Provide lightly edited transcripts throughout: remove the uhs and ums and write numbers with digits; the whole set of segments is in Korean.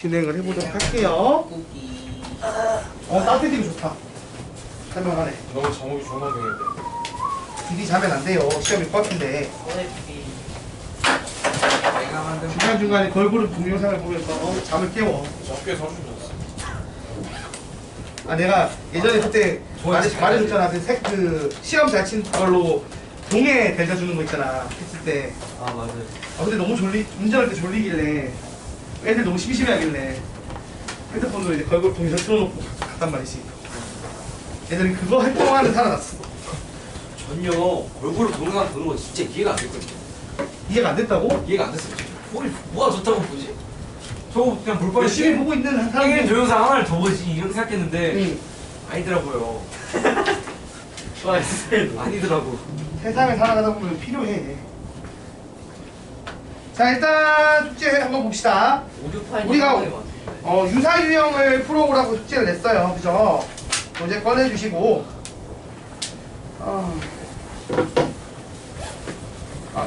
진행을 해보도록 할게요. 따뜻해지고 좋다. 설명하네. 너무 제목이 좋은 환경인데. 비리 자면 안 돼요. 시험일 것 같은데. 중간중간에 걸그룹 동영상을 보면서 잠을 깨워. 저 학교에서 한줄 줬어. 아, 내가 예전에 그때 말해줬잖아. 그 시험 잘 친 걸로 동해 데려다 주는 거 있잖아. 했을 때. 아 맞아요. 근데 너무 운전할 때 졸리길래 애들 너무 심심해하길래 핸드폰으로 이제 걸그룹 동영상 틀어놓고 갔단 말이지. 애들이 그거 할 동안은 살아났어. 전혀 얼굴을 동영상 보는 거 진짜 이해가 안 됐거든요. 이해가 안 됐다고? 이해가 안 됐어요. 뭘 뭐가 좋다고 보지? 저거 그냥 볼 열심히 뻔했지. 보고 있는 당연히 사람이 동영상 하나를 더 보지 이렇게 생각했는데 응. 아니더라고요. 아니더라고. 세상을 살아가다 보면 필요해. 자, 일단 숙제 한번 봅시다. 오디오 파일이 우리가 상당히 많던데. 유사유형을 풀어오라고 숙제를 냈어요. 그죠? 문제 꺼내주시고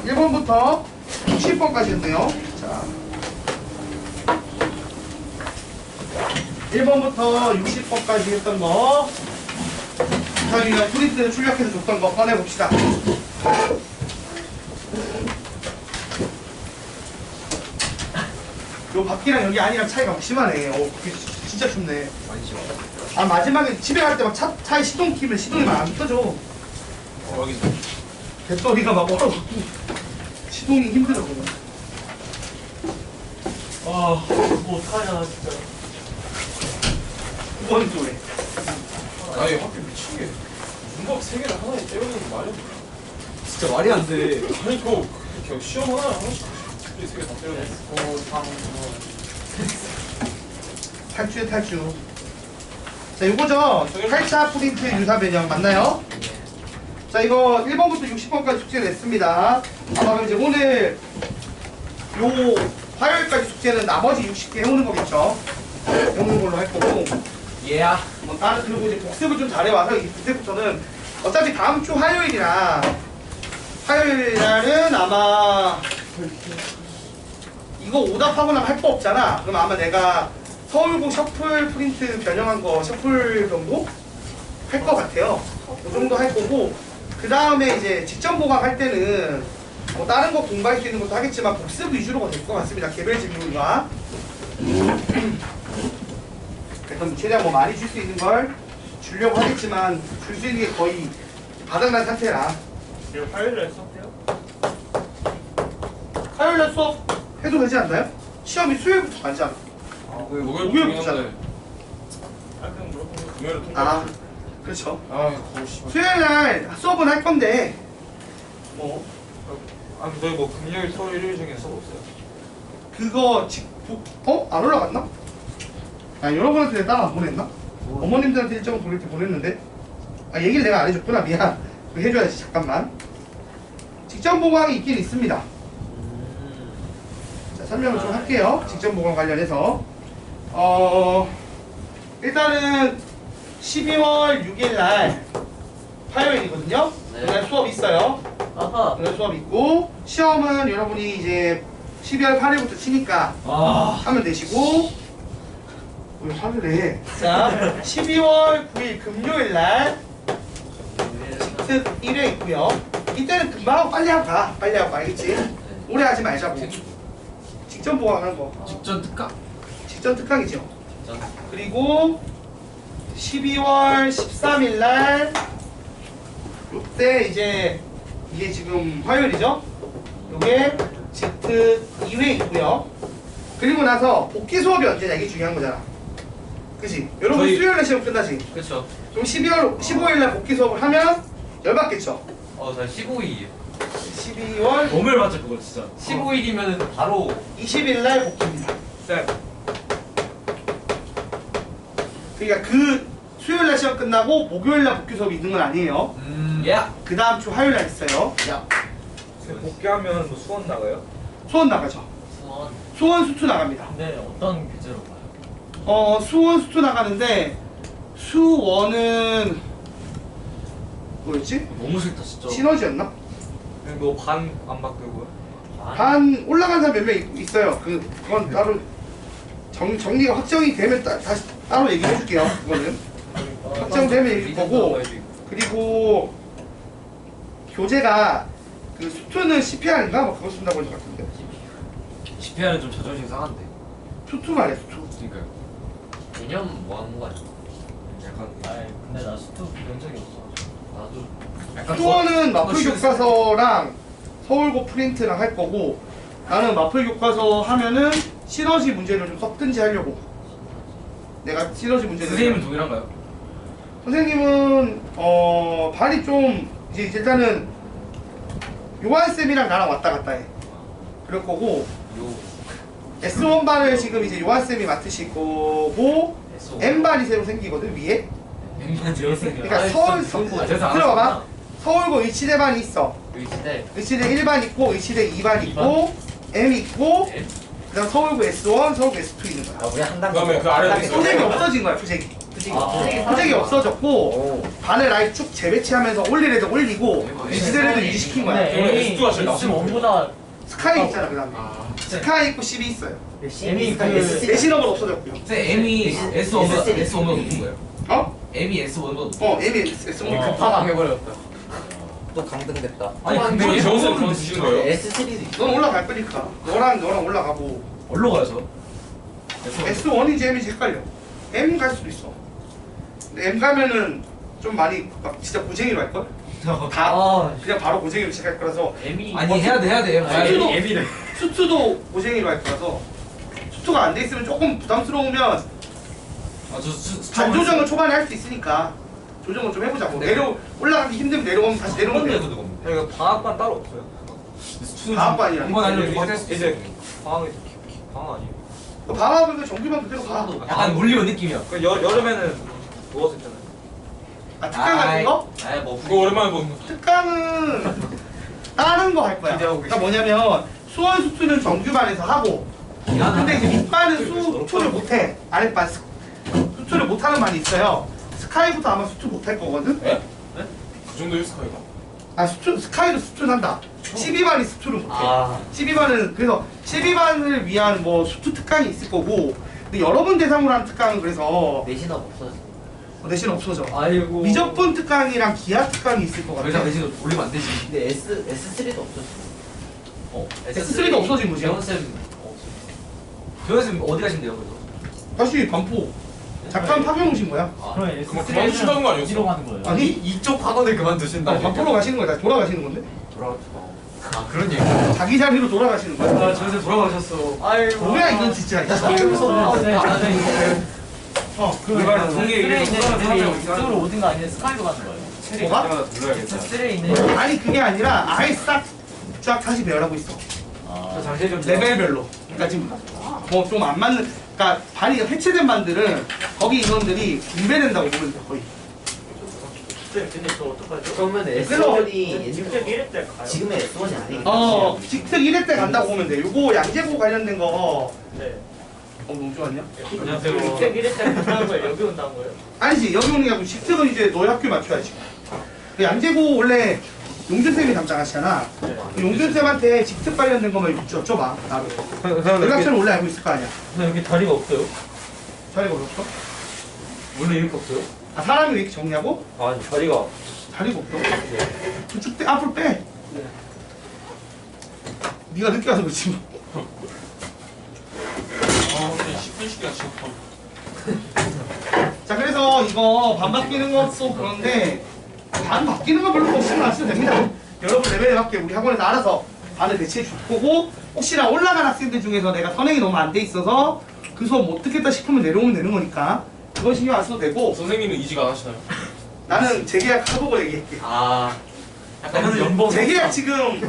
1번부터 60번까지였네요. 자, 1번부터 60번까지 했던 거 유사유형 프린트 출력해서 줬던 거 꺼내봅시다. 요 밖이랑 여기 안이랑 차이가 심하네. 진짜 춥네. 많이 심하. 아, 마지막에 집에 갈 때 막 차에 시동 키면 시동이 막 안 떠져. 여기 배터리가 막 얼어갖고 시동이 힘들어. 뭐 어떡하냐 진짜. 9번 쪽에. 아니 학교 미친 게 문법 3개를 하나에 떼어내는 게 말이 안 돼. 진짜 말이 안 돼. 아니 그거 그냥 시험 하나씩 3개 다 떼어내. 탈주에 탈주. 자, 요거죠. 8차 프린트 유사 변형 맞나요? 자, 이거 1번부터 60번까지 숙제를 냈습니다. 아마 이제 오늘 요 화요일까지 숙제는 나머지 60개 해오는 거겠죠. 해오는 걸로 할 거고. 예야. 다른 그리고 이제 복습을 좀 잘해와서 그때부터는 어차피 다음 주 화요일이나 화요일 날은 아마 이거 오답하고 나면 할 거 없잖아. 그럼 아마 내가 서울고 셔플 프린트 변형한 거 셔플 정도 할 거 같아요. 그 정도 할 거고, 그 다음에 이제 직전 보강할 때는 뭐 다른 거 공부할 수 있는 것도 하겠지만 복습 위주로가 될 것 같습니다. 개별 질문과. 그래서 최대한 뭐 많이 줄 수 있는 걸 주려고 하겠지만 줄 수 있는 게 거의 바닥난 상태라. 이거 화요일에 수업해요? 화요일날 수업 해도 되지 않나요? 시험이 수요일부터 가지 않아? 목요일부터잖아. 그냥 무조건 금요일에 통과. 아, 그렇죠. 거우 씨발. 수요일날 수업은 할 건데 뭐 아니 너희 뭐 금요일, 토요일, 일요일 중에 수업 없어요? 그거 안 올라갔나? 아, 여러분한테 내가 따로 안 보냈나? 어머님들한테 일정은 보낼 때 보냈는데 얘기를 내가 안 해줬구나. 미안. 그거 해줘야지. 잠깐만. 직전 보강이 있긴 있습니다. 자, 설명을 좀 할게요. 직전 보강 관련해서 일단은 12월 6일 날 화요일이거든요. 네. 그날 수업 있어요. 아하. 그날 수업 있고, 시험은 여러분이 이제 12월 8일부터 치니까 하면 되시고, 왜 화를 내? 자, 12월 9일 금요일 날 특 1회 있고요. 이때는 금방 하고 빨리 하고 가. 빨리 하고 알겠지? 오래 하지 말자고. 직전 보강하는 거. 직전 특강. 직전 특강이죠. 직전. 그리고 12월 13일 날 요때 이제 이게 지금 화요일이죠? 요게 직특 2회 있고요. 그리고 나서 복귀 수업이 언제냐, 이게 중요한 거잖아. 그치? 여러분 수요일날 시험 끝나지? 그렇죠. 그럼 12월 15일 날 복귀 수업을 하면 열받겠죠? 저 15일. 12월 너무 열받죠 그거 진짜. 15일이면은 바로 20일 날 복귀입니다. 쌤. 그러니까 그 수요일 날 시험 끝나고 목요일 날 복귀 수업이 있는 건 아니에요. 야. 그 다음 주 화요일 날 있어요. 야. 복귀하면 뭐 수원 나가요? 수원 나가죠. 수원. 수원 수투 나갑니다. 근데 어떤 교재로 가요? 수원 수투 나가는데 수원은 뭐였지? 너무 싫다 진짜. 시너지였나? 뭐반 안 바꾸고요? 반 올라간 사람 몇 명 있어요. 그건 따로 정리가 확정이 되면 다시 따로 얘기해 줄게요. 그거는 확정되면 얘기할 거고, 그리고 교재가 그 수투는 CPR인가 뭐 그거 쓴다고 하는 것 같은데. CPR은 좀 자존심 상한데. 수투 말이야 수투. 그러니까요. 개념 뭐 하는 거 아니야? 약간 아이 근데 나 수트 본 적이 없어. 나도 약간 수어는 마플 쉬운 교과서랑 서울고 프린트랑 할 거고, 나는 마플 교과서 하면은 시너지 문제를 좀 섞든지 하려고. 내가 시너지 문제를 선생님은 동일한가요? 선생님은 반이 좀 이제 일단은 요한쌤이랑 나랑 왔다 갔다 해. 그럴 거고, S1 반을 지금 이제 요한쌤이 맡으실 거고, M반이 새로 생기거든 위에. M반 재밌으니까. 그러니까 서울 들어봐봐. 서울고 의치대반이 있어. 의지대 의치대 1반 있고 의치대 2반 있고 M 있고, M? 그다음 서울고 S1, 서울고 S2 있는 거야. 우리 한 단계. 그다음에 그 아래로 있어. 표적이 없어진 거야. 표적이 표적이 없어졌고, 반을 아예 쭉 재배치하면서 올리래도 올리고 의치대래도 유지시킨 거야. 그러면 S2가 제일 나쁜 거. 원보다 스카이 있잖아. 그다음에 아, 스카이 있고 10이 있어요. M이 그 내신업은 없어졌고요. 선생님 M이 S1보다 높은 거예요. 어? M이 S1보다 높은 M이 S1. 급하게 해버렸다. 또 강등됐다. 아니 근데 그건 얘 저것은 서울은 그건 드시는 거예요? S3도 있어. 넌 올라갈 거니까. 너랑 올라가고. 어디로 가요 저? S1인지 M인지 헷갈려. M 갈 수도 있어. 근데 M 가면은 좀 많이 막 진짜 고쟁이로 할 걸? 다 그냥 바로 고쟁이로 시작할 거라서. M이 아니 해야 돼. 수투도 M이래. 수투도 고쟁이로 할 거라서. 수투가 안 돼 있으면 조금 부담스러우면 반 조정을 초반에 할 수 있으니까 조정을 좀 해보자고. 네. 올라가기 힘들면 내려오면 다시 내려오면 돼. 이거 방학반 따로 없어요. 방학반이야. 한번 아니면 이제 방학이 방학 아니에요? 방학은 그 정규반 그대로 가. 약간 물리원 느낌이야. 그 여름에는 누워서 있잖아요. 아, 특강 같은 거? 뭐 그거 오랜만에 보는 특강은 다른 거 할 거야. 기대하고 그러니까 뭐냐면 수원 수투는 정규반에서 하고, 근데 이제 밑반은 수투를 못해. 아랫반 수투를 못하는 반이 있어요. 스카이부터 아마 수투 못할 거거든. 그 정도의 스카이가. 아 스카이도 수투는 한다. 12반이 수투를 못해. 아. 12반은 그래서 12반을 위한 뭐 수투 특강이 있을 거고, 근데 여러분 대상으로 하는 특강은 그래서 내신업 없어졌어. 내신 없어져. 아이고. 미적분 특강이랑 기하 특강이 있을 것 더 같아. 이상 내신 올리면 안 되지. 근데 S3도 없어졌어. S3도 없어진 거지. 병원쌤 교수님 어디 가신대요 그래서? 다시 반포. 잠깐 파견 오신 거야? 그럼 그만 그만두신다는 거 아니었어? 어디로 가는 거예요? 아니 이쪽 학원을 그만두신다. 반포로 가시는 거야. 다시 돌아가시는 건데? 아 그런 얘기. 자기 자리로 돌아가시는 거야. 아 교수님 돌아가셨어. 아이고. 뭐야 이건 진짜. 우리가 동계 스트레이 얘기해서 있는 사람이 애들이 이쪽으로 오든가 아니면 스카이로 가는 거예요? 뭐가? 눌러야겠다. 스트레이 있는 아니 그게 아니라 아예 싹 다시 배열하고 있어. 장세 좀 레벨별로. 그러니까 지금 뭐 좀 안 맞는, 그러니까 반이 해체된 반들은 거기 인원들이 분배된다고 보면 돼 거의. 근데 저 어떡하죠? 그러면 그래서 S1이 지금의 S1이 아니겠죠? 직특 1회 때 간다고 보면 돼. 요거 양재고 관련된 거. 네. 너무 좋았냐? 안녕하세요. 이때 간다는 거예요? 여기 온다는 거예요? 아니지, 여기 오는 게 아니고 직특은 이제 너희 학교에 맞춰야지. 그 양재고 원래 용준쌤이 담당하시잖아. 그 용준쌤한테 직특 관련된 거만 여쭤봐. 나로. 연락처를 원래 알고 있을 거 아니야. 근데 여기 다리가 없어요? 자리가 어딨어? 원래 이렇게 없어요? 아, 사람이 왜 이렇게 정리하고? 아니 다리가 자리가 없어. 그쪽 빼, 앞으로 빼. 네가 늦게 와서 그렇지 뭐. 아, 근데 10분 시간 지금 자, 그래서 이거 반 바뀌는 것도 그런데 반 바뀌는 거 별로 신경 안 써도 됩니다. 여러분 레벨에 맞게 우리 학원에서 알아서 반을 배치해 줄 거고, 혹시나 올라간 학생들 중에서 내가 선행이 너무 안 돼 있어서 그 수업 못 듣겠다 싶으면 내려오면 되는 거니까 그건 신경 안 써도 되고, 선생님은 이직 안 하시나요? 나는 재계약 하고 얘기할게. 아. 약간 연봉. 재계약 지금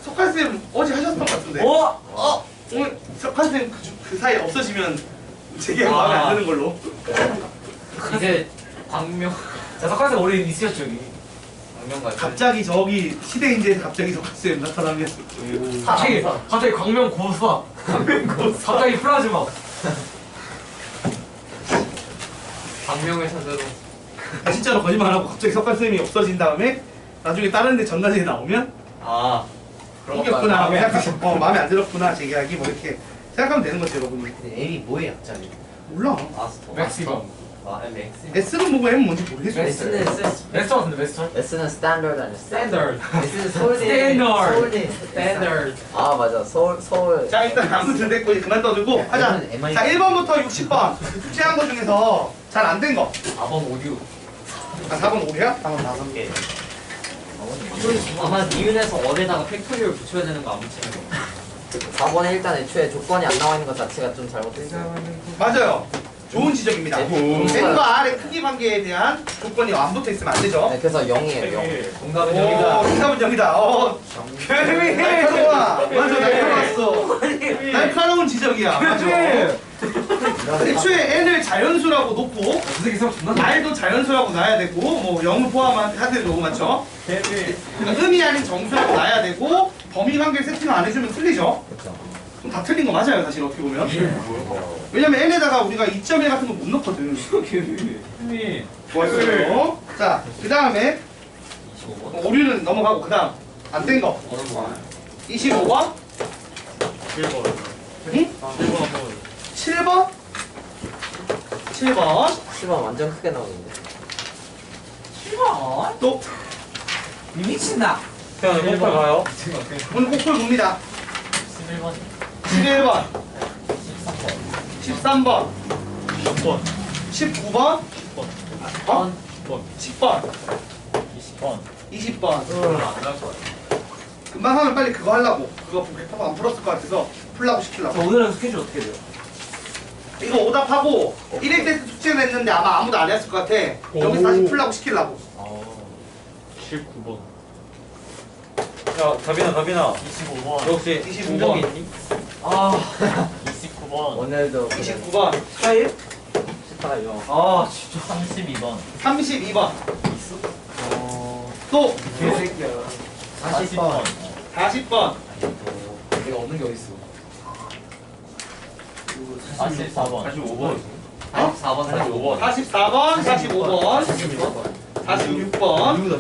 석환쌤 어제 하셨던 것 같은데. 오늘 석환쌤 그 사이에 없어지면 재계약 마음에 안 드는 걸로. 이제 광명 자 석관생 원래 있으셨죠 여기. 광명 같은. 갑자기 저기 시대인재에서 갑자기 석환쌤 나타나면 갑자기 광명 고수학. 갑자기 플라즈마. 광명을 찾아로. 진짜로 거짓말하고 갑자기 석환쌤이 없어진 다음에 나중에 다른 데 전나제에 나오면 아. 이겼구나, 마음에 안 들었구나, 재계약이 뭐 이렇게 생각하면 되는 거죠 여러분이. 근데 M이 뭐의 약자예요? 몰라. 마스터. 맥시멈. 아, 맥스. S는 뭐고 M은 뭔지 모르겠어. S는 베스트 같은데 베스트? S는 스탠더드 아니야? 스탠더드. S는 서울대. 스탠더드. 서울대. 스탠더드. 아 맞아. 서울. 자 일단 아무튼 됐고 이제 그만 떠들고 하자. M은 MIT. 자 1번부터 60번 숙제한 거 중에서 잘 안 된 거. 4번 오류. 아 4번 5개야? 4번 5개. 아마 니은에서 어에다가 팩토리얼 붙여야 되는 거 안 붙이는 거. 4번에 일단 애초에 조건이 안 나와 있는 것 자체가 좀 잘못됐어요. 맞아요. 좋은 지적입니다. 오. N과 R의 크기 관계에 대한 조건이 안 붙어 있으면 안 되죠. 네, 그래서 0이에요. 0. 정답은 오, 여기다. 정답은 0이다. 날카로워. 맞아, 날카로웠어. 날카로운 지적이야. 맞아. 애초에 N을 자연수라고 놓고 선생님 수업 존나 R도 자연수라고 놔야 되고 뭐 0을 포함한 하드도 맞죠? 그러니까 음이 아닌 정수라고 놔야 되고 범위 관계 세팅을 안 해주면 틀리죠? 그렇죠. 그럼 다 틀린 거 맞아요 사실 어떻게 보면. 왜냐면 N에다가 우리가 2.1 같은 거 못 넣거든. 선생님. 좋았어요. 자, 그 다음에 25번. 오류는 넘어가고 그 다음 안 된 거. 25번? 7번. 응? 7번? 7번? 10번 완전 크게 나오는데. 또 미친다. 그냥 목표 가요. 오늘 꼭풀 봅니다. 11번. 11번, 13번, 10번. 19번, 10번. 10번, 20번. 20번. 별로 안 나올 것 같아. 금방 하면 빨리 그거 하려고. 그거 백파가 안 풀었을 것 같아서 풀라고 시키려고. 오늘은 스케줄 어떻게 돼요? 이거 오답하고 1일 테스트 숙제를 했는데 아마 아무도 안 했을 것 같아. 여기서 다시 풀라고 시키려고. 19번. 야, 가빈아. 25번. 너 혹시 25번. 충전기 있니? 아. 29번. 오늘도 29번, 스타일? 18요. 아, 진짜. 32번. 32번. 또 개새끼야. 40번. 40번, 내가 없는 게 어딨어. 44번. 45번. 44번, 45번. 44번, 45번, 46번.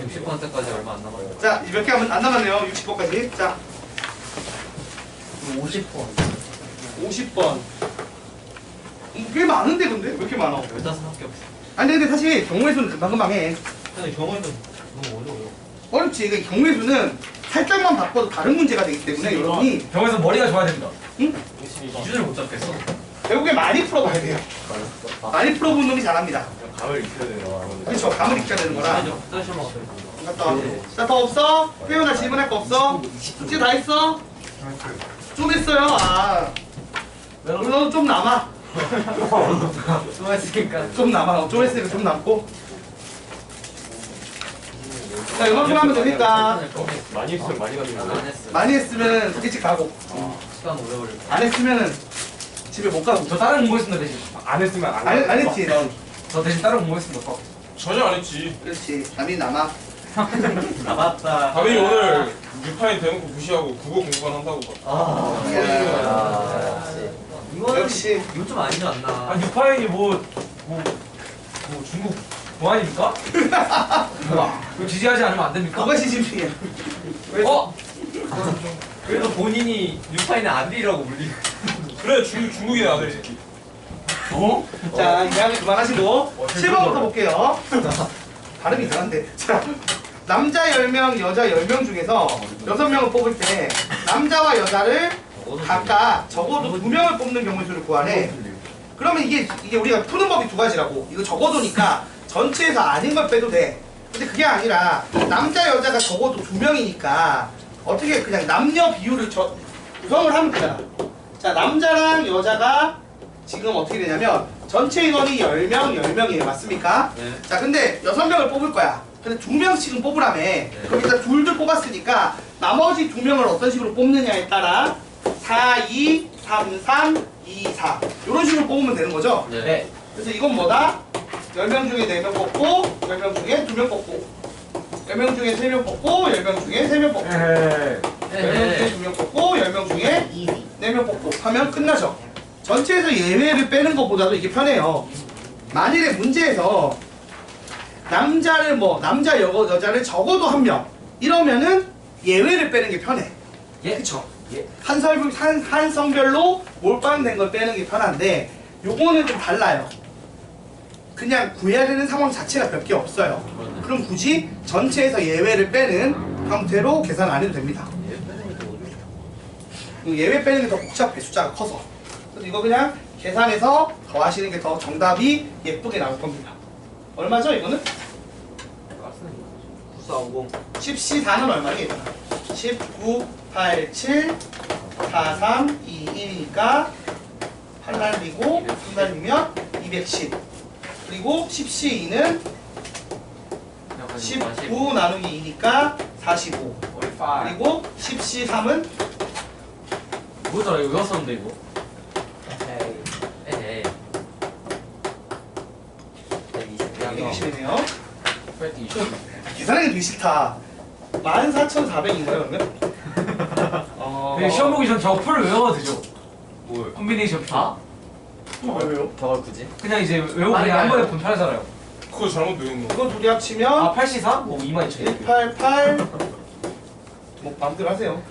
60번 때까지 얼마 안 남았어. 자, 이제 몇 개 안 남았네요. 60번까지. 자, 50번. 50번. 꽤 많은데 근데? 왜 이렇게 많아? 15밖에 없어. 아니 근데 사실 경우의 수는 금방금방 해. 근데 경호에는 너무 어려워요. 어렵지. 그 경우의 수는 살짝만 바꿔도 다른 문제가 되기 때문에 여러분이 경호에서 머리가 좋아야 됩니다. 응? 52번. 기준을 못 잡겠어. 결국에 많이 풀어봐야 돼요. 많이 풀어본 놈이 잘합니다. 감을 익혀야 돼요. 그렇죠. 감을 익혀야 되는 거라. 다시로 갔다 와. 자, 더 없어? 태훈아 질문할 거 없어? 숙제 다 했어? 좀 했어요. 아, 너도 좀 남아. 수고했으니까. 좀 남아. 좀 했으니까 좀 남고. 자, 이만큼 하면 되니까. 많이 했으면 많이 안 가지고. 했어. 많이 했으면 일찍 가고, 시간 오래 걸릴 거. 안 했으면은 집에 못 가고. 저 다른 공부했습니다 대신. 안 했으면 안 했지, 넌. 저 대신 다른 공부했습니다. 전혀 안 했지. 그렇지. 남이 남아. 남았다. 다빈이 오늘 6파인 대놓고 무시하고 국어 공부만 한다고 막. 이야. 역시. 역시. 이거 좀 아니지 않나. 아, 유파인이 뭐 중국 동아입니까? 그거 지지하지 않으면 안 됩니까? 그것이 진심이야. 어? 그래도 본인이 뉴타인의 아들이라고 불리고. 그래 중국인 아들 이 새끼. 어? 자, 이야기 그만하시고 7번부터 볼게요. 발음이 이상한데. 자, 남자 10명, 여자 10명 중에서 6명을 뽑을 때 남자와 여자를 각각 적어도 2명을 뽑는 경우의 수를 구하래. 그러면 이게 우리가 푸는 법이 두 가지라고. 이거 적어도니까 전체에서 아닌 걸 빼도 돼. 근데 그게 아니라 남자 여자가 적어도 2명이니까 어떻게 그냥 남녀 비율을 구성을 하면 되잖아. 자, 남자랑 여자가 지금 어떻게 되냐면 전체 인원이 10명, 10명이에요. 맞습니까? 네. 자, 근데 6명을 뽑을 거야. 근데 2명씩은 뽑으라며. 그럼 일단 둘 뽑았으니까 나머지 2명을 어떤 식으로 뽑느냐에 따라 4, 2, 3, 3, 2, 4 이런 식으로 뽑으면 되는 거죠? 네. 그래서 이건 뭐다? 10명 중에 4명 뽑고 10명 중에 2명 뽑고 10명 중에 3명 뽑고 10명 중에 3명 뽑고 10명 중에 2명 뽑고 10명 중에 4명 뽑고 하면 끝나죠. 전체에서 예외를 빼는 것보다도 이게 편해요. 만일에 문제에서 남자 여자를 적어도 1명 이러면은 예외를 빼는 게 편해. 예? 그쵸? 한 성별로 몰빵된 걸 빼는 게 편한데 요거는 좀 달라요. 그냥 구해야 되는 상황 자체가 몇 개 없어요. 그럼 굳이 전체에서 예외를 빼는 형태로 계산 안 해도 됩니다. 예외 빼는 게 더 복잡해, 숫자가 커서. 그래서 이거 그냥 계산해서 더하시는 게 더 정답이 예쁘게 나올 겁니다. 얼마죠 이거는? 9450 14는 얼마니? 19, 8, 7, 4, 3, 2, 1이니까 8 날리고 3 날리면 210. 그리고 10C2는 19 나누기 2니까 45. 그리고 10C3은 뭐더라 이거 외웠었는데 이거. 에이. 120이네요. 빨리 계산하기 되게 싫다. 14,400인가요 그러면? 근데 시험 보기 전 저거 풀을 외워도 되죠? 뭘? 콤비네이션 다? 왜요? 저걸 굳이? 그냥 이제 외우고 그냥 한 번에 분편하잖아요. 그거 잘못 외운 거. 이거 둘이 합치면 아 84? 뭐 22,000. 188 뭐 마음대로 하세요.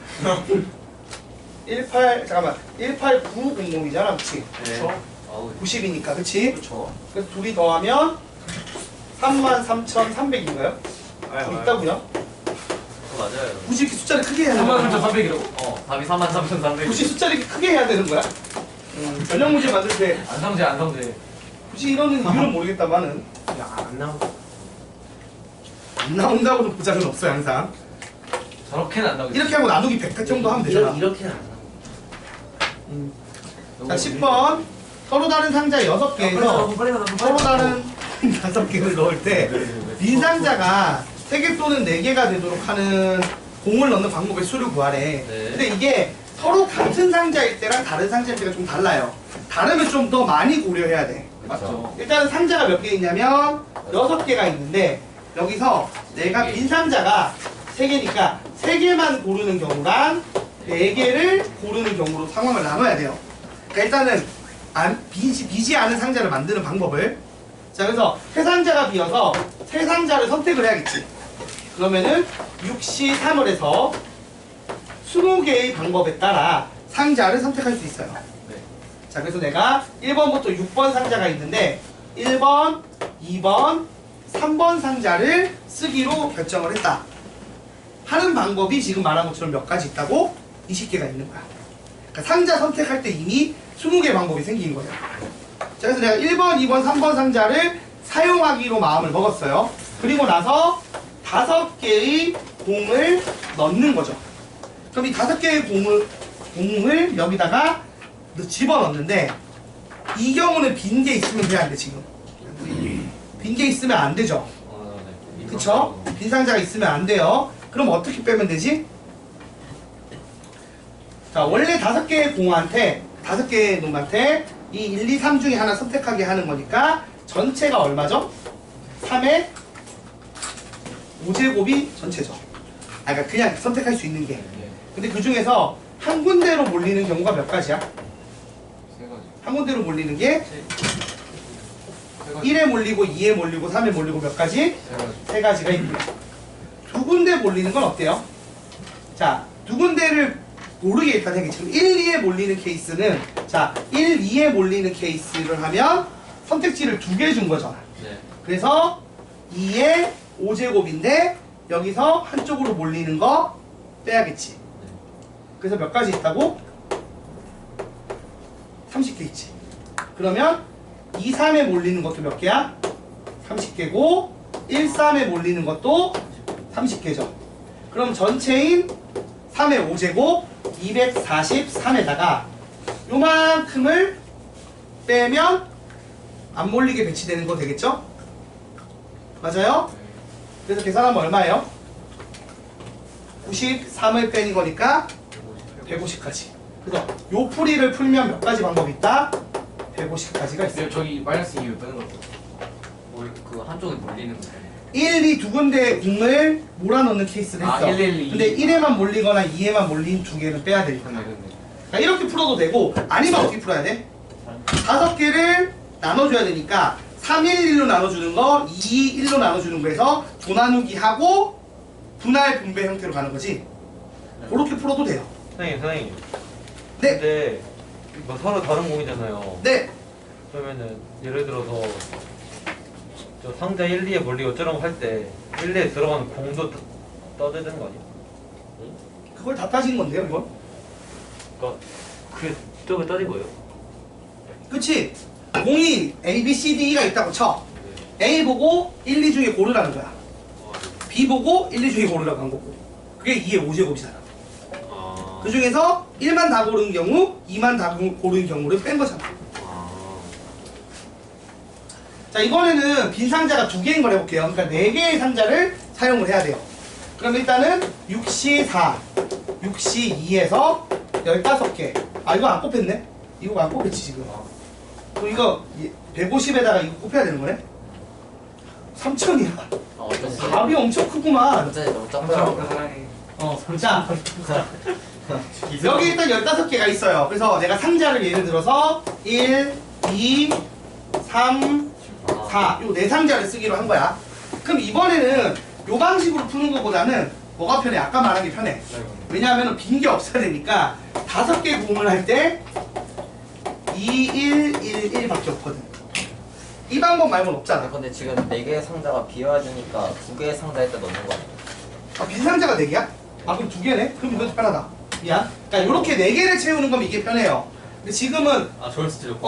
18900이잖아, 그치? 네. 90이니까, 그치? 그렇죠. 그래서 둘이 더하면 33,300인가요? 좀 있다고요? 맞아요. 굳이 이렇게 숫자를 크게 해야 되는 거야? 33,300이라고? 답이 33,300. 굳이 숫자를 이렇게 크게 해야 되는 거야? 전형 문제 만들 때 안성재. 굳이 이러는 이유는 모르겠다만은 야안 나와. 안 나온다고는 보장은 없어요, 항상. 저렇게는 안 나오겠지. 이렇게 하고 나누기 100 정도 하면 되잖아. 이렇게는 안 나와. 자, 10번. 서로 다른 상자 6개에서 서로 다른 5개를 넣을 때 빈상자가 3개 또는 4개가 되도록 하는 공을 넣는 방법의 수를 구하래. 네. 근데 이게 서로 같은 상자일 때랑 다른 상자일 때가 좀 달라요. 다르면 좀 더 많이 고려해야 돼. 맞죠. 일단은 상자가 몇 개 있냐면 6개가 있는데 여기서 내가 빈 상자가 3개니까 3개만 고르는 경우랑 4개를 고르는 경우로 상황을 나눠야 돼요. 그러니까 일단은 비지 않은 상자를 만드는 방법을, 자 그래서 세 상자가 비어서 세 상자를 선택을 해야겠지. 그러면은 6C3을 해서 20개의 방법에 따라 상자를 선택할 수 있어요. 자 그래서 내가 1번부터 6번 상자가 있는데 1번, 2번, 3번 상자를 쓰기로 결정을 했다 하는 방법이 지금 말한 것처럼 몇 가지 있다고? 20개가 있는 거야. 그러니까 상자 선택할 때 이미 20개 방법이 생긴 거예요. 자 그래서 내가 1번, 2번, 3번 상자를 사용하기로 마음을 먹었어요. 그리고 나서 5개의 공을 넣는 거죠. 그럼 이 5개의 공을 여기다가 집어넣는데 이 경우는 빈 게 있으면 돼, 안 돼, 지금? 빈 게 있으면 안 되죠. 그쵸? 빈 상자가 있으면 안 돼요. 그럼 어떻게 빼면 되지? 자, 원래 5개의 공한테, 5개의 놈한테 이 1, 2, 3 중에 하나 선택하게 하는 거니까 전체가 얼마죠? 3의 5제곱이 전체죠. 아, 그러니까 그냥 선택할 수 있는 게. 근데 그 중에서 한 군데로 몰리는 경우가 몇 가지야? 한 군데로 몰리는 게 1에 몰리고 2에 몰리고 3에 몰리고 몇 가지? 3가지가 있고요. 두 군데 몰리는 건 어때요? 자, 두 군데를 모르게 일단 해게. 지금 1, 2에 몰리는 케이스는, 자, 1, 2에 몰리는 케이스를 하면 선택지를 2개 준 거잖아. 그래서 2의 5제곱인데 여기서 한쪽으로 몰리는 거 빼야겠지. 그래서 몇 가지 있다고? 30개 있지. 그러면 2, 3에 몰리는 것도 몇 개야? 30개고 1, 3에 몰리는 것도 30개죠. 그럼 전체인 3의 5제곱 243에다가 요만큼을 빼면 안 몰리게 배치되는 거 되겠죠? 맞아요? 그래서 계산하면 얼마예요? 93을 빼는 거니까 150까지. 그래서 요 풀이를 풀면 몇 가지 방법이 있다? 150가지가 있어요. 저기 마이너스 2를 빼는 거죠. 그 한쪽에 몰리는 거. 1, 2 두 군데의 공을 몰아넣는 케이스를 했어. 1, 1, 2. 근데 1에만 몰리거나 2에만 몰린 2개는 빼야 되니까. 그러니까 이렇게 풀어도 되고, 아니면 어떻게 풀어야 돼? 5개를 나눠줘야 되니까 3, 1, 1로 나눠주는 거, 2, 1로 나눠주는 거에서 조나누기 하고 분할 분배 형태로 가는 거지. 그렇게 풀어도 돼요. 선생님. 네. 근데 뭐 서로 다른 공이잖아요. 네. 그러면은 예를 들어서 저 상자 1, 2에 몰리고 저런 거 할 때 1, 2에 들어가는 공도 떠야 되는 거 아니야? 그걸 다 따진 건데요, 이건? 그러니까 그게 저게 떠진 거예요? 그치? 공이 A, B, C, D, E가 있다고 쳐. A 보고 1, 2 중에 고르라는 거야. B 보고 1, 2 중에 고르라고 한 거고. 그게 2의 5제곱이잖아. 아. 그 중에서 1만 다 고른 경우, 2만 다 고른 경우를 뺀 거잖아. 자, 이번에는 빈 상자가 2개인 걸 해볼게요. 그러니까 4개의 상자를 사용을 해야 돼요. 그럼 일단은 6시 4, 6시 2에서 15개. 아, 이거 안 꼽혔네? 이거 안 꼽혔지, 지금. 그럼 이거 150에다가 이거 꼽혀야 되는 거네? 3천이야. 어쩐지 답이 엄청 크구만. 어쩐지 너무 적더라고. 자, 여기 일단 15개가 있어요. 그래서 내가 상자를 예를 들어서 1, 2, 3, 4, 요 4상자를 쓰기로 한 거야. 그럼 이번에는 요 방식으로 푸는 것보다는 뭐가 편해? 아까 말한 게 편해. 왜냐하면 빈 게 없어야 되니까 5개 공을 할 때 2, 1, 1, 1밖에 없거든. 이 방법 말고는 없잖아. 근데 지금 4개의 상자가 비어야 되니까 2개의 상자에다 넣는 거 아니야? 아, 빈 상자가 4개야? 아, 그럼 2개네? 그럼 이것도 편하다. 미안. 그러니까 이렇게 4개를 채우는 거면 이게 편해요. 근데 지금은 저걸 쓰죠.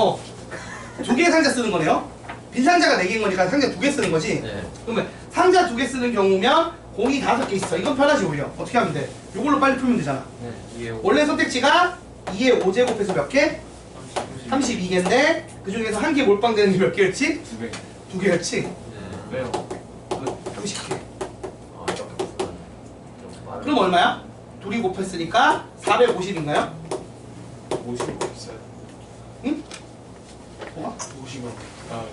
2개의 상자 쓰는 거네요. 빈 상자가 4개인 거니까 상자 2개 쓰는 거지. 네. 그러면 상자 2개 쓰는 경우면 공이 5개 있어. 이건 편하지 오히려. 어떻게 하면 돼? 이걸로 빨리 풀면 되잖아. 네. 원래 선택지가 2의 5제곱해서 몇 개? 32개인데 그 중에서 한 개 몰빵되는 게 몇 개였지? 2개였지? 왜요? 30개. 그럼 얼마야? 둘이 곱했으니까 450인가요? 50원 있어요. 응? 뭐가? 50원. 아,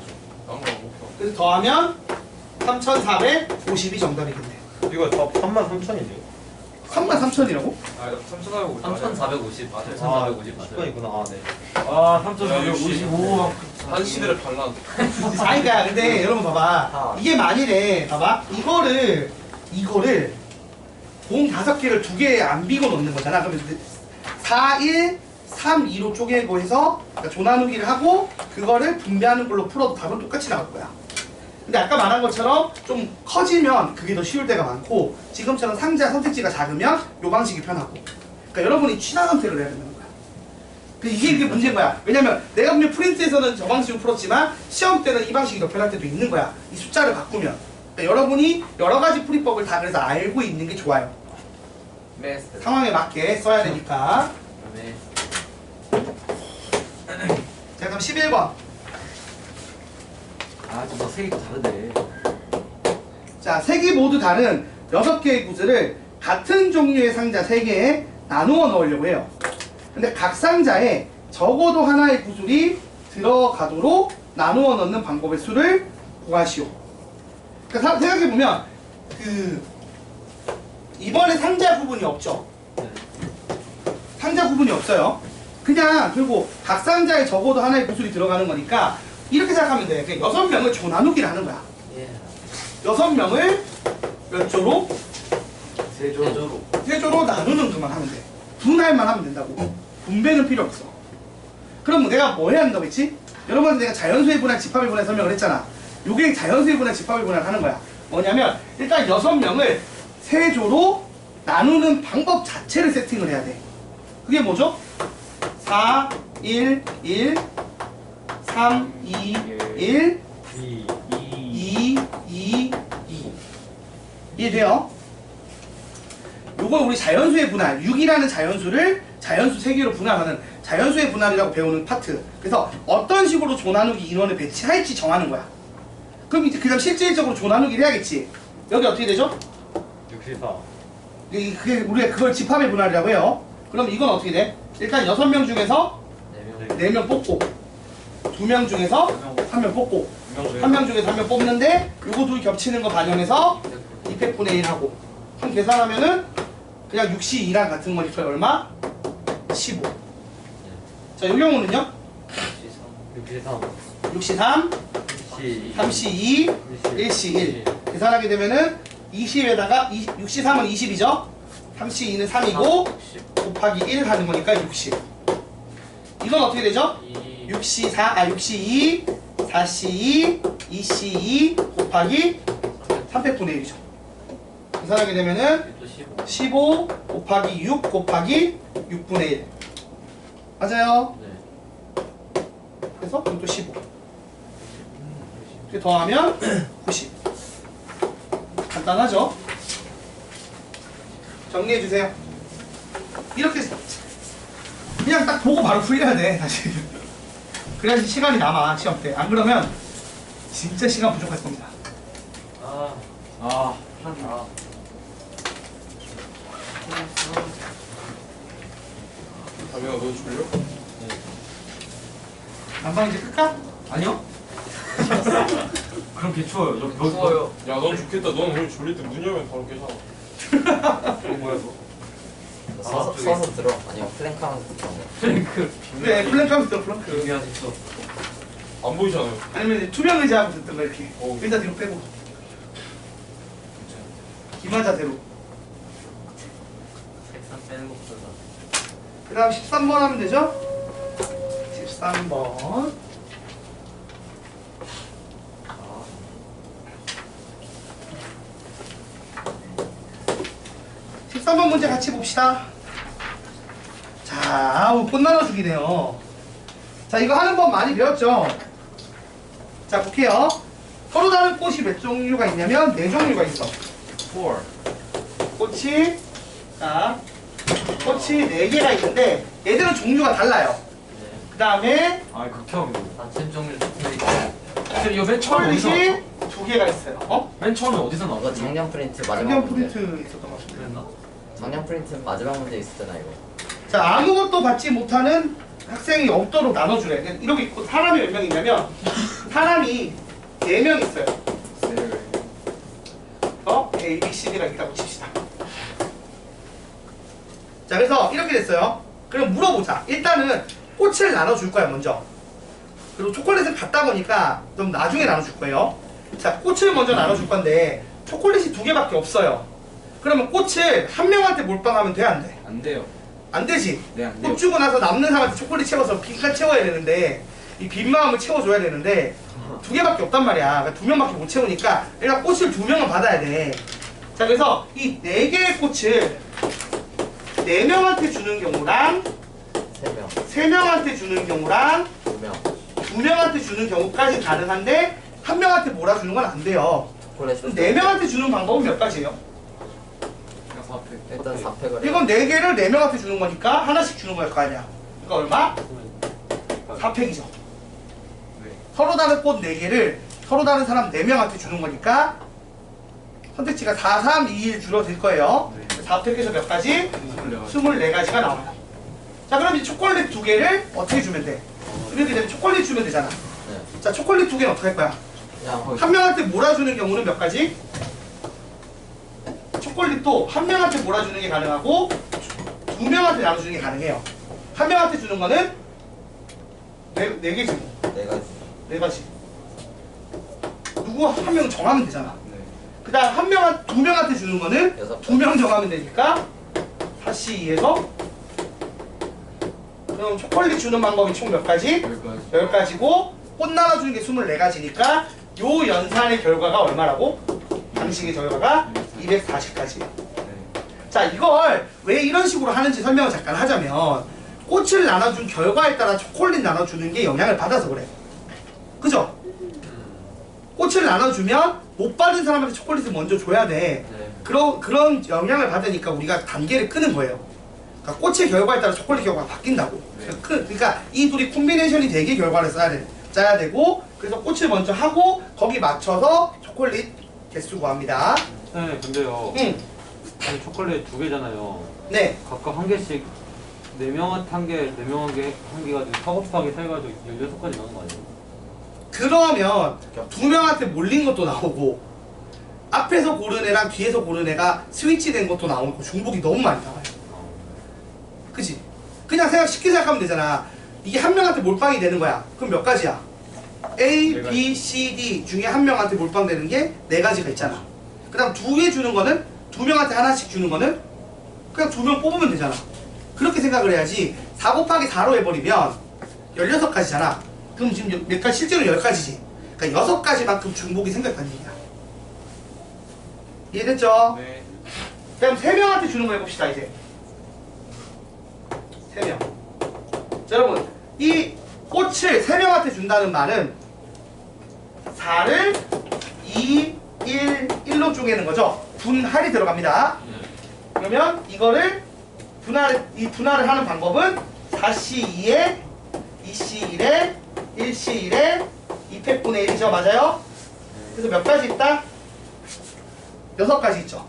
나온 거 못 봐. 그래서 더하면 3,450이 정답이겠네. 이거 다 33,000이네요. 33,000이라고? 아, 3,450. 3,450. 아, 3,450 맞아요. 10번이구나. 아, 네. 아, 3,455. 한 시대를 발랐. 아니, 그러니까 근데 여러분 봐봐. 이게 만일에 봐봐. 이거를 공 5개를 2개에 안 비고 넣는 거잖아. 그러면 4, 1, 3, 2로 쪼개고 해서 그러니까 조나누기를 하고 그거를 분배하는 걸로 풀어도 답은 똑같이 나올 거야. 근데 아까 말한 것처럼 좀 커지면 그게 더 쉬울 때가 많고 지금처럼 상자 선택지가 작으면 요 방식이 편하고 그러니까 여러분이 취사 선택을 해야 된다는 거야. 이게 문제인 거야. 왜냐면 내가 분명 프린트에서는 저 방식으로 풀었지만 시험 때는 이 방식이 더 편할 때도 있는 거야. 이 숫자를 바꾸면. 그러니까 여러분이 여러 가지 풀이법을 다 그래서 알고 있는 게 좋아요. 네. 상황에 맞게 써야 되니까. 네. 자, 그럼 11번. 저 색이 또 다르네. 자, 3개 모두 다른 6개의 구슬을 같은 종류의 상자 3개에 나누어 넣으려고 해요. 근데 각 상자에 적어도 하나의 구슬이 들어가도록 나누어 넣는 방법의 수를 구하시오. 그러니까 생각해보면 이번에 상자 부분이 없죠. 상자 부분이 없어요. 그냥 그리고 각 상자에 적어도 하나의 구슬이 들어가는 거니까 이렇게 생각하면 돼. 그냥 6명을 조 나누기를 하는 거야. 6명을 몇 조로? 세조로. 3조로 나누는 것만 하면 돼. 분할만 하면 된다고. 분배는 필요 없어. 그럼 내가 뭐 해야 한다고 했지? 여러분한테 내가 자연수의 분할, 집합의 분할 설명을 했잖아. 요게 자연수의 분할, 집합의 분할 하는 거야. 뭐냐면 일단 6명을 3조로 나누는 방법 자체를 세팅을 해야 돼. 그게 뭐죠? 4, 1, 1, 3, 2, 1, 2, 2, 2. 이해돼요? 요걸 우리 자연수의 분할, 6이라는 자연수를 자연수 3개로 분할하는 자연수의 분할이라고 배우는 파트. 그래서 어떤 식으로 조나누기 인원을 배치할지 정하는 거야. 그럼 이제 그 다음 실질적으로 조나누기를 해야겠지. 여기 어떻게 되죠? 64. 그게 우리가 그걸 집합의 분할이라고 해요. 그럼 이건 어떻게 돼? 일단 6명 중에서 4명 뽑고 2명 중에서 1명 뽑고 1명 중에서 1명 뽑는데 요거 둘 겹치는 거 반영해서 200분의 1 하고 그럼 계산하면은 그냥 6시 2랑 같은 거니까 얼마? 15. 자, 요 경우는요? 63. 6시 3, 3시 2, 1시 1. 계산하게 되면은 20에다가 6시 3은 20이죠? 3시 2는 3이고 곱하기 1 하는 거니까 60. 이건 어떻게 되죠? 6C2, 4C2, 2C2 곱하기 300분의 1이죠. 계산하게 되면은 또 15. 15 곱하기 6 곱하기 6분의 1. 맞아요? 네. 그래서 이것도 15. 이렇게 더하면 90. 간단하죠? 정리해주세요. 이렇게 그냥 딱 보고 바로 풀려야 돼, 사실. 그래야지 시간이 남아, 시험 때. 안 그러면 진짜 시간 부족할 겁니다. 다미야 너 졸려? 난방 이제 끌까? 아니요? 그럼 개추워요. 여기 추워요. 야넌 좋겠다. 넌 오늘 졸릴 때 문 열면 바로 깨잖아. 뭐야 이거? 서서 들어. 아니면 플랭크하면서 들어. 플랭크. 그래, 플랭크하면서 들어, 플랭크. 준비하셨어. 안 보이잖아요. 아니면 이제 투명 의자하고 듣던 거 이렇게. 어. 의자 뒤로 빼고. 기마자대로. 색상 빼는 것보다. 그 다음 13번 하면 되죠? 13번. 십 13번 문제 같이 봅시다. 자, 아우, 꽃 나눠주기네요. 자, 이거 하는 법 많이 배웠죠? 자, 볼게요. 서로 다른 꽃이 몇 종류가 있냐면 4종류가 있어. 4. 꽃이, 자, 꽃이 4개가 있는데 얘들은 종류가 달라요. 네. 그 다음에 아 극혐이고. 아침 종류 초콜릿. 근데 이거 맨 처음에 어디서 초콜릿이 나왔어? 2개가 있어요. 어? 맨 처음에 어디서 이거 나왔어? 작년 프린트 마지막 작년 문제. 프린트 있었던 것 같은데. 그랬나? 작년 프린트 마지막 문제 있었잖아 이거. 자, 아무것도 받지 못하는 학생이 없도록 나눠주래. 그러니까 이렇게 있고 사람이 몇 명 있냐면 사람이 4명 있어요. A, B, C, D가 있다고 칩시다. 자, 그래서 이렇게 됐어요. 그럼 물어보자. 일단은 꽃을 나눠줄 거야, 먼저. 그리고 초콜릿을 갖다 보니까 좀 나중에 나눠줄 거예요. 자, 꽃을 먼저 나눠줄 건데 초콜릿이 2개밖에 없어요. 그러면 꽃을 한 명한테 몰빵하면 돼, 안 돼? 안 돼요. 안 되지. 네, 안 돼요. 꽃 주고 나서 남는 사람한테 초콜릿 채워서 빈칸 채워야 되는데 이 빈 마음을 채워줘야 되는데 2개밖에 없단 말이야. 그러니까 2명밖에 못 채우니까 내가 꽃을 2명은 받아야 돼. 자, 그래서 이 4개의 꽃을 4명한테 주는 경우랑 3명, 3명한테 주는 경우랑 2명. 2명한테 주는 경우까지 가능한데 한 명한테 몰아주는 건 안 돼요. 초콜릿. 그럼 4명한테 주는 방법은 몇 가지예요? 일단 4팩을. 이건 4개를 4명한테 주는 거니까 하나씩 주는 거일 거 아니야. 그러니까 얼마? 4팩이죠. 서로 다른 꽃 4개를 서로 다른 사람 4명한테 주는 거니까 선택지가 4, 3, 2, 1 줄어들 거예요. 4팩에서 몇 가지? 24가지가 나와요. 자, 그럼 이 초콜릿 2개를 어떻게 주면 돼? 이렇게 되면 초콜릿 주면 되잖아. 네. 자, 초콜릿 2개는 어떻게 할 거야? 그냥 한 명한테 몰아주는 경우는 몇 가지? 초콜릿도 한 명한테 몰아주는 게 가능하고 2명한테 나눠주는 게 가능해요. 한 명한테 주는 거는 4개지 뭐. 4가지. 4가지. 누구 한 명 정하면 되잖아. 네. 그 다음 2명한테 주는 거는 2명 정하면 되니까 4C2에서 그럼 초콜릿 주는 방법이 총 몇 가지? 10가지고 꽃 나눠주는 게 24가지니까 요 연산의 결과가 얼마라고? 방식의 결과가 240가지. 자, 이걸 왜 이런 식으로 하는지 설명을 잠깐 하자면 꽃을 나눠준 결과에 따라 초콜릿 나눠주는 게 영향을 받아서 그래. 그죠? 꽃을 나눠주면 못 받은 사람한테 초콜릿을 먼저 줘야 돼. 네. 그런 영향을 받으니까 우리가 단계를 끄는 거예요. 그러니까 꽃의 결과에 따라 초콜릿 결과가 바뀐다고. 그러니까 이 둘이 콤비네이션이 되게 결과를 짜야 되고 그래서 꽃을 먼저 하고 거기 맞춰서 초콜릿 개수 구합니다. 네, 근데요. 아니, 초콜릿 2개잖아요. 네. 각각 한 개씩 4명한테 한 개, 4명한테 한 개 가지고 4 곱하기 3 가지고 16가지 나오는 거 아니에요? 그러면 2명한테 몰린 것도 나오고 앞에서 고른 애랑 뒤에서 고른 애가 스위치된 것도 나오고 중복이 너무 많이 나와요. 그치? 그냥 쉽게 생각하면 되잖아. 이게 한 명한테 몰빵이 되는 거야. 그럼 몇 가지야? A, B, C, D 중에 한 명한테 몰빵되는 게 4가지가 있잖아. 그 다음 2개 주는 거는 2명한테 하나씩 주는 거는 그냥 2명 뽑으면 되잖아. 그렇게 생각을 해야지. 4 곱하기 4로 해버리면 16가지잖아. 그럼 지금 몇 가지? 실제로 10가지지. 그러니까 6가지만큼 중복이 생겼다는 얘기야. 이해됐죠? 네. 그럼 3명한테 주는 거 해봅시다 이제. 3명. 자 여러분 이 꽃을 3명한테 준다는 말은 4를 2, 1, 1로 쪼개는 거죠. 분할이 들어갑니다. 그러면 이거를 분할을 하는 방법은 4C2에 2C1에 1C1에 2팩분의 1이죠. 맞아요? 그래서 몇 가지 있다? 6가지 있죠.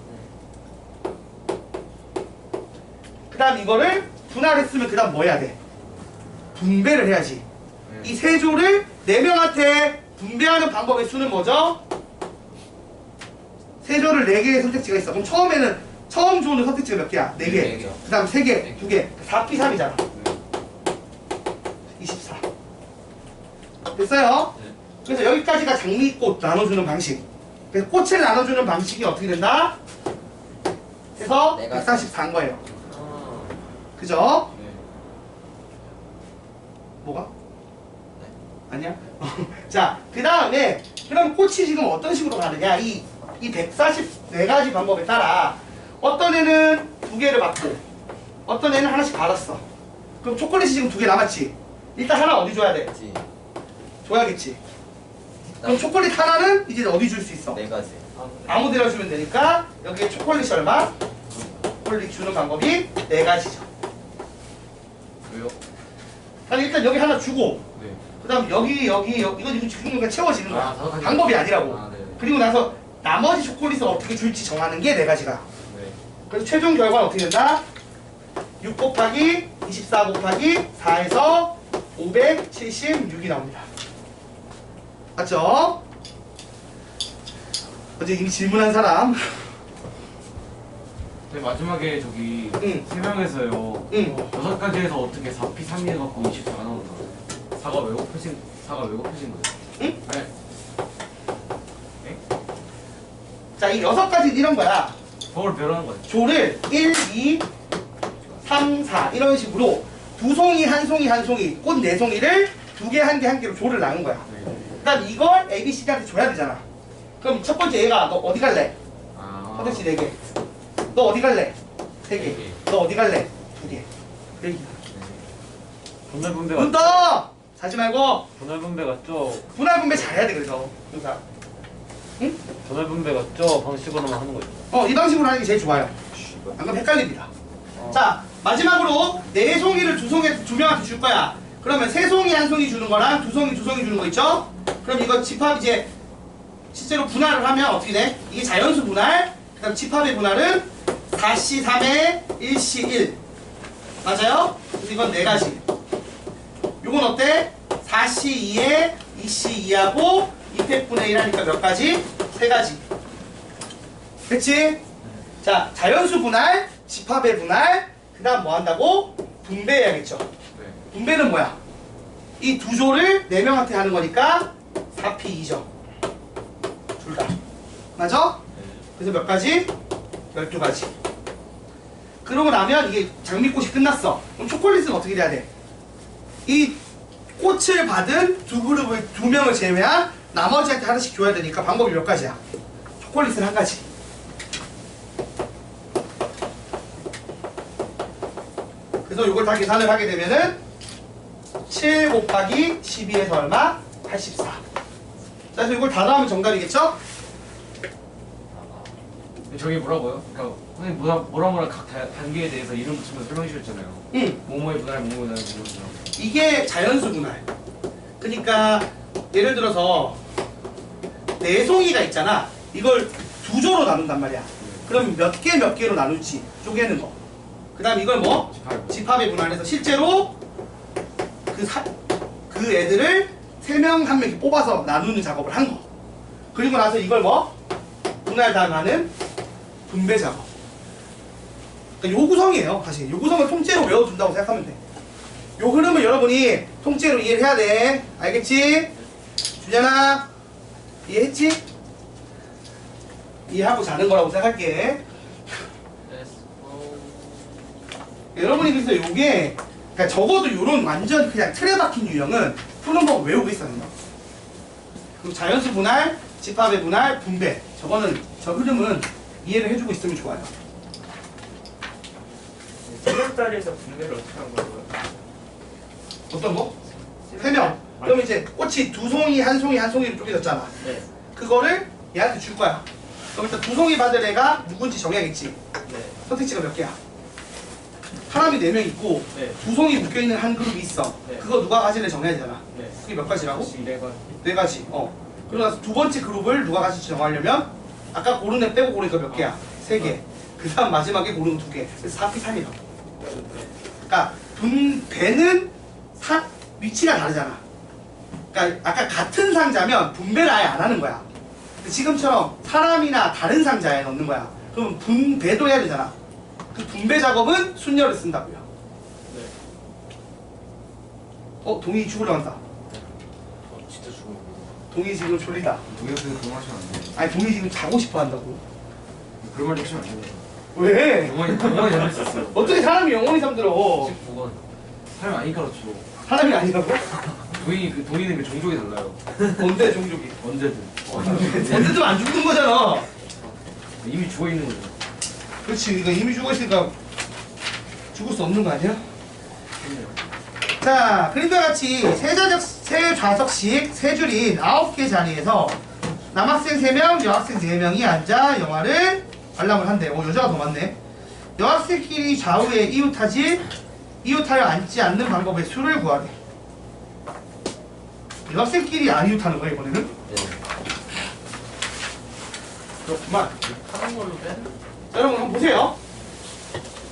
그 다음 이거를 분할했으면 그 다음 뭐 해야 돼? 분배를 해야지. 이 세조를 4명한테 분배하는 방법의 수는 뭐죠? 세조를 4개의 선택지가 있어. 그럼 처음 조는 선택지가 몇 개야? 4개. 네 개. 그 다음 3개, 2개. 4P3이잖아. 24. 됐어요? 그래서 여기까지가 장미꽃 나눠주는 방식. 그래서 꽃을 나눠주는 방식이 어떻게 된다? 해서 내가 144인 거예요. 아, 그죠? 네. 뭐가? 아니야? 자, 그 다음에 그럼 꽃이 지금 어떤 식으로 가느냐? 이 144가지 방법에 따라 어떤 애는 2개를 받고 어떤 애는 하나씩 받았어. 그럼 초콜릿이 지금 2개 남았지? 일단 하나 어디 줘야 돼? 그치. 줘야겠지. 그럼 초콜릿 하나는 이제 어디 줄 수 있어? 4가지. 아무 데나 주면 되니까 여기에 초콜릿이 얼마? 초콜릿 주는 방법이 4가지죠. 왜요? 아니 일단 여기 하나 주고 네. 그 다음 여기 이거 주는 거 채워지는 거야. 아, 5가지. 방법이 아니라고. 아, 네. 그리고 나서 나머지 초콜릿을 어떻게 줄지 정하는 게 4가지가. 네. 그래서 최종 결과는 어떻게 된다? 6 곱하기 24 곱하기 4에서 576이 나옵니다. 맞죠? 어제 이미 질문한 사람. 네, 마지막에 저기 응. 3명에서요 응. 6가지에서 어떻게 4P3이 해갖고 24가 나오는 거예요? 4가 왜곡표신 거예요? 응? 네. 자, 이 6가지 이런 거야. 그걸 배려하는 거예요. 조를 1, 2, 3, 4 이런 식으로 2송이, 1송이, 1송이, 꽃 4송이를 2개, 1개, 1개로 조를 나눈 거야. 그 다음 이걸 A, B, C한테 줘야 되잖아. 그럼 첫 번째 얘가 너 어디 갈래? 아. 선택지 4개. 너 어디 갈래? 3개. 너 어디 갈래? 2개. 그래. 분할 분배가 눈 떠! 자지 말고 분할 분배가 저 분할 분배 잘해야 돼. 그래서 그러니까 분할 분배가 저 방식으로만 하는 거죠. 이 방식으로 하는 게 제일 좋아요. 안 그러면 헷갈립니다. 자, 마지막으로 4송이를 2명한테 줄 거야. 그러면 3송이 1송이 주는 거랑 2송이 주는 거 있죠? 그럼 이거 집합 이제 실제로 분할을 하면 어떻게 돼? 이게 자연수 분할, 그 다음 집합의 분할은 4C3에 1C1 맞아요? 그래서 이건 4가지. 요건 어때? 4C2에 2C2하고 2팩분의 1 하니까 몇 가지? 3가지. 그치? 자, 자연수 분할, 집합의 분할, 그 다음 뭐 한다고? 분배해야겠죠. 네. 분배는 뭐야? 이 2조를 4명한테 하는 거니까 4P2죠. 둘 다. 맞아? 그래서 몇 가지? 12가지. 그러고 나면 이게 장미꽃이 끝났어. 그럼 초콜릿은 어떻게 돼야 돼? 이 꽃을 받은 2명을 제외한 나머지한테 하나씩 줘야 되니까 방법이 몇 가지야? 초콜릿은 1가지. 그래서 이걸 다 계산을 하게 되면은 7 곱하기 12에서 얼마? 84. 자, 그래서 이걸 다 더하면 정답이겠죠? 저게 뭐라고요? 그러니까 선생님 뭐라 각 단계에 대해서 이름 붙이면서 설명해 주셨잖아요. 응. 뭐뭐의 분할, 뭐뭐의 분할, 뭐뭐의 분할. 이게 자연수 분할. 그러니까 예를 들어서 4송이가 있잖아. 이걸 2조로 나눈단 말이야. 그럼 몇 개로 나눌지 쪼개는 거. 그 다음 이걸 뭐? 집합의 분할해서 실제로 그 애들을 3명 1명씩 뽑아서 나누는 작업을 한 거. 그리고 나서 이걸 뭐? 분할 당하는 분배 작업. 그러니까 요 구성이에요. 사실 요 구성을 통째로 외워둔다고 생각하면 돼. 요 흐름을 여러분이 통째로 이해를 해야 돼. 알겠지? 주잖아. 이해했지? 이해하고 자는 거라고 생각할게. 여러분이 그래서 요게 그러니까 적어도 요런 완전 그냥 틀에 박힌 유형은 푸는 법 외우고 있어야 돼요. 그럼 자연수 분할, 집합의 분할, 분배 저거는 저 흐름은 이해를 해주고 있으면 좋아요. 3명짜리에서 분배를 어떻게 한 거예요? 어떤 거? 3명. 그럼 이제 꽃이 2송이, 1송이, 1송이로 쪼개졌잖아. 네. 그거를 얘한테 줄 거야. 그럼 일단 2송이 받을 애가 누군지 정해야겠지. 네. 선택지가 몇 개야? 사람이 4명 있고 네. 2송이 묶여있는 한 그룹이 있어. 네. 그거 누가 가질래 정해야 되잖아. 네. 그게 몇 가지라고? 이래가 4가지. 그러고 나서 두 번째 그룹을 누가 가질지 정하려면 아까 고른 애 빼고 고르니까 몇 개야? 3개. 그 다음 마지막에 고른 거 2개. 그래서 4P 3이라고. 그러니까 분배는 위치가 다르잖아. 그러니까 아까 같은 상자면 분배를 아예 안 하는 거야. 근데 지금처럼 사람이나 다른 상자에 넣는 거야. 그럼 분배도 해야 되잖아. 그 분배 작업은 순열을 쓴다고요. 네. 동희 죽으려 한다. 진짜 죽어요. 동희 지금 졸리다. 동영상에서 그런 말 하시면 안 돼요. 아니 동희 지금 자고 싶어 한다고. 그런 말 하시면 안 돼요. 왜? 영원히 잠들 수 있어요. 어떻게 사람이 영원히 잠들어? 19번. 사람이 아니니까 그렇죠. 사람이 아니라고? 동의는 그 종족이 달라요. 뭔데 종족이? 언제든. 언제든 안 죽는 거잖아. 이미 죽어 있는 거죠. 그렇지. 이거 이미 죽었으니까 죽을 수 없는 거 아니야? 그렇네요. 자, 그림과 같이 세 좌석씩 세 줄인 9개 자리에서 남학생 3명, 여학생 4명이 앉아 영화를 관람을 한대. 여자가 더 많네. 여학생끼리 좌우에 이웃하여 앉지 않는 방법의 수를 구하래. 여학생끼리 안 이웃하는 거야 이번에는? 네. 그렇구만. 하는 걸로 빼? 자, 여러분 한번 보세요.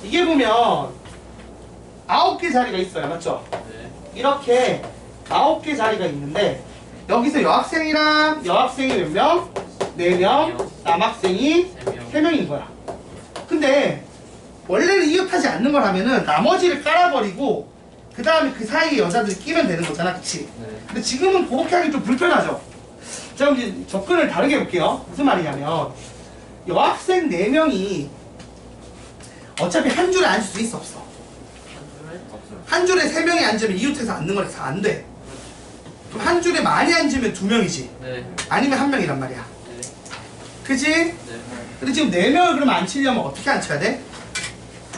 이게 보면 9개 자리가 있어요. 맞죠? 네. 이렇게 9개 자리가 있는데 여기서 여학생이랑 여학생이 몇 명? 4명, 남학생이 3명인 거야. 근데 원래는 이웃하지 않는 걸 하면은 나머지를 깔아버리고 그 다음에 그 사이에 여자들이 끼면 되는 거잖아. 그치? 네. 근데 지금은 그렇게 하기 좀 불편하죠? 자, 그럼 이제 접근을 다르게 해볼게요. 무슨 말이냐면 여학생 4명이 어차피 한 줄에 앉을 수 있어 없어? 없어요. 한 줄에 3명이 앉으면 이웃해서 앉는 거라서 안 돼. 그럼 한 줄에 많이 앉으면 2명이지. 네. 아니면 1명이란 말이야. 네. 그치? 네. 근데 지금 4명을 그러면 앉히려면 어떻게 앉혀야 돼?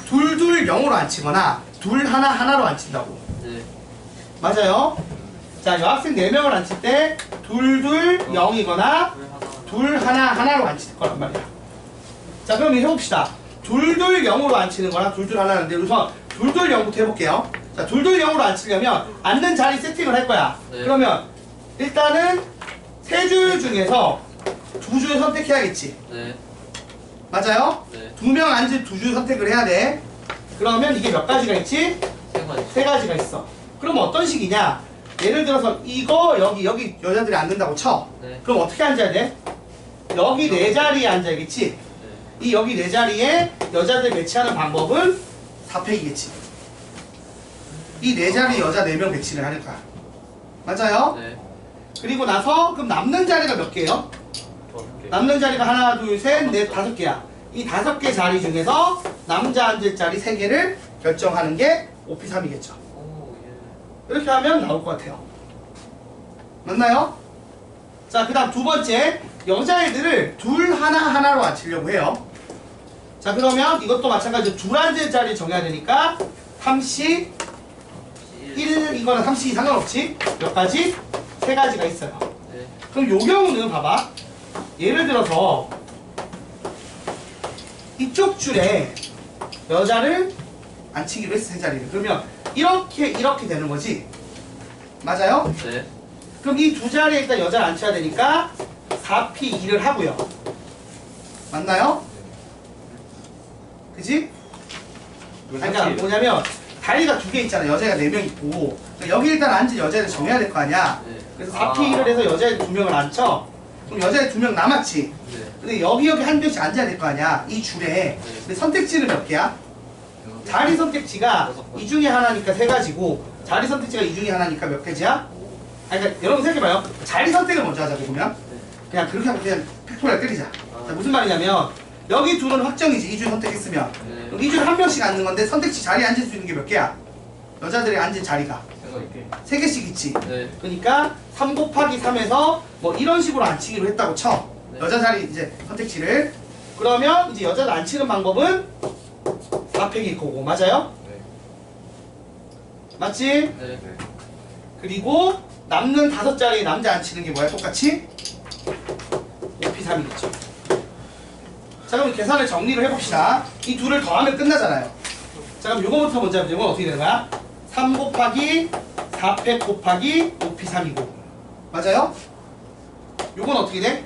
둘 0으로 앉히거나 둘 하나로 앉힌다고. 네. 맞아요? 자, 여학생 4명을 앉힐 때 둘 0이거나 둘 하나로 앉힐 거란 말이야. 자, 그럼 이제 해봅시다. 둘 0으로 앉히는 거랑 둘 하나인데 우선 둘 0부터 해볼게요. 자, 둘 0으로 앉히려면 앉는 자리 세팅을 할 거야. 네. 그러면 일단은 3줄 중에서 2줄 선택해야겠지. 네. 맞아요? 네. 2명 앉을 2줄 선택을 해야 돼. 그러면 이게 몇 가지가 있지? 3가지. 3가지가 있어. 그럼 어떤 식이냐? 예를 들어서 이거 여기 여자들이 앉는다고 쳐. 네. 그럼 어떻게 앉아야 돼? 여기 4자리에 앉아야겠지? 네. 이 여기 4자리에 여자들 배치하는 방법은 4팩이겠지. 이 4자리 여자 4명 배치를 하는 거야. 맞아요? 네. 그리고 나서 그럼 남는 자리가 몇 개예요? 5개. 남는 자리가 하나, 둘, 셋, 넷, 5개야. 이 5개 자리 중에서 남자 앉을 자리 3개를 결정하는 게 5P3이겠죠. 오, 예. 이렇게 하면 나올 것 같아요. 맞나요? 자, 그 다음 두 번째. 여자애들을 둘 하나로 앉히려고 해요. 자, 그러면 이것도 마찬가지로 둘 앉을 자리 정해야 되니까 3씩 1 이거는 3씩이 상관없지? 몇 가지? 3가지가 있어요. 네. 그럼 요 경우는 봐봐. 예를 들어서 이쪽 줄에 여자를 앉히기로 했어, 3자리를. 그러면 이렇게 되는 거지. 맞아요? 네. 그럼 이 2자리에 일단 여자를 앉혀야 되니까 4P2를 하고요. 맞나요? 그지? 그러니까 뭐냐면 다리가 2개 있잖아. 여자가 4명 있고. 그러니까 여기 일단 앉은 여자를 정해야 될 거 아니야. 네. 그래서 4P1을 해서 여자애들 2명을 앉혀. 그럼 여자애 2명 남았지. 네. 근데 여기 한 명씩 앉아야 될 거 아니야. 이 줄에. 근데 선택지는 몇 개야? 자리 선택지가 이 중에 하나니까 3가지고 자리 선택지가 이 중에 하나니까 몇 개지야? 아니, 그러니까 여러분 생각해봐요. 자리 선택을 먼저 하자고 보면 그냥 그렇게 하면 그냥 팩토리얼 때리자. 자, 무슨 말이냐면 여기 둘은 확정이지. 이 줄 선택했으면. 네. 그럼 이 줄 한 명씩 앉는 건데 선택지 자리에 앉을 수 있는 게 몇 개야? 여자들이 앉은 자리가 제가 이렇게 3개씩 있지. 네. 그러니까 3 곱하기 3에서 뭐 이런 식으로 앉히기로 했다고 쳐. 네. 여자 자리 이제 선택지를. 그러면 이제 여자를 앉히는 방법은 4팩일 거고. 맞아요? 네. 맞지? 네. 그리고 남는 5자리 남자 앉히는 게 뭐야? 똑같이 5P3이겠죠. 자, 그럼 계산을 정리를 해봅시다. 이 둘을 더하면 끝나잖아요. 자, 그럼 요거부터 먼저 하면 이건 어떻게 되는 거야? 3 곱하기 4팩 곱하기 5P3이고. 맞아요? 요건 어떻게 돼?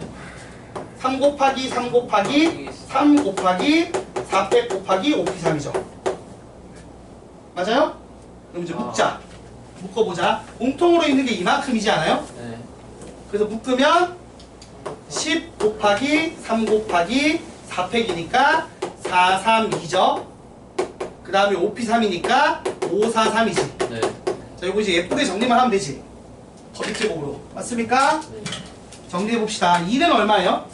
3 곱하기 3 곱하기 3 곱하기 4팩 곱하기 5P3이죠. 맞아요? 그럼 이제 묶자. 묶어보자. 공통으로 있는 게 이만큼이지 않아요? 네. 그래서 묶으면 10 곱하기 3 곱하기 4팩이니까 4, 3, 2죠. 그 다음에 5P3이니까 5, 4, 3이지. 네. 자, 이거 이제 예쁘게 정리만 하면 되지. 법익제곱으로. 맞습니까? 네. 정리해봅시다. 2는 얼마예요?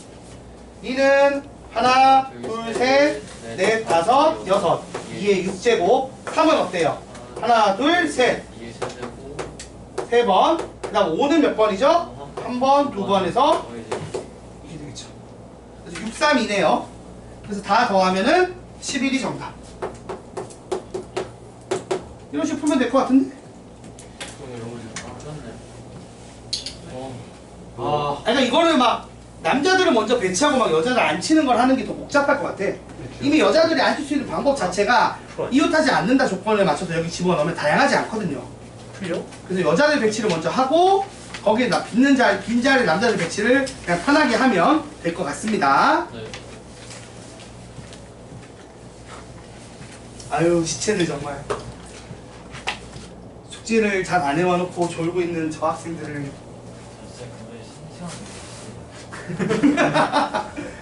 2는 하나, 둘, 셋, 넷, 다섯, 여섯. 2의 6제곱. 3은 어때요? 하나, 둘, 셋. 이게 세제곱. 3번. 그 다음 5는 몇 번이죠? 1번, 2번에서 이게 되겠죠. 그래서 6, 3, 2네요. 그래서 다 더하면은 11이 정답. 이런 식으로 풀면 될 것 같은데? 그러니까 이거를 막 남자들은 먼저 배치하고 막 여자들 안 치는 걸 하는 게 더 복잡할 것 같아. 이미 여자들이 앉을 수 있는 방법 자체가 이웃하지 않는다 조건을 맞춰서 여기 집어넣으면 다양하지 않거든요. 틀려? 그래서 여자들 배치를 먼저 하고 거기에 빈 자리 남자들 배치를 그냥 편하게 하면 될 것 같습니다. 네. 아유 시체들 정말 숙제를 잘 안 해와놓고 졸고 있는 저 학생들을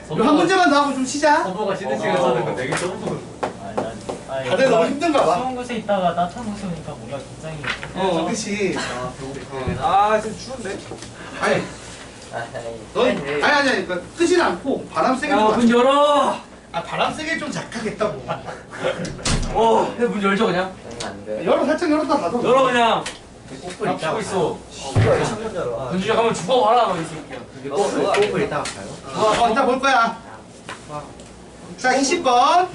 한 문제만 더 하고 좀 쉬자. 서버가 쉬는 시간 사는 거 되게 좀 다들 너무 힘든가 봐. 추운 곳에 있다가 따뜻한 곳에 오니까 뭔가 굉장히 그치. 아 지금 추운데? 아니 아니 그러니까 끄진 않고 바람 세게 좀 야문 열어! 바람 세게 좀 작하겠다고. 문 열죠 그냥? 열어 살짝 열었다 닫아. 열어 그냥! 꼬풀 나 이따가 피고 있어 가요. 문주작 하면 죽어봐라 너이 새끼야 꼬풀 이따가 가요. 이따 볼 거야. 자 20번.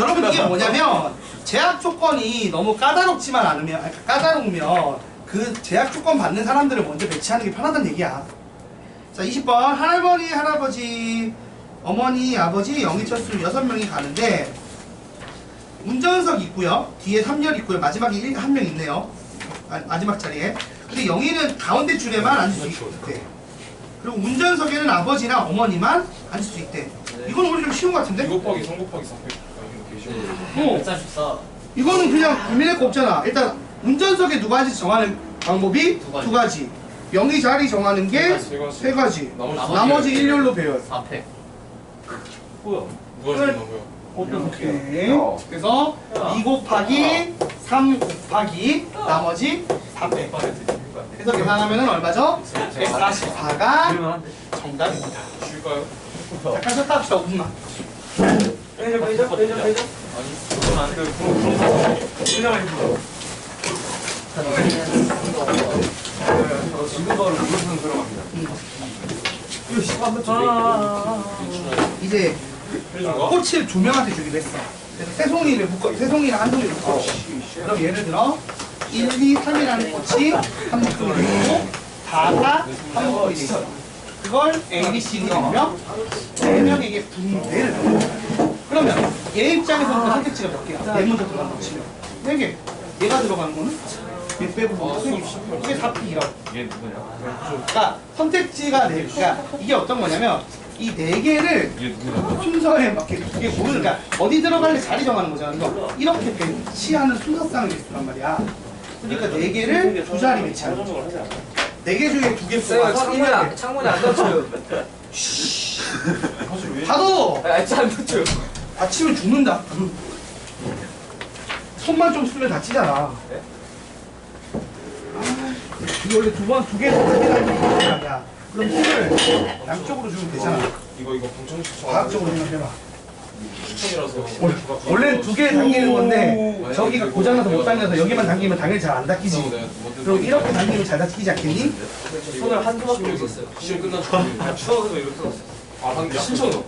여러분 이게 뭐냐면 제약 조건이 너무 까다롭지만 않으면 까다로우면 그 제약 조건 받는 사람들을 먼저 배치하는 게 편하다는 얘기야. 자 20번 할머니 할아버지 어머니 아버지 영희철수 6명이 가는데 운전석 있고요. 뒤에 3열 있고요. 마지막에 한 명 있네요. 마지막 자리에. 근데 영희는 가운데 줄에만 앉을 수 있대. 그리고 운전석에는 아버지나 어머니만 앉을 수 있대. 이건 우리 좀 쉬운 것 같은데? 2 곱하기 3 곱하기 4팩 이거 되게 쉬워. 이거는 그냥 고민할 거 없잖아. 일단 운전석에 누가 앉을지 정하는 방법이 두 가지. 영희 자리 정하는 게 세 가지. 나머지 일렬로 배열. 4팩. 뭐야? 누가 주는 거야? 오케이. 그래서 2 곱하기 3 곱하기 나머지 4배. 그래서 계산하면 얼마죠? 144가 정답입니다. 쉴까요? 잠깐 쉬었다 합시다. 5분만. 빼죠. 그건 안 돼. 그럼 지금 바로 무슨 들어갑니다. 이거 시간 이제 해준가? 꽃을 두 명한테 주기로 했어. 그래서 새송이를 묶어, 새송이랑 한 송이를 묶어. 그럼 예를 들어 1, 2, 3이라는 꽃이 한 묶음이 되고 다가 한 묶음이 돼 있어. 그걸 A, B, C, D로 하면 4명에게 분배를 해. 그러면 얘 입장에서는 선택지가 몇 개야? 맨 먼저 들어가는 거 치면 4개. 얘가 들어가는 거는 얘 빼고 3개. 이게 4P라고. 얘 누구냐? 그러니까 선택지가 그러니까 이게 어떤 거냐면 이 4개를 얘 누구냐? 순서에 맞게 이게 모르는 그러니까 어디 들어갈래 자리 정하는 거잖아. 그래서 이렇게 배치하는 순서상을 있단 말이야. 그러니까 4개를 두 자리 배치하는 거죠. 4개 중에 2개 뽑아서 창문에 안 닫혀요. 닫어! 안 닫혀요. 다치면 죽는다. 손만 좀 쓰면 다치잖아. 이게 원래 두 개에서 3개 달리는 게 아니야. 그럼 힘을 양쪽으로 주면 되잖아. 이거 방청식 과학적으로 생각해봐. 추천이라서 원래는 두 개 당기는 건데 저기가 고장나서 못 당겨서 여기만 당기면 당연히 잘 안 닦이지. 그럼 이렇게 당기면 잘 닦이지 않겠니? 손을 한두 바퀴 돌고 있어요. 시험 끝난 중 추워서 이렇게 썼어. 아 방금 신청도.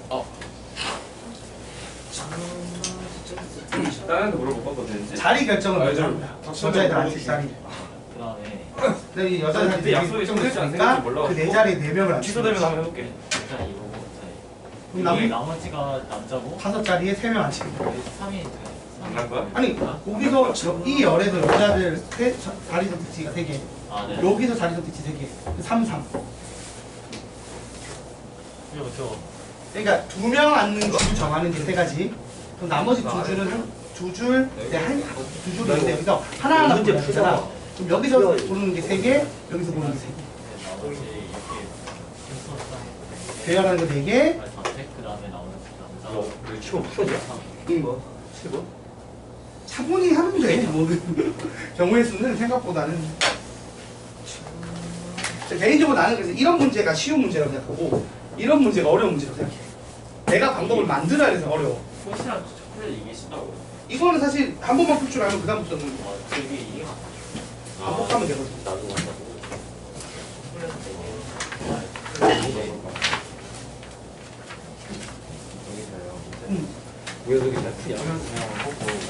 다른데 물어봐도 되는지. 자리 결정을 먼저 좀 합니다. 여자애들 앉힐 자리. 그다음에 근데 이 여자애들 근데 약속이 좀 늦지 않는지 그러니까 몰라가지고. 그 네 자리에 네 명을 앉히는 취소되면 거지. 한번 해볼게. 일단 이거고 그럼 이게 남 나머지가 남자고 다섯 자리에 세 명 앉히는 거야. 3인 안 거야? 아니 거기서 이 열에도 여자들 자리 선택지가 세 개. 아네 여기서 자리 선택지 세 개. 3, 3. 그렇죠. 그러니까 두 명 앉는 줄 정하는 게 세 가지. 그럼 나머지 두 줄은 두 줄, 두 줄이 있는데 여기서 하나하나 문제 고르는 거잖아. 그럼 여기서 고르는 게 세 개, 여기서 고르는 게 세 개. 나머지 이렇게 배열하는 거 네 개. 선택 그다음에 나오는 남자 이거 치고 풀어줘. 응. 7번? 차분히 하면 돼. 뭐 경우의 수는 생각보다는. 개인적으로 나는 그래서 이런 문제가 쉬운 문제라고 생각하고 이런 문제가 어려운 문제라고 생각해. 내가 방법을 만들어야 해서 어려워. 꽃이랑 초콜릿 이게 쉽다고. 이거는 사실 한 번만 풀 줄 알면 그 다음부터는 이게 반복하면 되거든. 나도 간다고. 응. 왜 여기 나 푸냐?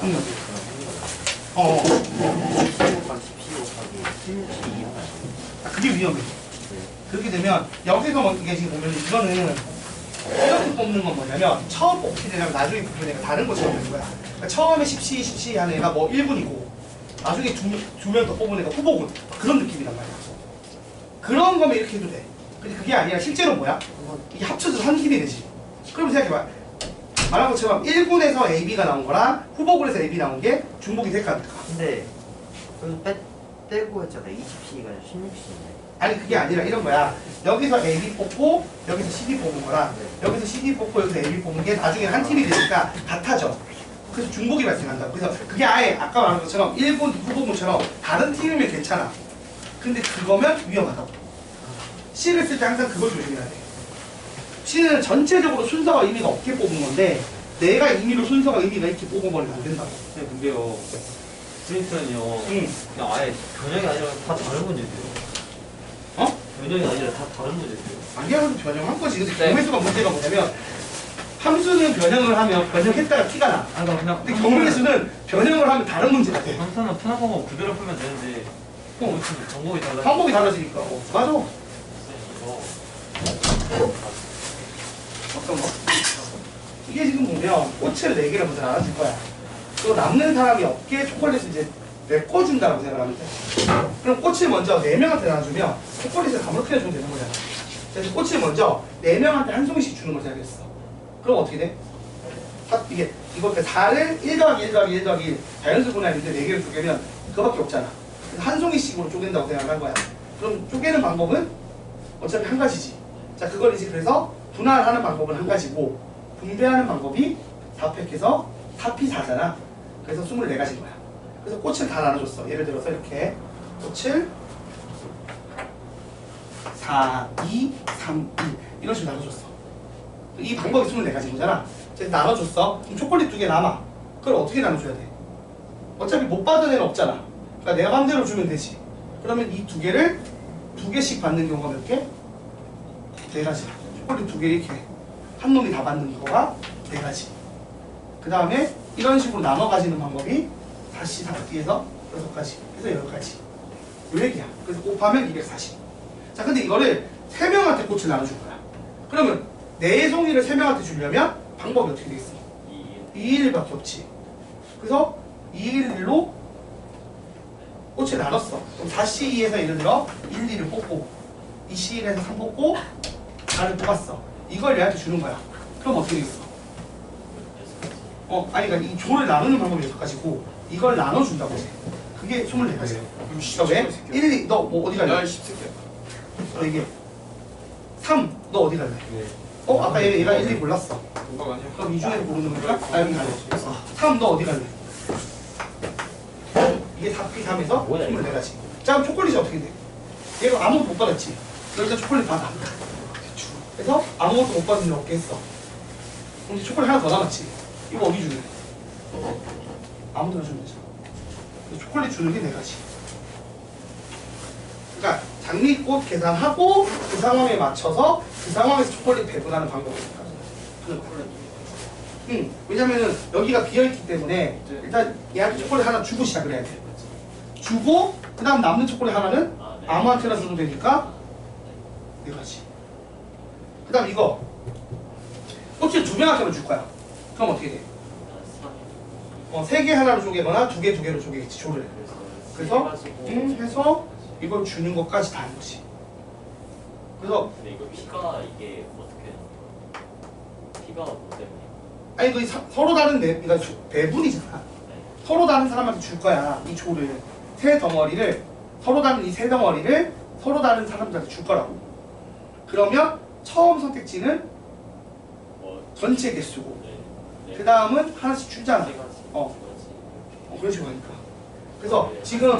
응. 어. 그게 위험해. 그렇게 되면 여기서 뭐 이게 지금 보면 이거는 이렇게 뽑는 건 뭐냐면 처음 뽑기 되면 나중에 뽑는 애가 다른 것처럼 되는 거야. 그러니까 처음에 10시 하는 애가 뭐 1분이고 나중에 두 명 더 뽑은 애가 후보군. 그런 느낌이란 말이야. 그런 거면 이렇게 해도 돼. 근데 그게 아니라 실제로 뭐야? 이게 합쳐서 한 팀이 되지. 그럼 생각해봐. 말한 것처럼 1군에서 AB가 나온 거랑 후보군에서 AB 나온 게 중복이 될까 안 될까? 근데 좀 빼고 했잖아. 20C가 16C인데. 아니 그게 아니라 이런 거야. 여기서 AB 뽑고 여기서 CD 뽑은 거랑 여기서 CD 뽑고 여기서 AB 뽑는 게 나중에 한 팀이 되니까 같아져. 그래서 중복이 발생한다. 그래서 그게 아예 아까 말한 것처럼 1군 후보군처럼 다른 팀이면 괜찮아. 근데 그거면 위험하다고. C를 쓸 때 항상 그걸 조심해야 돼. C는 전체적으로 순서가 의미가 없게 뽑은 건데 내가 임의로 순서가 의미가 있게 뽑아버리면 안 된다고. 네, 근데요. 스윈스는요. 응. 그냥 아예 변형이 아니라 다 다른 문제들요. 어? 변형이 아니라 다 다른 문제들요. 아니야, 변형한 거지. 근데 네. 경우의 수가 문제가 뭐냐면 함수는 변형을 하면 변형했다가 티가 나. 아, 나 그냥 근데 경우의 수는 변형을 하면 다른 문제가 돼. 함수는 편한 방법 그대로 풀면 되는데 정보이 달라. 방법이 달라지니까. 맞아. 어떤 거? 이게 지금 보면 꽃을 4개를 먼저 나눠줄 거야. 그리고 남는 사람이 없게 초콜릿을 이제 메꿔준다고 생각하면 돼. 그럼 꽃을 먼저 4명한테 나눠주면 초콜릿을 아무렇게나 주면 되는 거잖아. 그래서 꽃을 먼저 4명한테 한 송이씩 주는 걸 생각했어. 그럼 어떻게 돼? 이거 4를 1 더하기 1 더하기 1 더하기 1 자연수 분할인데 4개를 쪼개면 그거밖에 없잖아. 그래서 한 송이씩으로 쪼갠다고 생각한 거야. 그럼 쪼개는 방법은 어차피 한 가지지. 자, 그걸 이제 그래서 분할하는 방법은 한 가지고 분배하는 방법이 4팩해서 4P4잖아. 그래서 24가지인 거야. 그래서 꽃을 다 나눠줬어. 예를 들어서 이렇게 꽃을 4, 2, 3, 1 이런 식으로 나눠줬어. 이 방법이 24가지인 거잖아. 이제 나눠줬어. 그럼 초콜릿 2개 남아. 그걸 어떻게 나눠줘야 돼? 어차피 못 받은 애는 없잖아. 그러니까 내가 맘대로 주면 되지. 그러면 이 2개를 2개씩 받는 경우가 몇 개? 4가지. 초콜릿 2개 이렇게 한 놈이 다 받는 거가 4가지. 그 다음에 이런 식으로 나눠 가지는 방법이 다시 4개에서 6가지 해서 10가지. 요 얘기야. 그래서 곱하면 240. 자, 근데 이거를 3명한테 꽃을 나눠줄 거야. 그러면 4송이를 3명한테 주려면 방법이 어떻게 되겠어? 2일밖에 없지. 그래서 2일1로 꽃을 나눴어. 그럼 4C2에서 예를 들어 1, 2를 뽑고 2C1에서 3 뽑고 4를 뽑았어. 이걸 얘한테 주는 거야. 그럼 어떻게 되겠어? 아니 그러니까 이 조를 나누는 방법이 6가지고 이걸 나눠준다고 해. 그게 24가지야. 그러니까 왜? 1, 2, 너 뭐 어디 갈래? 야, 이 씹새끼야. 너 이게 3, 너 어디 갈래? 아까 얘가 1, 2 골랐어. 공각 아니야? 그럼 이 중에서 고르는 거야? 나 여기 갈래. 3, 너 어디 갈래? 이게 4P3에서 뭐야, 이거? 24가지. 자, 그럼 초콜릿이 어떻게 돼? 얘가 아무도 못 받았지. 여기다 초콜릿 받아. 그래서 아무것도 못 받은 일 없겠어. 그럼 이제 초콜릿 하나 더 남았지. 이거 어디 주는? 아무데나 주면 되잖아. 초콜릿 주는 게 4가지. 그러니까 장미꽃 계산하고 그 상황에 맞춰서 그 상황에서 초콜릿 배분하는 방법이니까. 응. 왜냐면은 여기가 비어있기 때문에 일단 얘한테 초콜릿 하나 주고 시작을 해야 돼. 주고 그 다음 남는 초콜릿 하나는 아무한테나 줘도 되니까 4가지. 그 다음 이거 꽃을 2명한테만 줄 거야. 그럼 어떻게 돼? 3개 하나로 쪼개거나 2개 2개로 쪼개겠지 조를. 그래서 해서 이걸 주는 것까지 다 하는 거지. 그래서 근데 이거 피가 이게 어떻게 되는 거야? 피가 뭐 때문에? 아니 그 서로 다른 그러니까 배분이잖아. 서로 다른 사람한테 줄 거야 이 조를. 세 덩어리를 서로 다른 이 세 덩어리를 서로 다른 사람들한테 줄 거라고. 그러면 처음 선택지는 전체 개수고 그 다음은 하나씩 주잖아. 그런 식으로 하니까. 그래서 지금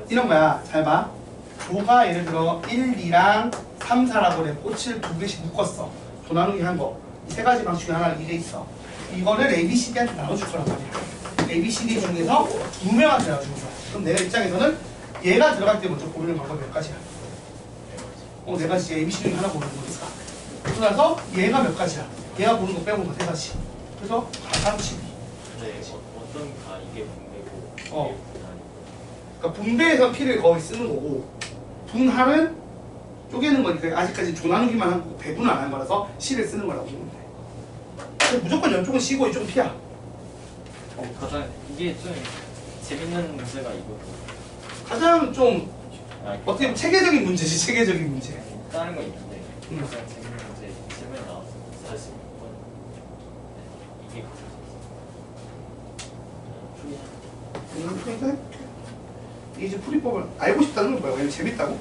이런 거야. 잘 봐. 조가 예를 들어 1, 2랑 3, 4라고 해. 꽃을 2개씩 묶었어. 조 나누기 한 거. 이 3가지 방식 중에 하나가 이게 있어. 이거를 A, B, C, D한테 나눠줄 거란 말이야. A, B, C, D 중에서 2명한테 나눠주는 거야. 그럼 내가 입장에서는 얘가 들어갈 때 먼저 고르는 방법이 몇 가지야? 4가지. A, B, C 중에 하나 고르는 거니까. 그러고 나서 얘가 몇 가지야? 얘가 고르는 거 빼고 거 3가지. 그래서 가상 12. 근데 어떤 가 이게 분배고 이게 어. 분할이고. 그러니까 분배해서 피를 거의 쓰는 거고 분할은 쪼개는 거니까 아직까지 조 나누기만 하고 배분을 안 한 거라서 C를 쓰는 거라고 보면 돼. 무조건 연쪽은 C고 이쪽은 P야. 가장 이게 좀 재밌는 문제가 이거고. 가장 좀 아, 어떻게 보면 체계적인 문제지. 체계적인 문제. 다른 거 있는데 음. 가장 재밌는 문제 질문이 나왔어. 46번. 이게 그러니까 이게 이제 풀이법을 알고 싶다는 건 뭐야? 왜냐면 재밌다고?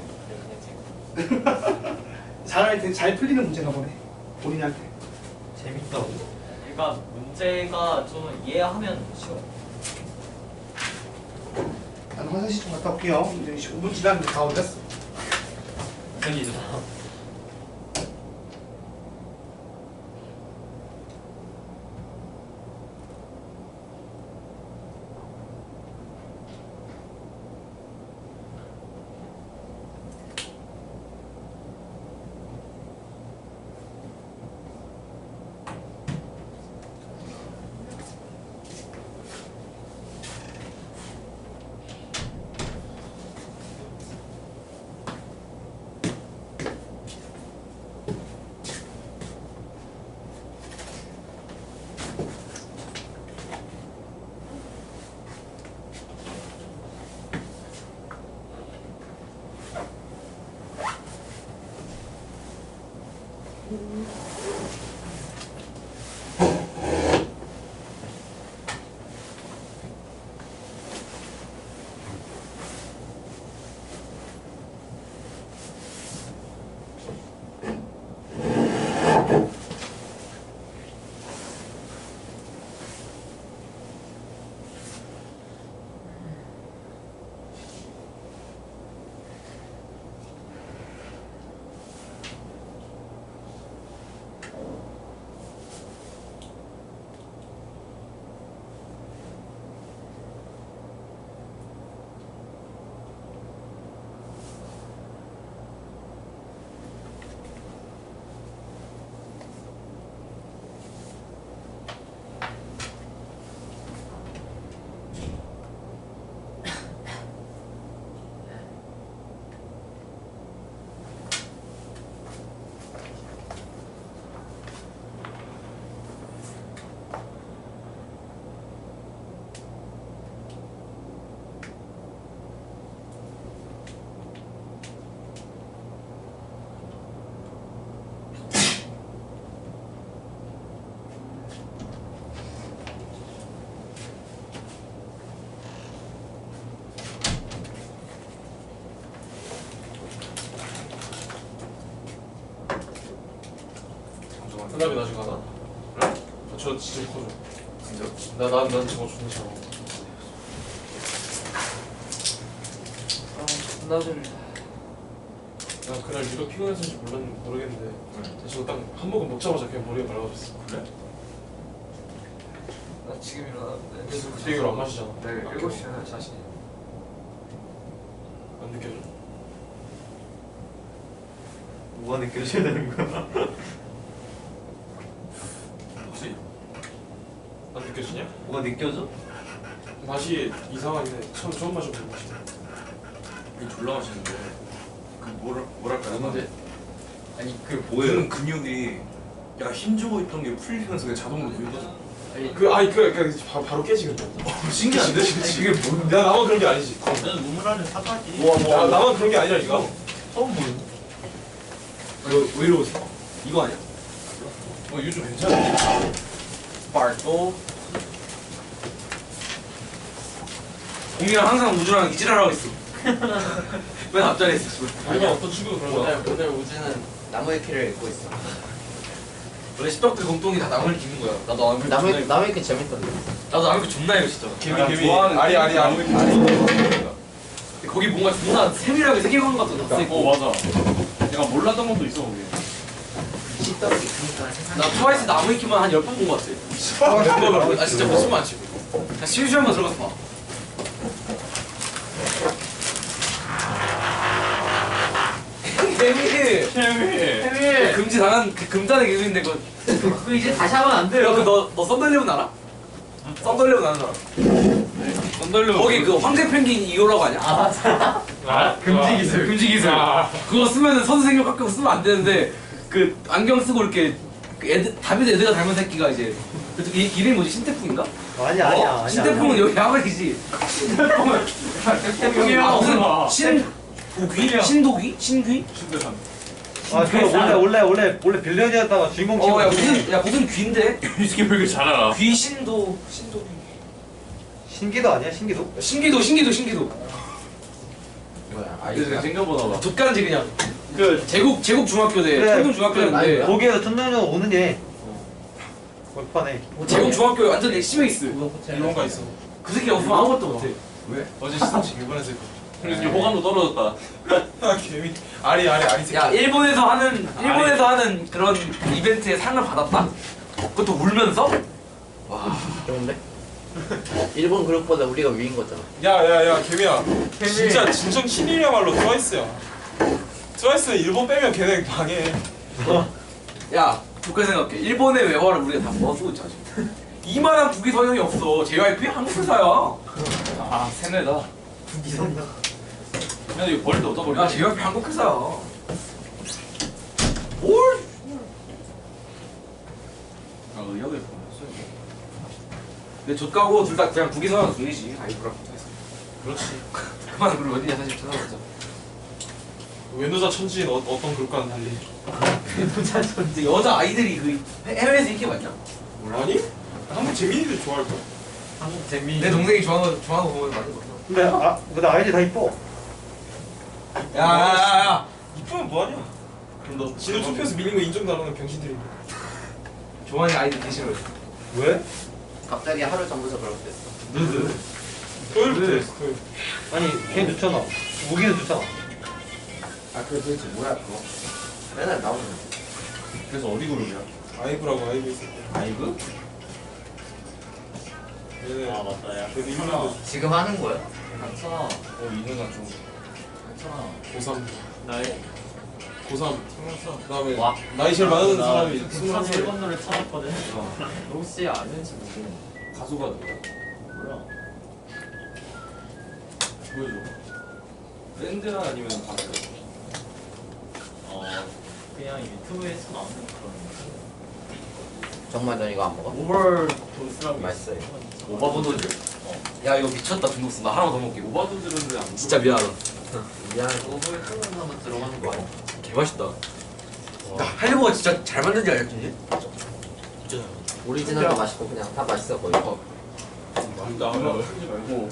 잘 풀리는 문제가 보네. 본인한테. 재밌다고? 그러니까 문제가 좀 이해하면 쉬워. 난 화장실 좀 갔다 올게요. 이제 5분 지났는데 다 어렸어. 생기죠. 끝나면 나중에 가나? 그래? 저 진짜 커져. 진짜? 난 저거 존나 잘 먹어. 나좀 난 그날 유독 피곤했는지 모르겠는데 저거 딱 한 모금 먹자마자 그냥 머리가 맑아졌어. 그래? 나 지금 일어났는데. 그래서 그때 이후로 안 마시잖아. 내일 7시에 자신이. 안 느껴져? 뭐가 느껴져야 되는 거야? 혹시 안 느껴지냐? 뭐가 느껴져? 맛이 이상한데 처음 마셔보는 맛이다. 이거 졸라 맛있는데 그 뭐랄까요? 근데 아니 그 보이는 근육이 야 힘주고 있던 게 풀리면서 그냥 자동으로 보이거든. 바로 깨지 근데. 신기한데? 그게 뭔데? 나만 그런 게 아니지. 나는 우물 안에 사과지. 나만 그런 게 아니라니까. 처음 보는. 왜 이러고 이거 아니야? 이거 좀 괜찮은데? 말도. 공이랑 항상 우주랑 이질하라고 있어. 맨 앞자리에 있어. 아니면 어떤 친구도 그런 거야. 오늘 우주는 나무의 키를 읽고 있어. 원래 십덕들 공통이 다 나무를 기는 거야. 나도 나무의 키 재밌던데. 나도 나무를 존나 이거 진짜. 개미. 아니. 근데 거기 뭔가 존나 세밀하게 세계관 같은 거 다 있고. 맞아. 내가 몰랐던 것도 있어 거기. 시떡이 있으니까 세상에. 나 트와이스 나무의 키만 한 10번 본 거 같아. 아 진짜 무슨 안 치고. 그냥 실시간만 들어가서 봐. 재미. 금지 당한 그 금단의 기술인데 그거 이제 다시 하면 안 돼요. 너 썬더일레븐 알아? 썬더일레븐 아는 사람? 썬더일레븐 거기 그 황제 펭귄 이거라고 아냐? 금지 기술. 금지 기술. 그거 쓰면은 선생님 깎고 쓰면 안 되는데 그 안경 쓰고 이렇게 그 애들 다비드 애들가 닮은 새끼가 이제 이름이 뭐지? 신태풍인가? 아니야. 신태풍은 여기 야말이지. 신태풍은 무슨 신도귀? 신귀? 신대산. 아, 그 원래 빌런이었다가 주인공 찍은 야 무슨 귀인데? 이 새끼 왜 이렇게 잘 알아? 신도귀. 신기도 아니야? 신기도? 신기도. 뭐야? 그래서 생겨보나 봐. 족간지 그냥. 그 제국 중학교대 천둥 중학교였는데 거기에서 천년년 오는 얘. 막판에. 제국 중학교 완전 열심히 있어. 이런가 있어. 그 새끼 없으면 아무것도 못해. 어제 시상식 일본에서 했거든. 그래서 이제 호감도 떨어졌다. 개미. 아리 새끼. 야 일본에서 하는 그런 이벤트에 상을 받았다. 그것도 울면서? 와, 좋은데? 일본 그룹보다 우리가 위인 거잖아. 야 개미야. 진짜 진정 신이야말로 트와이스야. 트와이스는 일본 빼면 걔네 망해. 야 북한 생각해. 일본의 외화를 우리가 다 먹어쓰고 있잖아 지금. 이만한 국기 선영이 없어. JYP 한국 회사야. 아 세뇌다. 야 이거 버릴 때 어디다 버리냐? 야 JYP 한국 회사야. 뭘? 아 의학을 보냈어. 내 족가고 둘 다 그냥 국기 선영 중이지. 아이브랑 그렇지. 그만 그리고 어디냐 사실 찾아보자. 외노자 천지인 어떤 그룹과는 달리. 근데 여자 아이들이 그 해외에서 인기 많냐? 아니? 한국 재민이들 좋아할 거야. 한국 재미. 내 동생이 좋아하는 거 보면 맞는 거. 근데 아이들 다 이뻐. 야야야야. 이쁘면 뭐하냐? 그럼 너 지도 투표에서 밀린 거 인정도 안 하는 병신들이. 좋아하는 아이들 대신을. 왜? 갑자기 하루 전부터 그렇게 됐어. 누드. 토요일부터 했어. 토요일. 아니 걔 좋잖아. 무기는 좋잖아. 아, 그게 도대체 뭐야 그거? 맨날 나오는. 그래서 어디 그룹이야? 아이브라고 아이브 있을 때. 아이브? 얘네 아 맞다 야. 걔도 이름도 지금 하는 거야? 괜찮아. 이 누나 좀. 괜찮아. 고3. 나의 고3. 생각서. 그다음에 와. 나이 제일 많은 사람이 괜찮아 21살. 1번 노래 찾았거든. 혹시 아는지 모르겠네. 가수가 누구야? 몰라. 보여줘. 밴드나 아니면 가수? 그냥 유튜브에서 나오는 그런. 정말 넌 이거 안 먹어? 오버도스라고 맛있어요. 오바분들. 야 이거 미쳤다 중독성. 나 하나만 더 먹게. 오바두들은 왜 안? 진짜 미안하다. 미안해. 오버에 소금 한번 들어가는 거 아니야? 개 맛있다. 할리버가 진짜 잘 만든지 알겠지? 오리지널도 맛있고 그냥 다 맛있어 거의. 나는 하지 말고.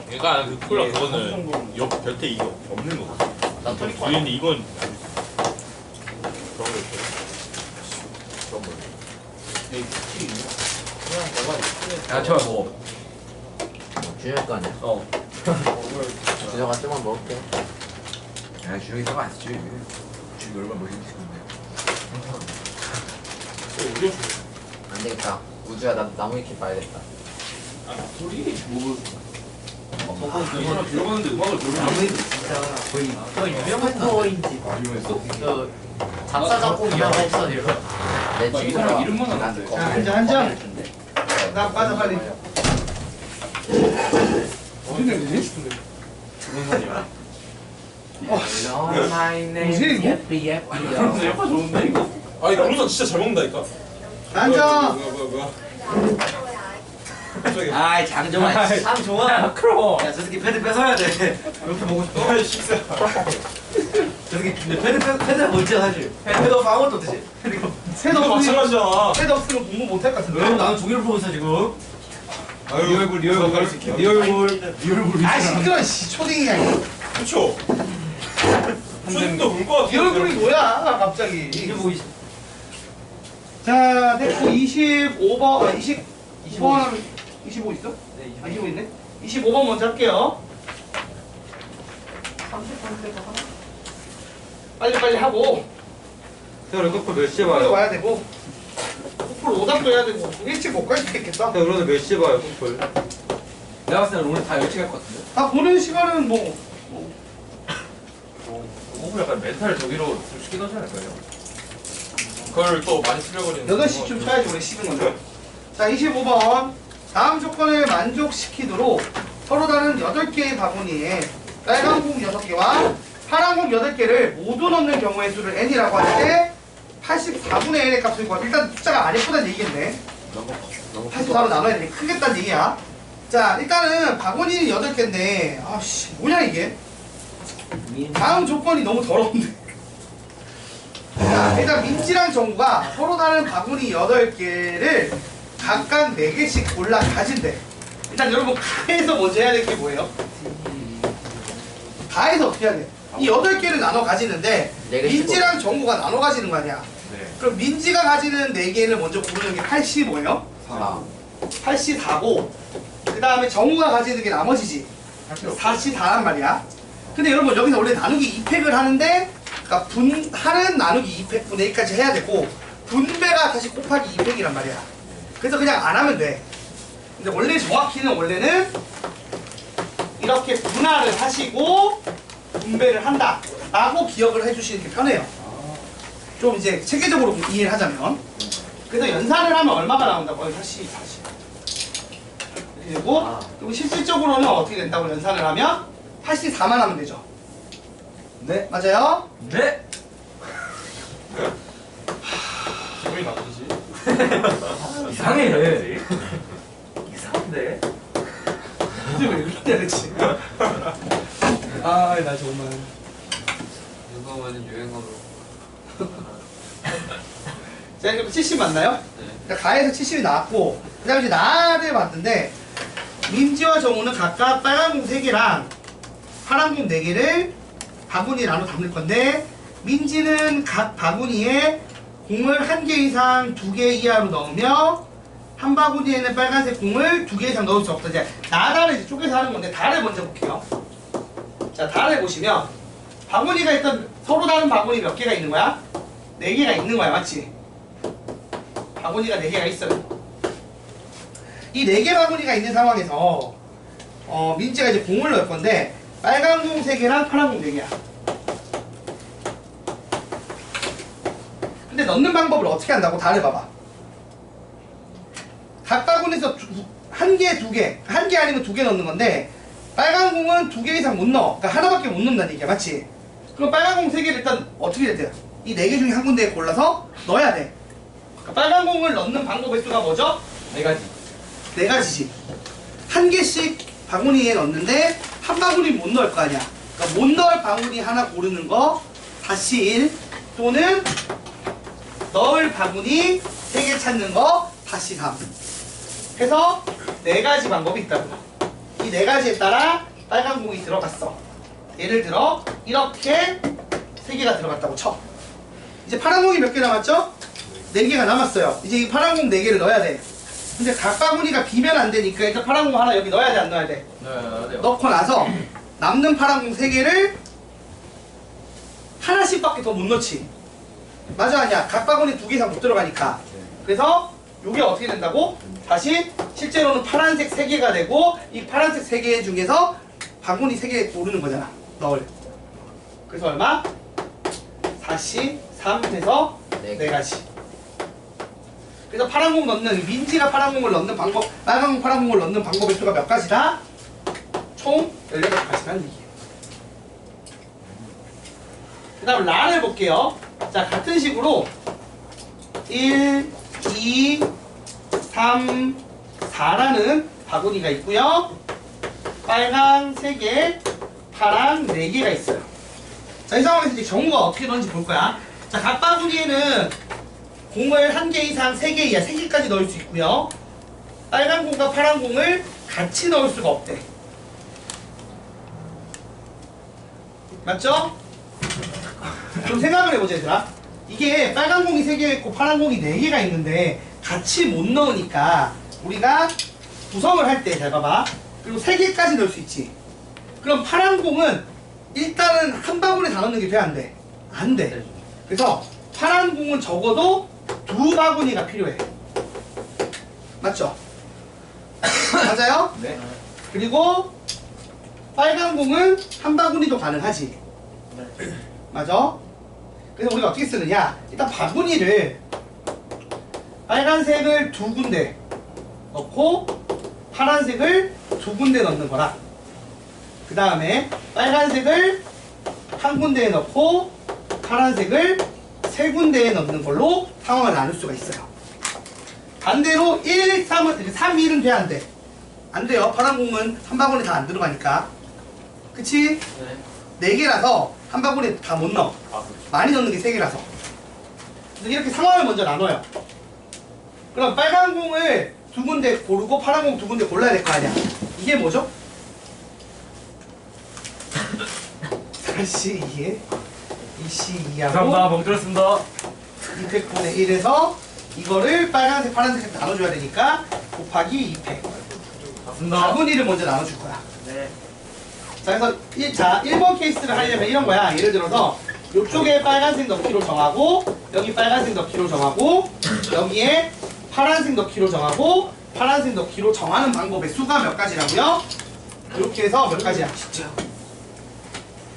그러니까 그 콜라 그거는 옆 곁에 이거 없는 거 같아. 나 토닉 우리는 이건 그런 거 있어. 그런 거. 그냥 내가 야 제발 먹어. 준혁이 거 아니야? 어. 준혁아 좀만 먹을게. 야 준영이 사과 안 쓰지. 준이 얼마나 멋있는 친구인데. 안 되겠다. 우주야 나 나무 위키 봐야겠다. 소리 뭐. 이거랑 들어가는데 음악을 들으면 진짜 거의 저 유명한 거인지. 유명했어? 저 작사 작곡 유명했어 이거. 내 이 친구가 사람 이름만 아는데. 자, 한 잔. 나 빠져 빨리. 어디 내지? 그런 소리야. Know my name. 뭐지, 이거? 예삐 예삐. 약간 좋은데 이거? 아니 그루사 진짜 잘 먹는다니까. 한 잔. 뭐야. 갑자기. 아이 장정아. 참 좋아. 크로. 야, 저 새끼 패드 뺏어야 돼. 이렇게 보고 싶어? 아이 식사. 저 새끼 근데 패드가 뭔지 사실. 패드 없어 아무것도 없듯이. 새도 이거 없으면 마찬가지잖아. 새도 없으면 공부 못할 것 같은데. 왜? 나는 종이를 보고 있어 지금. 아유, 네 얼굴, 네 얼굴. 네 얼굴. 네 얼굴. 아 시끄러 씨 초딩이야 이거. 그쵸? 손님도 울것 같아. 이 얼굴이 뭐야 갑자기. 이게 보기 싫어. 자 됐고 25번 아 25번 25 있어? 네, 아 25 있네. 25번 먼저 할게요. 빨리 하고 형 커플 몇 시에 빨리 봐요? 와야 되고 커플 오답도 해야 되고 일찍 못 갈 수도 있겠다. 형 그러면 몇 시에 봐요 커플? 내가 봤을 때는 오늘 다 일찍 할 것 같은데. 다 보는 시간은 뭐 오늘 약간 멘탈 저기로 좀 쉽게 넣지 않을까요? 그걸 또 많이 틀려버리는. 8시쯤 쳐야지 우리 씹은 건데. 자 25번 다음 조건을 만족시키도록 서로 다른 8개의 바구니에 빨간 공 6개와 파란 공 8개를 모두 넣는 경우의 수를 n이라고 할 때 84분의 1의 값을 구하. 일단 숫자가 안 예쁘다는 얘기겠네. 84로 나눠야 되니 크겠다는 얘기야. 자 일단은 바구니 8개인데 아씨 뭐냐 이게. 다음 조건이 너무 더러운데. 자 일단 민지랑 정구가 서로 다른 바구니 8개를 각각 4개씩 골라 가진대. 일단 여러분 가에서 먼저 해야 될 게 뭐예요? 가에서 어떻게 해야 돼? 이 8개를 나눠 가지는데 네 개 민지랑 정구가 나눠 가지는 거 아니야? 네. 그럼 민지가 가지는 4개를 먼저 고르는 게 85예요? 84고 그 다음에 정우가 가지는 게 나머지지 44란 말이야. 근데 여러분 여기서 원래 나누기 2팩을 하는데 그러니까 분할은 나누기 2팩 분의 1까지 해야 되고 분배가 다시 곱하기 2팩이란 말이야. 그래서 그냥 안 하면 돼. 근데 원래 정확히는 원래는 이렇게 분할을 하시고 분배를 한다 라고 기억을 해주시는 게 편해요. 좀 이제 체계적으로 이해를 하자면. 그래서 연산을 하면 얼마가 나온다고? 다시 그리고 그리고 실질적으로는 어떻게 된다고 연산을 하면 84만 하면 되죠. 네. 맞아요? 네. 기분이 나쁘지. 이상해. 이상한데? 근데 왜 그러냐 그치? 아나 정말 이거는 유행어로. 자 그럼 70 맞나요? 네. 가에서 70이 나왔고 그 다음에 이제 나를 봤는데 민지와 정우는 각각 빨간 공 3개랑 파란 공 4개를 바구니에 나눠 담을 건데 민지는 각 바구니에 공을 1개 이상 2개 이하로 넣으며 한 바구니에는 빨간색 공을 2개 이상 넣을 수 없다. 이제 나다를 이제 쪼개서 하는 건데 다를 먼저 볼게요. 자 다를 보시면 바구니가 일단 서로 다른 바구니 몇 개가 있는 거야? 4개가 있는 거야 맞지? 바구니가 4개가 있어요. 이 4개 바구니가 있는 상황에서 민지가 이제 공을 넣을 건데 빨간 공 3개랑 파란 공 4개야. 근데 넣는 방법을 어떻게 한다고? 다를 봐봐. 각 바구니에서 1개, 2개, 1개 아니면 2개 넣는 건데 빨간 공은 2개 이상 못 넣어. 그러니까 하나밖에 못 넣는다는 얘기야. 맞지? 그럼 빨간 공 3개를 일단 어떻게 해야 돼? 이 4개 중에 한 군데에 골라서 넣어야 돼. 그러니까 빨간 공을 넣는 방법의 수가 뭐죠? 4가지. 4가지지. 1개씩 바구니에 넣는데 한 바구니 못 넣을 거 아니야. 그러니까 못 넣을 바구니 하나 고르는 거 다시 1 또는 넣을 바구니 3개 찾는 거 다시 3 해서 4가지 방법이 있다고. 이 4가지에 따라 빨간 공이 들어갔어. 예를 들어 이렇게 3개가 들어갔다고 쳐. 이제 파란 공이 몇 개 남았죠? 4개가 남았어요. 이제 이 파란 공 4개를 넣어야 돼. 근데 각 바구니가 비면 안 되니까 일단 파란 공 하나 여기 넣어야 돼, 안 넣어야 돼? 네, 넣고 나서 남는 파란 공 3개를 하나씩밖에 더 못 넣지. 맞아 아니야? 각 바구니 2개 이상 못 들어가니까. 그래서 이게 어떻게 된다고? 다시 실제로는 파란색 3개가 되고 이 파란색 3개 중에서 바구니 3개 고르는 거잖아. 넣을. 그래서 얼마? 4시 3 해서 4가지. 그래서 파란 공 넣는 민지가 파란 공을 넣는 방법, 빨간 공 파란 공을 넣는 방법의 수가 몇 가지다? 총 18가지라는 얘기예요. 그 다음 란을 볼게요. 자, 같은 식으로 1, 2, 3, 4라는 바구니가 있고요. 빨강 3개, 파랑 4개가 있어요. 자, 이 상황에서 이제 경우가 어떻게 되는지 볼 거야. 자, 각 바구니에는 공을 1개 이상 3개 이하 3개까지 넣을 수 있고요. 빨간 공과 파란 공을 같이 넣을 수가 없대. 맞죠? 좀 생각을 해보자 얘들아. 이게 빨간 공이 3개 있고 파란 공이 4개가 있는데 같이 못 넣으니까 우리가 구성을 할 때 잘 봐봐. 그리고 3개까지 넣을 수 있지. 그럼 파란 공은 일단은 한 바구니에 다 넣는 게 돼 안 돼? 안 돼. 그래서 파란 공은 적어도 2바구니가 필요해. 맞죠? 맞아요? 네. 그리고 빨간 공은 한 바구니도 가능하지. 맞아? 그래서 우리가 어떻게 쓰느냐? 일단 바구니를 빨간색을 2군데 넣고 파란색을 2군데 넣는 거라. 그 다음에 빨간색을 1군데에 넣고 파란색을 3군데에 넣는 걸로 상황을 나눌 수가 있어요. 반대로 1, 3은 3, 1은 돼 안 돼? 안 돼요. 파란 공은 한 바구니 다 안 들어가니까. 그치? 네. 4개라서 한 바구니에 다 못 넣어. 많이 넣는 게 3개라서. 그래서 이렇게 상황을 먼저 나눠요. 그럼 빨간 공을 2군데 고르고 파란 공 2군데 골라야 될 거 아니야. 이게 뭐죠? 4시 2에 2시 2하고 감사합니다. 멍 들었습니다. 2팩분의 1에서 이거를 빨간색 파란색 나눠줘야 되니까 곱하기 2팩. 맞습니다. 바구니를 먼저 나눠줄 거야. 네. 자, 그래서 1번 케이스를 하려면 이런 거야. 예를 들어서 이쪽에 빨간색 넣기로 정하고 여기 빨간색 넣기로 정하고 여기에 파란색 넣기로 정하고 파란색 넣기로 정하는 방법의 수가 몇 가지라고요? 이렇게 해서 몇 가지야? 진짜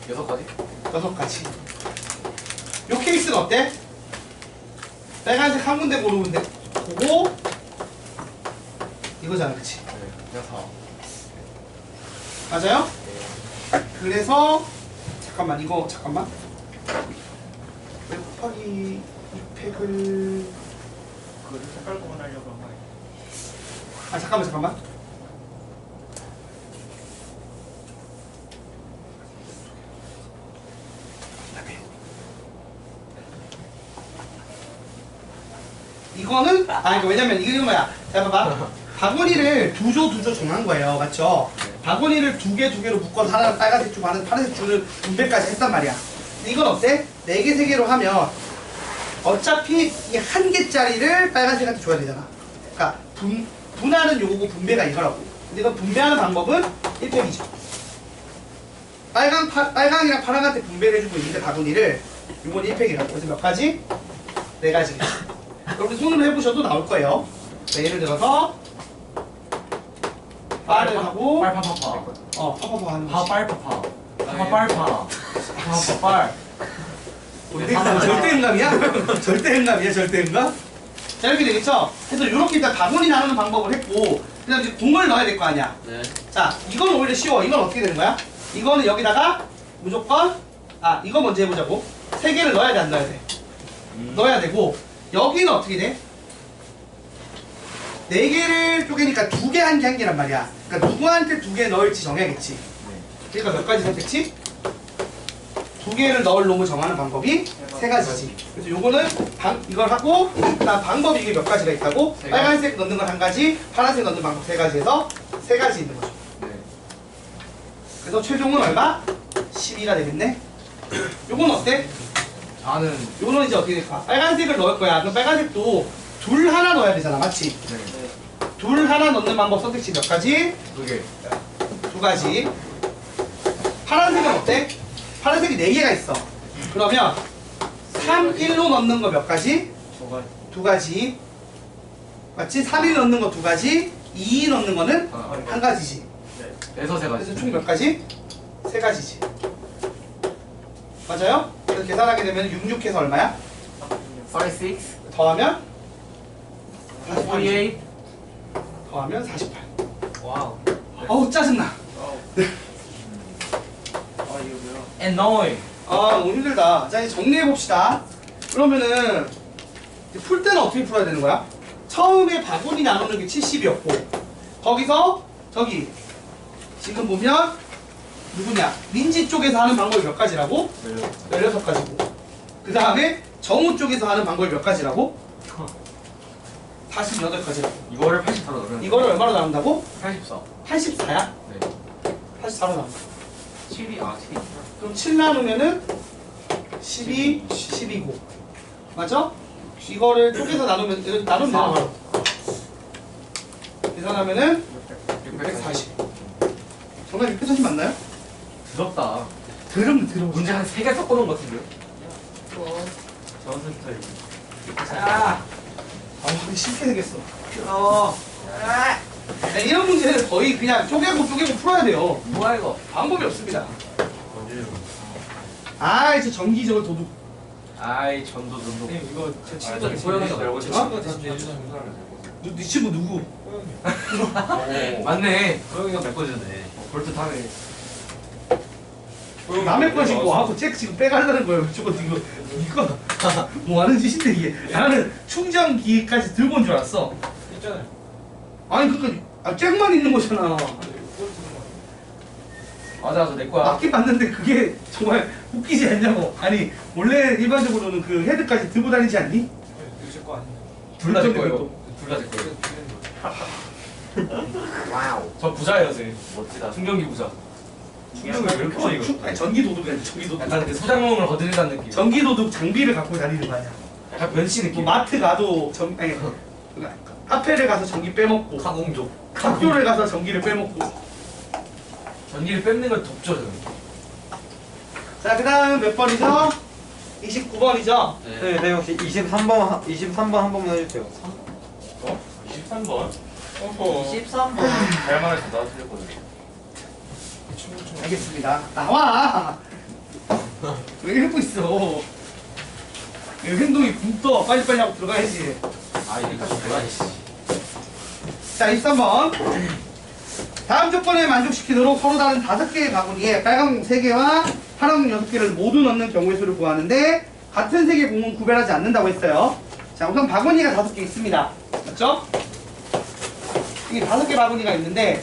6가지? 6가지. 요 케이스는 어때? 빨간색 한 군데 고르면 돼. 보고 이거잖아, 그치? 그냥 4. 맞아요? 그래서 잠깐만 이거 잠깐만 왜 곱하기 2팩을 그거를 색깔 구분하려고 한 거예요. 아 잠깐만 이거는 그러니까 왜냐면 이게 뭐야? 자 봐봐. 바구니를 두 조 정한 거예요, 맞죠? 바구니를 2개로 묶어서 하나는 빨간색 줄, 하나는 파란색 줄을 분배까지 했단 말이야. 근데 이건 어때? 4개, 3개로 하면 어차피 이 1개짜리를 빨간색한테 줘야 되잖아. 그러니까 분할은 요거고 분배가 이거라고. 근데 이건 분배하는 방법은 1팩이죠. 빨강이랑 파랑한테 분배를 해주고 있는데 바구니를 요건 1팩이라고. 그래서 몇 가지? 4가지. 여러분 손으로 해보셔도 나올 거예요. 자, 예를 들어서 빨을 하고 빨파파파. 파파파 하는 파 거지. 빨파파. 파빨파. 파빨. 절대 행감이야? 절대 행감이야, 절대 행감? 자, 이렇게 되겠죠? 그래서 이렇게 일단 바구니 나누는 방법을 했고, 그 다음에 이제 공을 넣어야 될 거 아니야? 네. 자, 이건 오히려 쉬워. 이건 어떻게 되는 거야? 이거는 여기다가 무조건, 이거 먼저 해보자고. 3개를 넣어야 돼, 안 넣어야 돼? 넣어야 되고, 여기는 어떻게 돼? 4개를 쪼개니까 2개, 1개, 1개란 말이야. 그러니까 누구한테 2개 넣을지 정해야겠지. 그러니까 몇 가지 선택지? 2개를 넣을 놈을 정하는 방법이 3가지지. 그래서 요거는 이걸 하고, 그다음 방법이 이게 몇 가지가 있다고? 빨간색 넣는 건 1가지, 파란색 넣는 방법 3가지에서 3가지 있는 거죠. 그래서 최종은 얼마? 12가 되겠네. 요건 어때? 저는 요거는 이제 어떻게 될까? 빨간색을 넣을 거야. 그럼 빨간색도 둘 하나 넣어야 되잖아, 맞지? 둘 하나 넣는 방법 선택지 몇 가지? 2개. 2가지. 파란색은 어때? 파란색이 4개가 있어. 그러면 3, 1로 넣는 거 몇 가지? 저가 두 가지. 맞지? 3, 1 넣는 거 두 가지, 2, 2 넣는 거는 한 가지지. 에서 세 가지. 그래서 총 몇 가지? 세 가지지. 맞아요? 그래서 계산하게 되면 66해서 얼마야? 46. 더하면 48. 48. 더하면 48. 와우. 어우 짜증나. 아 이거 뭐야? annoy. 아 너무 힘들다. 자 이제 정리해 봅시다. 그러면은 이제 풀 때는 어떻게 풀어야 되는 거야? 처음에 바구니 나누는 게 70이었고 거기서 저기 지금 보면 누구냐? 민지 쪽에서 하는 방법이 몇 가지라고? 16가지고 그 다음에 정우 쪽에서 하는 방법이 몇 가지라고? 48가지라고. 이거를 88로 넣으면 이거를 얼마로 나눈다고? 84. 84야? 네. 84로 나눈다. 7이 7. 그럼 7 나누면은 12, 12고 맞죠? 이거를 쪼개서 나누면 되나 바로 계산하면은 640 정말 640 맞나요? 더럽다. 더럽네 문제 한 3개 섞어놓은 것 같은데. 저한테 스타일. 아 하기 쉽게 생겼어 네, 이런 문제는 거의 그냥 쪼개고 풀어야 돼요 뭐야 이거? 방법이 없습니다 아 이제 정기적으로 도둑 아이 전도. 이거 제 친구한테 친구한테 말고 제 어? 친구한테 진짜 해주는 사람이 네 친구 누구? 맞네. 소영이가 메꿔주네. 볼듯하네. 남의 거 지금 하고 잭 지금 빼가려는 거예요. 저거 이거 뭐 하는 짓인데 이게? 나는 충전기까지 들고 온 줄 알았어. 있잖아요. 아니 그러니까 잭만 있는 거잖아. 맞아 내 거야. 맞긴 맞는데 그게 정말 웃기지 않냐고. 아니 원래 일반적으로는 그 헤드까지 들고 다니지 않니? 이거 제거 아니에요. 둘 다 제 그렇죠, 거예요. 둘 다 제 거예요. 와우. 저 부자예요, 쌤. 멋지다. 충전기 부자. 충전기 왜 이렇게 많이 이거? 아니 전기 도둑이 아니야. 전기 도둑. 약간 그 소장용을 거들린다는 느낌. 전기 도둑 장비를 갖고 다니는 거 아니야. 약간 변신 뭐 느낌. 마트 가도 아니 카페를 가서 전기 빼먹고 가공조. 학교를 가서 전기를 빼먹고. 전기를 뺏는 걸 돕죠, 저는. 자 그다음 몇 번이죠? 29번이죠? 네, 네 혹시 23번 한 번만 해주세요. 23번? 어허. 13번. 잘만 해서 나도 틀렸거든요. 알겠습니다. 나와! 왜 이러고 있어? 이 행동이 굶떠. 빨리빨리 하고 들어가야지. 아, 이래까지 뭐야, 이씨. 자, 23번. 다음 조건을 만족시키도록 서로 다른 5개의 바구니에 빨간 공 3개와 파란 공 6개를 모두 넣는 경우의 수를 구하는데 같은 색의 공은 구별하지 않는다고 했어요. 자, 우선 바구니가 5개 있습니다. 맞죠? 이게 5개 바구니가 있는데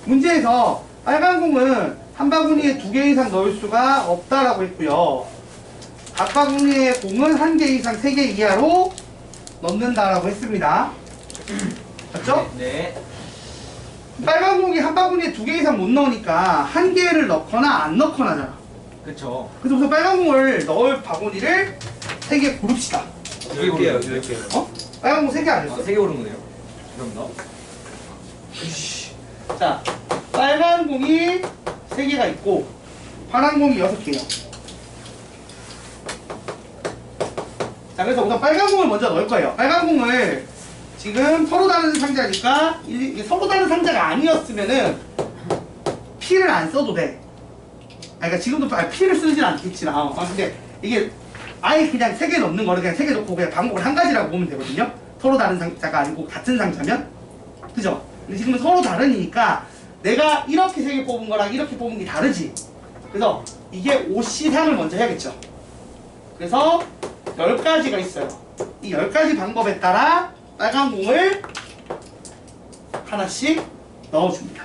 문제에서 빨간 공은 한 바구니에 2개 이상 넣을 수가 없다라고 했고요. 각 바구니의 공은 1개 이상 3개 이하로 넣는다라고 했습니다. 맞죠? 네. 빨간 공이 한 바구니에 2개 이상 못 넣으니까 1개를 넣거나 안 넣거나잖아. 그쵸. 그래서 우선 빨간 공을 넣을 바구니를 3개 고릅시다. 10개요, 10개. 어? 빨간 공 3개 안 했어. 3개 오른 거네요. 죄송합니다. 자, 빨간 공이 3개가 있고 파란 공이 6개요. 자, 그래서 우선 빨간 공을 먼저 넣을 거예요. 빨간 공을 지금 서로 다른 상자니까 이게 서로 다른 상자가 아니었으면은 P를 안 써도 돼. 그러니까 지금도 P를 쓰진 않겠지. 근데 이게 아예 그냥 3개 넣는 거를 그냥 3개 넣고 그냥 방법을 한 가지라고 보면 되거든요. 서로 다른 상자가 아니고 같은 상자면. 그죠? 근데 지금은 서로 다르니까 내가 이렇게 3개 뽑은 거랑 이렇게 뽑은 게 다르지. 그래서 이게 5C3을 먼저 해야겠죠. 그래서 10가지가 있어요. 이 10가지 방법에 따라 빨간 공을 하나씩 넣어줍니다.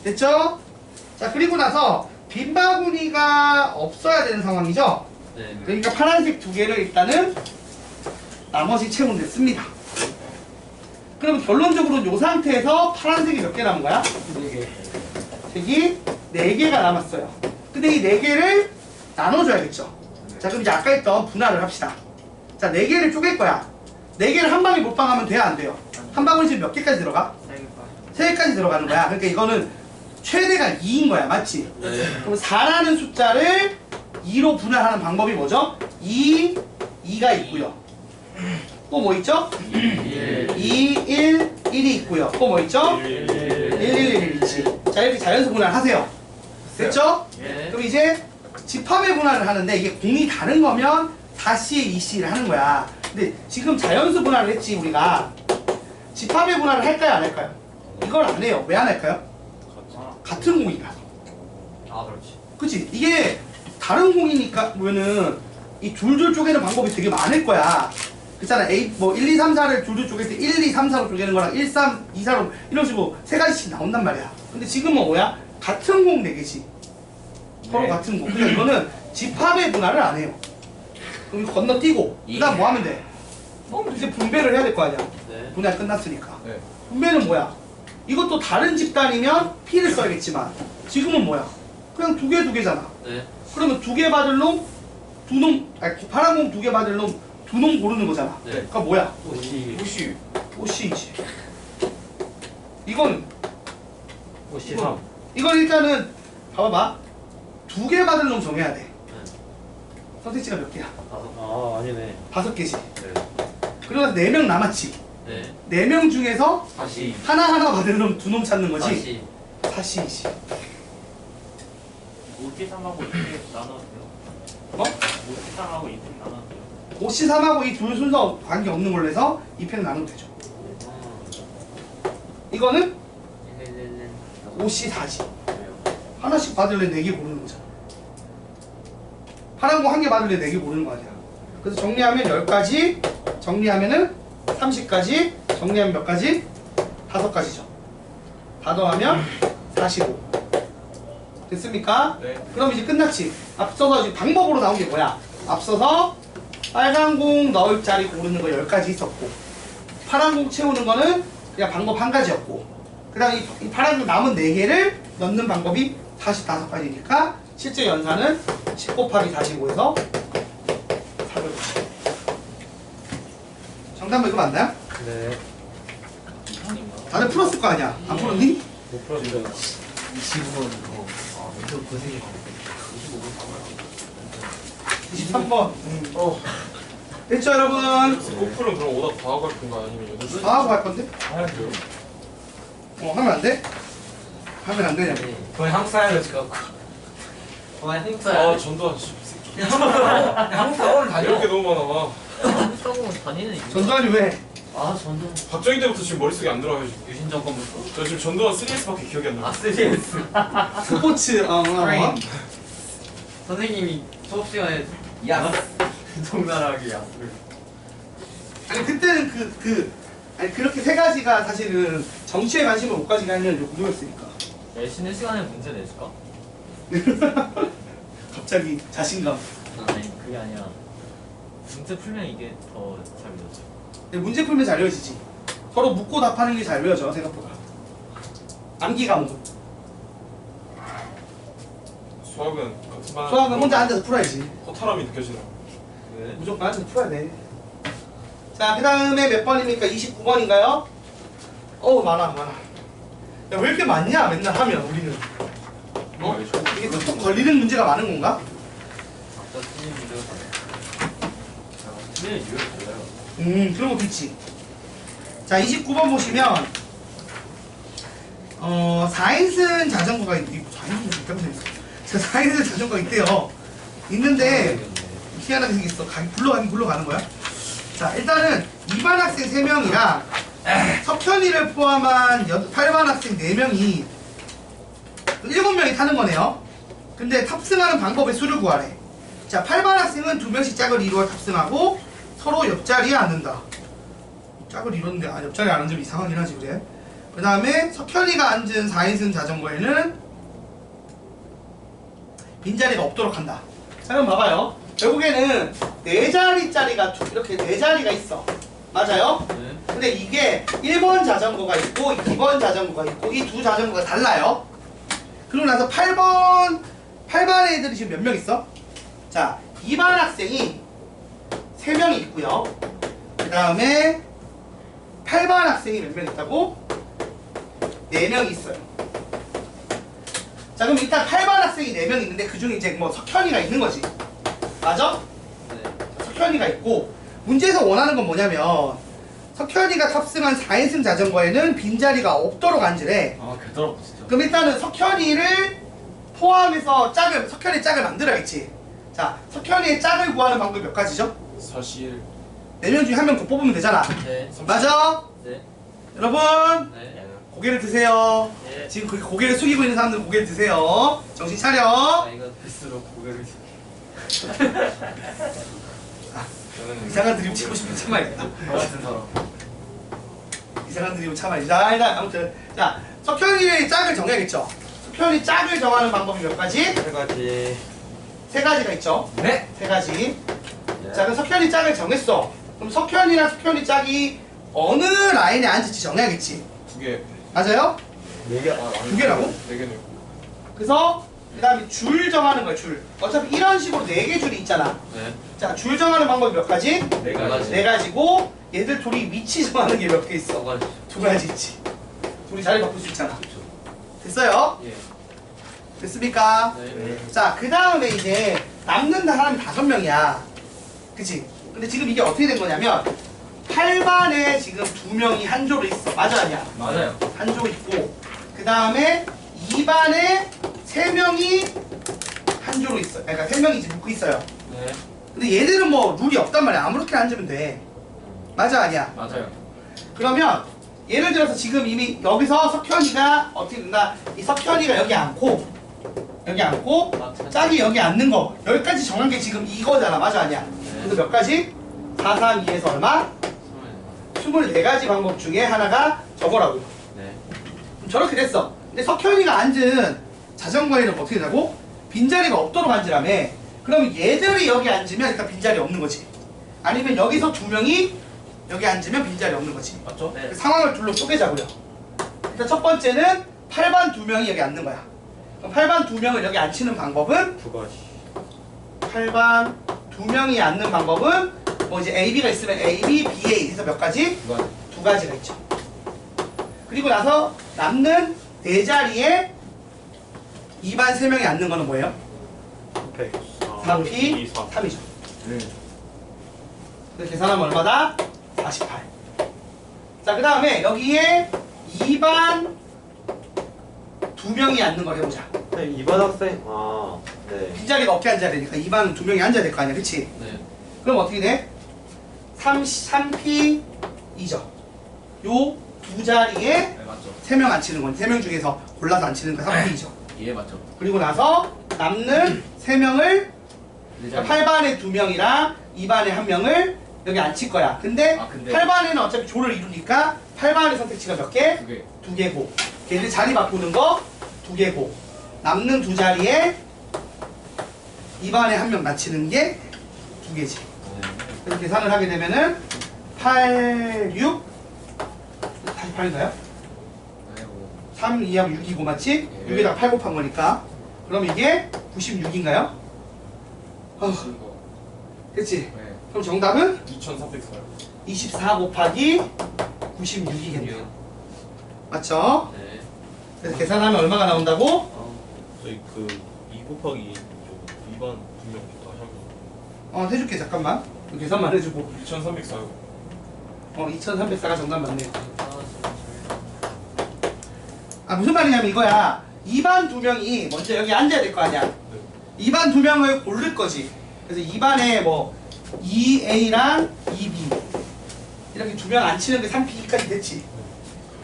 됐죠? 자, 그리고 나서 빈 바구니가 없어야 되는 상황이죠? 네. 그러니까 파란색 2개를 일단은 나머지 채우면 됐습니다. 그럼 결론적으로는 이 상태에서 파란색이 몇 개 남은 거야? 4개. 색이 4개가 남았어요. 근데 이 4개를 나눠줘야겠죠? 자, 그럼 이제 아까 했던 분할을 합시다. 자, 4개를 쪼갤 거야. 4개를 한 방에 몰빵하면 돼야 안 돼요? 한 방울이 지금 몇 개까지 들어가? 3개까지 들어가는 거야. 그러니까 이거는 최대가 2인 거야. 맞지? 네. 그럼 4라는 숫자를 2로 분할하는 방법이 뭐죠? 2가 있고요. 또 뭐 있죠? 2, 1, 1이 있고요. 또 뭐 있죠? 1, 1, 1 있지. 자, 이렇게 자연수 분할하세요. 됐죠? 예. 그럼 이제 집합의 분할을 하는데 이게 공이 다른 거면 4C에 2C를 하는 거야. 근데 지금 자연수 분할을 했지 우리가. 집합의 분할을 할까요 안 할까요? 이걸 안 해요. 왜 안 할까요? 같은 공이니까. 아 그렇지. 그치? 이게 다른 공이니까 보면은 이 줄줄 쪼개는 방법이 되게 많을 거야. 그렇잖아. A 뭐 1, 2, 3, 4를 줄줄 쪼갤 때 1, 2, 3, 4로 쪼개는 거랑 1, 3, 2, 4로 이런 식으로 세 가지씩 나온단 말이야. 근데 지금은 뭐야? 같은 공 4개씩. 서로 같은 공. 그러니까 이거는 집합의 분할을 안 해요. 그럼 이거 건너뛰고 그다음 뭐 하면 돼? 이제 분배를 해야 될 거 아니야. 네. 분할 끝났으니까. 네. 분배는 뭐야? 이것도 다른 집단이면 P를 써야겠지만 지금은 뭐야? 그냥 두 개잖아. 네. 그러면 2개 받을 놈, 아니 파란 공 2개 받을 놈, 2놈 고르는 거잖아. 네. 그러니까 뭐야? 혹시 OC이지. 이건 OC 이건 일단은 봐봐봐. 2개 받을 놈 정해야 돼. 선택지가 몇 개야? 아 아니네. 5개지. 네. 그러면서 4명 남았지. 네. 4명 중에서 다시. 하나하나 받을 놈 2놈 찾는 거지. 다시. 4C이지. 5T3하고 2T 나눠도 돼요? 어? 5T3하고 2T 나눠도 돼요? OC 3하고 이 둘 순서 관계 없는 걸로 해서 2편을 나누면 되죠. 이거는 OC 4지. 하나씩 받을래 4개 고르는 거잖아. 파란 거 1개 받을래 4개 고르는 거 아니야. 그래서 정리하면 10가지, 정리하면은 30가지, 정리하면 몇 가지? 5가지죠. 다 더하면 45. 됐습니까? 네. 그럼 이제 끝났지. 앞서서 이제 방법으로 나온 게 뭐야? 앞서서 빨간 공 넣을 자리 고르는 거 10가지 있었고, 파란 공 채우는 거는 그냥 방법 한 가지였고, 그 다음 이 파란 공 남은 4개를 넣는 방법이 45가지니까 실제 연산은 10 곱하기 45에서 450. 정답 이거 맞나요? 네. 다들 풀었을 거 아니야? 안 풀었니? 못 풀었어요. 25번 그거. 아, 이거 고생이 많아. 23번. 됐죠 여러분? 스코프는 그럼 오다 다 하고 할 건가 아니면 연습? 다 하고 할 건데? 해야 돼요? 하면 안 돼? 하면 안 되냐고. 거의 한국 사람을 지금. 거의 한국 아 사람. 전두환 씨 이 새끼 한국 사람을 이럴 게 다녀. 너무 많아. 한국사고 다니는 이유. 전두환이 왜? 아 전도. 박정희 때부터 지금 머릿속에 안 들어가요 지금. 유신 정권부터. 저 지금 전두환 3S밖에 기억이 안 나요. 아 3S. 스포츠 선생님이 수업 시간에 야. 동나라하게 야수를. 아니 그때는 아니 그렇게 세 가지가 사실은 정치에 관심을 못 가지게 하는 요구였으니까. 쉬는 시간에 문제 내줄까? 갑자기 자신감. 아니 그게 아니라 문제 풀면 이게 더 잘 믿어져. 근데 문제 풀면 잘 외워지지. 서로 묻고 답하는 게 잘 외워져 생각보다. 암기 과목. 수학은 같은 반. 수학은 혼자 앉아서 풀어야지. 허탈함이 느껴지나. 왜? 무조건 앉아서 풀어야 돼. 자, 그 다음에 몇 번입니까? 29번인가요? 어우, 많아. 야, 왜 이렇게 많냐? 맨날 하면, 우리는. 어? 이게 톡톡 걸리는 문제가 많은 건가? 아까 틀린 문제가 달라. 틀린 이유가 달라요. 그런 것도 있지. 자, 29번 보시면, 4인승 자전거가 있대요. 4인승 있다고 생겼어. 자, 4인승 자전거가 있대요. 있는데, 희한하게 생겼어. 굴러가는 거야? 자, 일단은 2반 학생 3명이랑 석현이를 포함한 8반 학생 4명이 7명이 타는 거네요. 근데 탑승하는 방법의 수를 구하래. 자, 8반 학생은 2명씩 짝을 이루어 탑승하고 서로 옆자리에 앉는다. 짝을 이뤘는데 옆자리에 앉는 좀 이상하긴 하지, 그래? 그 다음에 석현이가 앉은 4인승 자전거에는 빈자리가 없도록 한다. 자, 그럼 봐봐요. 결국에는 4자리짜리가 이렇게 4자리가 있어. 맞아요? 네. 근데 이게 1번 자전거가 있고 2번 자전거가 있고 이 두 자전거가 달라요. 그러고 나서 8반 애들이 지금 몇 명 있어? 자, 2반 학생이 3명이 있고요. 그 다음에 8반 학생이 몇 명 있다고? 4명이 있어요. 자, 그럼 일단 8반 학생이 4명 있는데 그 중에 이제 뭐 석현이가 있는 거지. 맞아? 네. 석현이가 있고 문제에서 원하는 건 뭐냐면 석현이가 탑승한 4인승 자전거에는 빈자리가 없도록 앉으래. 아 개더럽다 진짜. 그럼 일단은 석현이를 포함해서 석현이 짝을 만들어야겠지. 자, 석현이의 짝을 구하는 방법이 몇 가지죠? 사실 4명 중에 한 명 더 뽑으면 되잖아. 네. 맞아? 네. 여러분 네. 고개를 드세요. 네. 지금 그렇게 고개를 숙이고 있는 사람들 고개를 드세요. 정신 차려. 나이가 들수록 고개를 이상한 드림 치고 싶으면 참아야겠다. 같은 사람. 이상한 드림 참아야지. 자, 일단 아무튼 자, 석현이의 짝을 정해야겠죠. 석현이 짝을 정하는 방법이 몇 가지? 세 가지. 세 가지가 있죠. 네. 세 가지. 자, 그럼 석현이 짝을 정했어. 그럼 석현이랑 석현이 짝이 어느 라인에 앉을지 정해야겠지. 2개. 맞아요? 4개. 2개라고? 4개네요. 그래서 그 다음에 줄 정하는 거야, 줄. 어차피 이런 식으로 4개 줄이 있잖아. 네. 자, 줄 정하는 방법이 몇 가지? 네 가지. 4가지고 얘들 둘이 위치 정하는 게 몇 개 있어? 2가지. 2가지 있지. 둘이 자리 바꿀 수 있잖아. 됐어요? 예. 됐습니까? 네. 자, 그 다음에 이제 남는 사람이 5명이야. 그치? 근데 지금 이게 어떻게 된 거냐면 8반에 지금 2명이 한 조로 있어. 맞아, 아니야? 맞아요. 한 조 있고 그 다음에 2반에 3명이 한 조로 있어. 그러니까 3명이 이제 묶고 있어요. 네. 근데 얘들은 뭐 룰이 없단 말이야. 아무렇게나 앉으면 돼. 맞아, 아니야? 맞아요. 그러면 예를 들어서 지금 이미 여기서 석현이가 어떻게 된다? 이 석현이가 여기 앉고 짝이 여기 앉는 거 여기까지 정한 게 지금 이거잖아. 맞아, 아니야? 그래서 몇 가지? 4, 3, 2에서 얼마? 24가지 방법 중에 하나가 저거라고요. 네. 그럼 저렇게 됐어. 근데 석현이가 앉은 자전거에는 어떻게 되고? 빈자리가 없도록 앉으라며. 그럼 얘들이 여기 앉으면 일단 빈자리 없는 거지. 아니면 여기서 2명이 여기 앉으면 빈자리 없는 거지. 맞죠? 네. 그 상황을 둘로 쪼개자고요. 일단 첫 번째는 8반 2명이 여기 앉는 거야. 그럼 8반 2명을 여기 앉히는 방법은 2가지. 8반 2명이 앉는 방법은 뭐 이제 A, B가 있으면 A, B, B, A 해서 몇 가지? 2가지. 2가지가 있죠. 그리고 나서 남는 4자리에 2반 3명이 앉는 거는 뭐예요? 4P 3이죠. 그래서 계산하면 얼마다? 48. 자, 그 다음에 여기에 2반 2명이 앉는 걸 해보자. 2반 학생. 아, 네. 빈자리가 없게 앉아야 되니까 2반 2명이 앉아야 될 거 아니야, 그치? 네. 그럼 어떻게 돼? 3P 2죠. 요 두 자리에 네 맞죠. 3명 앉히는 건 3명 중에서 골라서 앉히는 거 3P이죠. 예 맞죠. 그리고 나서 남는 3명을 네 자리. 8반에 2명이랑 2반에 1명을 여기 앉힐 거야. 근데, 아, 근데 8반에는 어차피 조를 이루니까 8반의 선택지가 몇 개? 2개. 2개고 걔들 자리 바꾸는 거 2개고 남는 2자리에 2반에 1명 맞히는 게 2개지. 그래서 계산을 하게 되면은 8, 6 48인가요? 아이고. 3, 2하고 6이고 맞지? 예. 6에다가 8 곱한 거니까 그럼 이게 96인가요? 그치? 네. 그럼 정답은 2,304요. 24 곱하기 96이겠네요. 맞죠? 네. 그래서 계산하면 얼마가 나온다고? 저희 그 2 곱하기 2반 분명 다시 한번 해줄게. 잠깐만. 계산만 해주고 2,304요. 2304가 정답 맞네요. 아, 무슨 말이냐면 이거야. 2반 2명이 먼저 여기 앉아야 될 거 아니야. 2반 2명을 고를 거지. 그래서 2반에 뭐 2A랑 2B 이렇게 2명 앉히는 게 3P까지 됐지.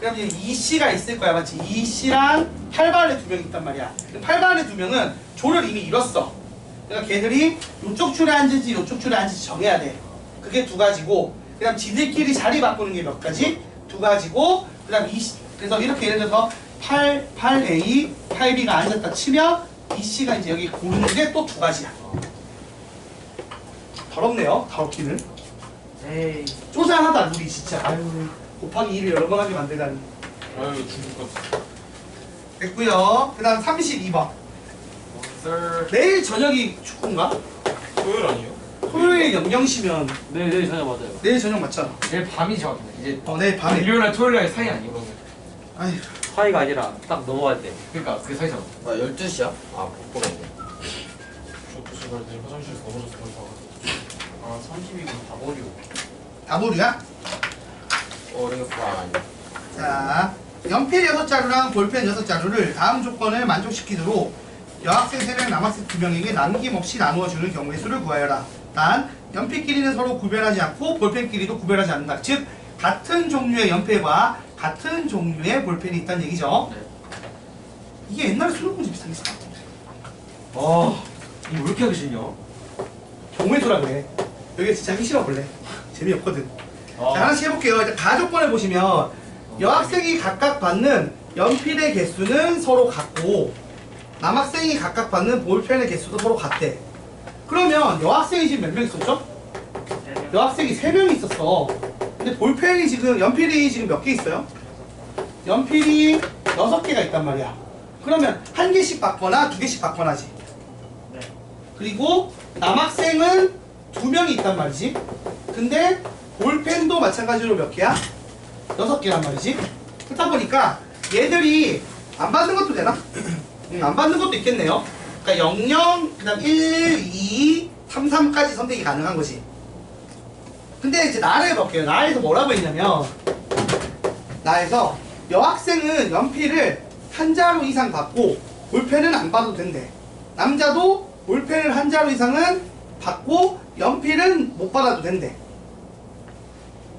그럼 이제 2C가 있을 거야, 맞지? 2C랑 8반에 2명 있단 말이야. 8반에 2명은 조를 이미 이뤘어. 그러니까 걔들이 이쪽 줄에 앉을지 이쪽 줄에 앉을지 정해야 돼. 그게 2가지고, 그 다음 지들끼리 자리 바꾸는 게 몇 가지? 2가지고, 그 다음 그래서 이렇게 예를 들어서 8A, 8B가 앉았다 치면 2C가 이제 여기 고르는 게 또 2가지야. 더럽네요, 더럽기는. 에이, 쪼잔하다, 룰이 진짜. 아유, 곱하기 1을 여러 번 하게 만들다니. 아유 중국 같아. 됐고요. 그 다음 32번. 내일 저녁이 축구인가? 토요일 아니에요? 토요일 00시면 내일 저녁 맞아요. 내일 저녁 맞잖아. 내일 밤이 정확해. 이제 내일 밤에. 일요일날 토요일날 사이 아니에요 그러면. 아휴, 사이가 아니라 딱 넘어갈 때. 그러니까 그 사이잖아. 12시야? 아, 복권인데. 저 무슨 내가 화장실에서 넘어져서 거기 봐가지고. 아 32분 다 버려. 다보류야? 어려운 자, 연필 6자루랑 볼펜 6자루를 다음 조건을 만족시키도록 여학생 3명, 남학생 2명에게 남김없이 나누어주는 경우의 수를 구하여라. 단, 연필끼리는 서로 구별하지 않고 볼펜끼리도 구별하지 않는다. 즉, 같은 종류의 연필과 같은 종류의 볼펜이 있다는 얘기죠. 네. 이게 옛날에 수능 문제 비슷하게 있어. 이거 왜 이렇게 하기 싫냐? 경우의 수라 그래. 여기 진짜 하기 싫어 볼래. 재미없거든. 자, 하나씩 해볼게요. 일단 가족권을 보시면 여학생이 각각 받는 연필의 개수는 서로 같고 남학생이 각각 받는 볼펜의 개수도 서로 같대. 그러면 여학생이 지금 몇 명 있었죠? 여학생이 3명이 있었어. 근데 볼펜이 지금 연필이 지금 몇 개 있어요? 연필이 6개가 있단 말이야. 그러면 1개씩 받거나 2개씩 받거나지. 네. 그리고 남학생은 2명이 있단 말이지. 근데 볼펜도 마찬가지로 몇 개야? 6개란 말이지. 그렇다 보니까 얘들이 안 받는 것도 되나? 안 받는 것도 있겠네요. 그러니까 00, 그 다음 1, 2, 3, 3까지 선택이 가능한 거지. 근데 이제 나를 해볼게요. 나에서 뭐라고 했냐면 나에서 여학생은 연필을 1자루 이상 받고 볼펜은 안 받아도 된대. 남자도 볼펜을 1자루 이상은 받고 연필은 못 받아도 된대.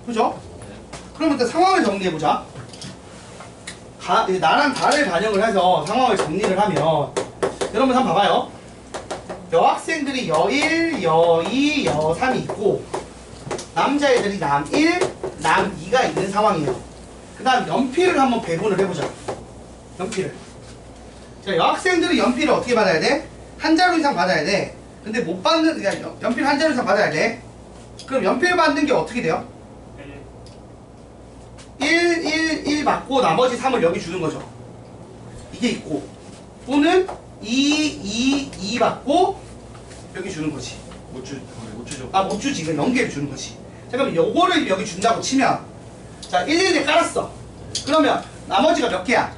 그죠? 그럼 일단 상황을 정리해보자. 이제 나랑 다를 반영을 해서 상황을 정리를 하면 여러분 한번 봐봐요. 여학생들이 여1, 여2, 여3이 있고 남자애들이 남1, 남2가 있는 상황이에요. 그 다음 연필을 한번 배분을 해보자. 연필을. 자, 여학생들이 연필을 어떻게 받아야 돼? 1자루 이상 받아야 돼. 근데 못 받는, 그러니까 연필 1자루 이상 받아야 돼. 그럼 연필 받는 게 어떻게 돼요? 1 받고 나머지 3을 여기 주는 거죠. 이게 있고 또는 2 받고 여기 주는 거지. 못 주죠. 아, 못 주지. 이건 연계를 주는 거지. 자, 그럼 요거를 여기 준다고 치면 자, 1 깔았어. 그러면 나머지가 몇 개야?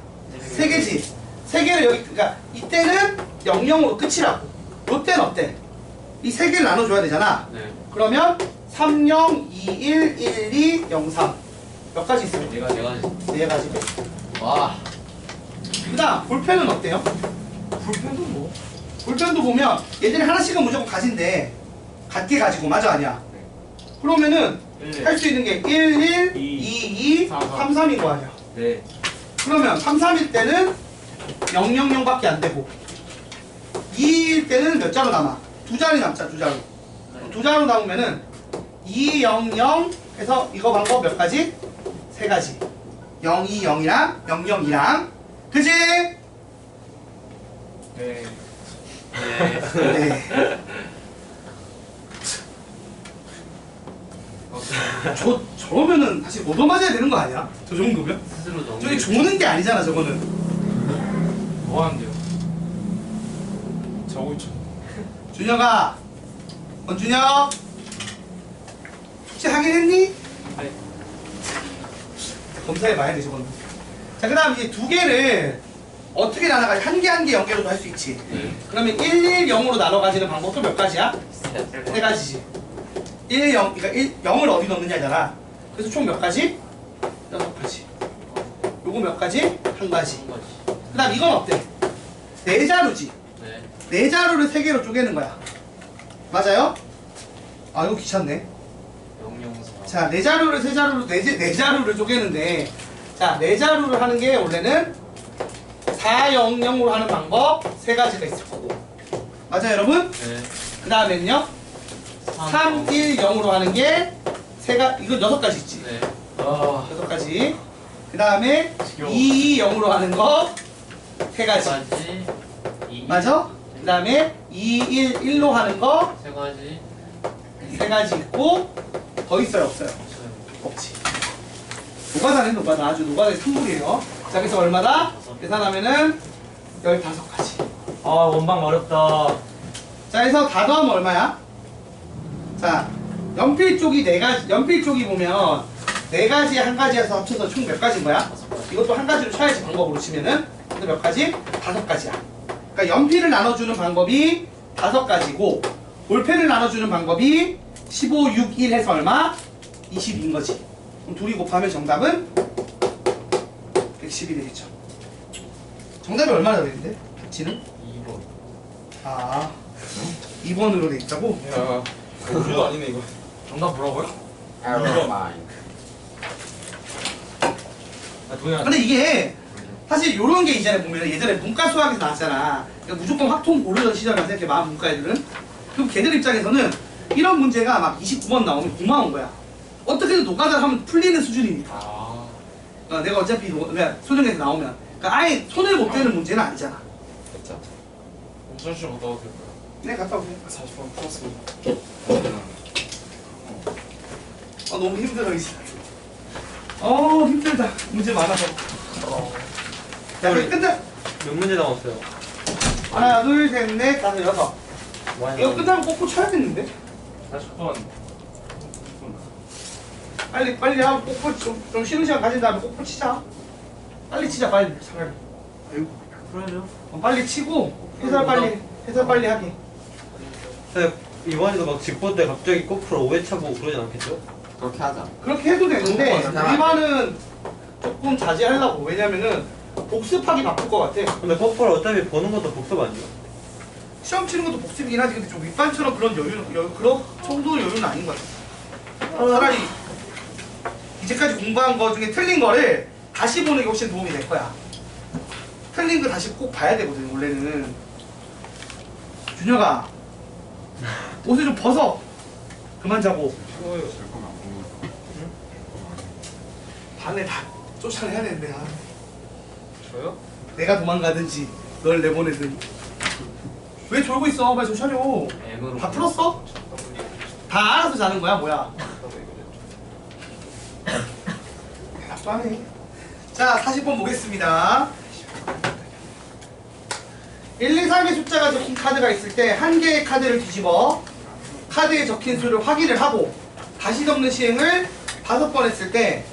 3개지. 3개를 여기, 그러니까 이때는 00으로 끝이라고. 요때는 어때? 이 3개를 나눠줘야 되잖아. 네. 그러면 30, 21, 12, 03 몇 가지 있어요? 내가 4가지. 와. 그 다음 볼펜은 어때요? 볼펜도 뭐. 볼펜도 보면 얘들이 하나씩은 무조건 가진대. 같게 가지고 맞아 아니야? 그러면은 할 수 있는 게 1, 1, 2, 2, 3, 3인 거 아니야? 네. 그러면 3, 3일 때는 0, 0, 0밖에 안 되고 2일 때는 몇 자루 남아? 2자루 남자, 2자루. 2자루 남으면은 2, 0, 0 해서 이거 방법 몇 가지? 3가지. 0, 2, 0이랑 0, 0이랑 그지? 네. 네. 저러면은 사실 얻어 맞아야 되는 거 아니야? 저 정도면? 스스로 너무 저기 조는 게 아니잖아 저거는. 뭐 하는데요? 자고 있죠. 준혁아, 권준혁 숙제 하긴 했니? 네. 검사해봐야 돼 저거는. 자, 그 다음 이제 2개를 어떻게 나눠가지? 한 개 한 개 연계로도 할 수 있지. 그러면 1, 1, 0으로 나눠가지는 방법도 몇 가지야? 3가지지. 1, 0, 그러니까 0을 어디 넣느냐잖아. 그래서 총 몇 가지? 6가지. 요거 몇 가지? 1가지. 그 다음 이건 어때? 4자루지. 네. 4자루를 3개로 쪼개는 거야. 맞아요? 아, 이거 귀찮네. 004. 자, 4자루를 3자루로 4자루를 쪼개는데 자, 4자루를 하는 게 원래는 400으로 하는 방법 3가지가 있을 거고. 맞아요, 여러분? 네. 그 다음에는요 310으로 하는 게 이거 6가지 있지. 네. 6가지. 그 다음에 220으로 하는 거 3가지. 가지. 2. 맞아? 그 다음에 211로 하는 거 세 가지. 3가지 있고 더 있어요, 없어요? 없지. 노가다네, 노가다. 아주 노가다의 산물이에요. 자, 그래서 얼마다? 계산하면은 15가지. 아 원방 어렵다. 자, 그래서 다 더하면 얼마야? 자, 연필 쪽이 4가지, 연필 쪽이 보면 4가지에 1가지에서 합쳐서 총 몇 가지인 거야? 이것도 한 가지로 쳐야지, 방법으로 치면은. 근데 몇 가지? 5가지야. 그러니까 연필을 나눠주는 방법이 5가지고 볼펜을 나눠주는 방법이 15, 6, 1 해서 얼마? 22인 거지. 그럼 둘이 곱하면 정답은 110이 되겠죠. 정답이 얼마나 되는데? 지는? 2번. 아 2번으로 돼 있다고? 야 우리도 아니네 이거. 정답 뭐라고요? 에러마인. 아 동현. 근데 이게 사실 요런 게 이제 보면 예전에 문과 수학에서 나왔잖아. 그러니까 무조건 확통 고르던 시절이라 생각해 마음 문과 애들은. 그럼 걔들 입장에서는 이런 문제가 막 29번 나오면 고마운 거야. 어떻게든 노가다를 하면 풀리는 수준이니까. 아 내가 어차피 그냥 소정에서 나오면 그러니까 아예 손을 못 대는 문제는 아니잖아. 그쵸? 화장실 갔다 와도 될까요? 네 갔다 오세요. 40번 풀었습니다. 너무 힘들어 이제. 힘들다. 문제 많아서. 자 그럼 끝나. 몇 문제 남았어요? 하나 둘 셋 넷 다섯 여섯. 많이 이거 남았네. 끝나면 꼭꼭 쳐야겠는데? 40번. 빨리 하고 꼭꼭 좀 쉬는 시간 가진 다음에 꼭꼭 치자. 빨리 치자 빨리. 차라리. 아이고. 그러죠. 빨리 치고 해설 빨리 하게. 근데 이번에도 막 직보 때 갑자기 꼬프로 5회 차보고 그러진 않겠죠? 그렇게 하자. 그렇게 해도 되는데 잠깐만. 이반은 조금 자제하려고. 왜냐면은 복습하기 바쁠 것 같아. 근데 꼬프를 어차피 보는 것도 복습 아니에요? 시험 치는 것도 복습이긴 하지. 근데 좀 윗반처럼 그런 그런 정도 여유는 아닌 것 같아. 차라리 이제까지 공부한 거 중에 틀린 거를 다시 보는 게 훨씬 도움이 될 거야. 틀린 거 다시 꼭 봐야 되거든 원래는. 준혁아 옷을 좀 벗어. 그만 자고. 반에 다 쫓아내야 되는데. 저요? 내가 도망가든지 널 내보내든. 왜 졸고 있어? 빨리 좀 차려. M으로. 다 풀었어? 다 알아서 자는 거야 뭐야? 대답도 안 해. 자 40번 보겠습니다. 1, 2, 3의 숫자가 적힌 카드가 있을 때 한 개의 카드를 뒤집어 카드에 적힌 수를 확인을 하고 다시 접는 시행을 5번 했을 때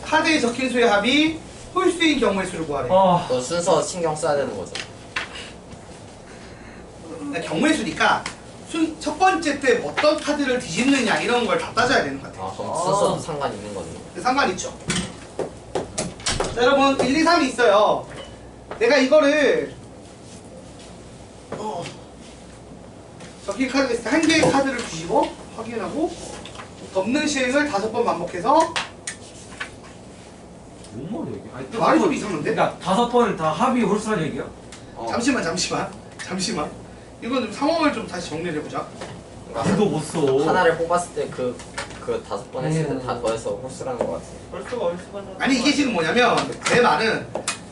카드에 적힌 수의 합이 홀수인 경우의 수를 구하래. 또 순서 신경 써야 되는 거죠. 그러니까 경우의 수니까 첫 번째 때 어떤 카드를 뒤집느냐 이런 걸 다 따져야 되는 것 같아. 그럼 순서도 상관 있는 거네. 상관 있죠. 자, 여러분 1, 2, 3이 있어요. 내가 이거를 적힌 카드가 있을 때 한 개의 카드를 뒤집어 확인하고 덮는 시행을 5번 반복해서. 뭔 말이야 이게? 아니, 말이 좀 이상한데? 그러니까 5번을 다 합이 홀수란 얘기야? 잠시만. 이건 좀 상황을 좀 다시 정리를 해보자. 그거 못 써. 하나를 뽑았을 때 그 5번 했을 때 다 더해서 홀수라는 거 같아. 홀수가 아니 이게 지금 뭐냐면 제 말은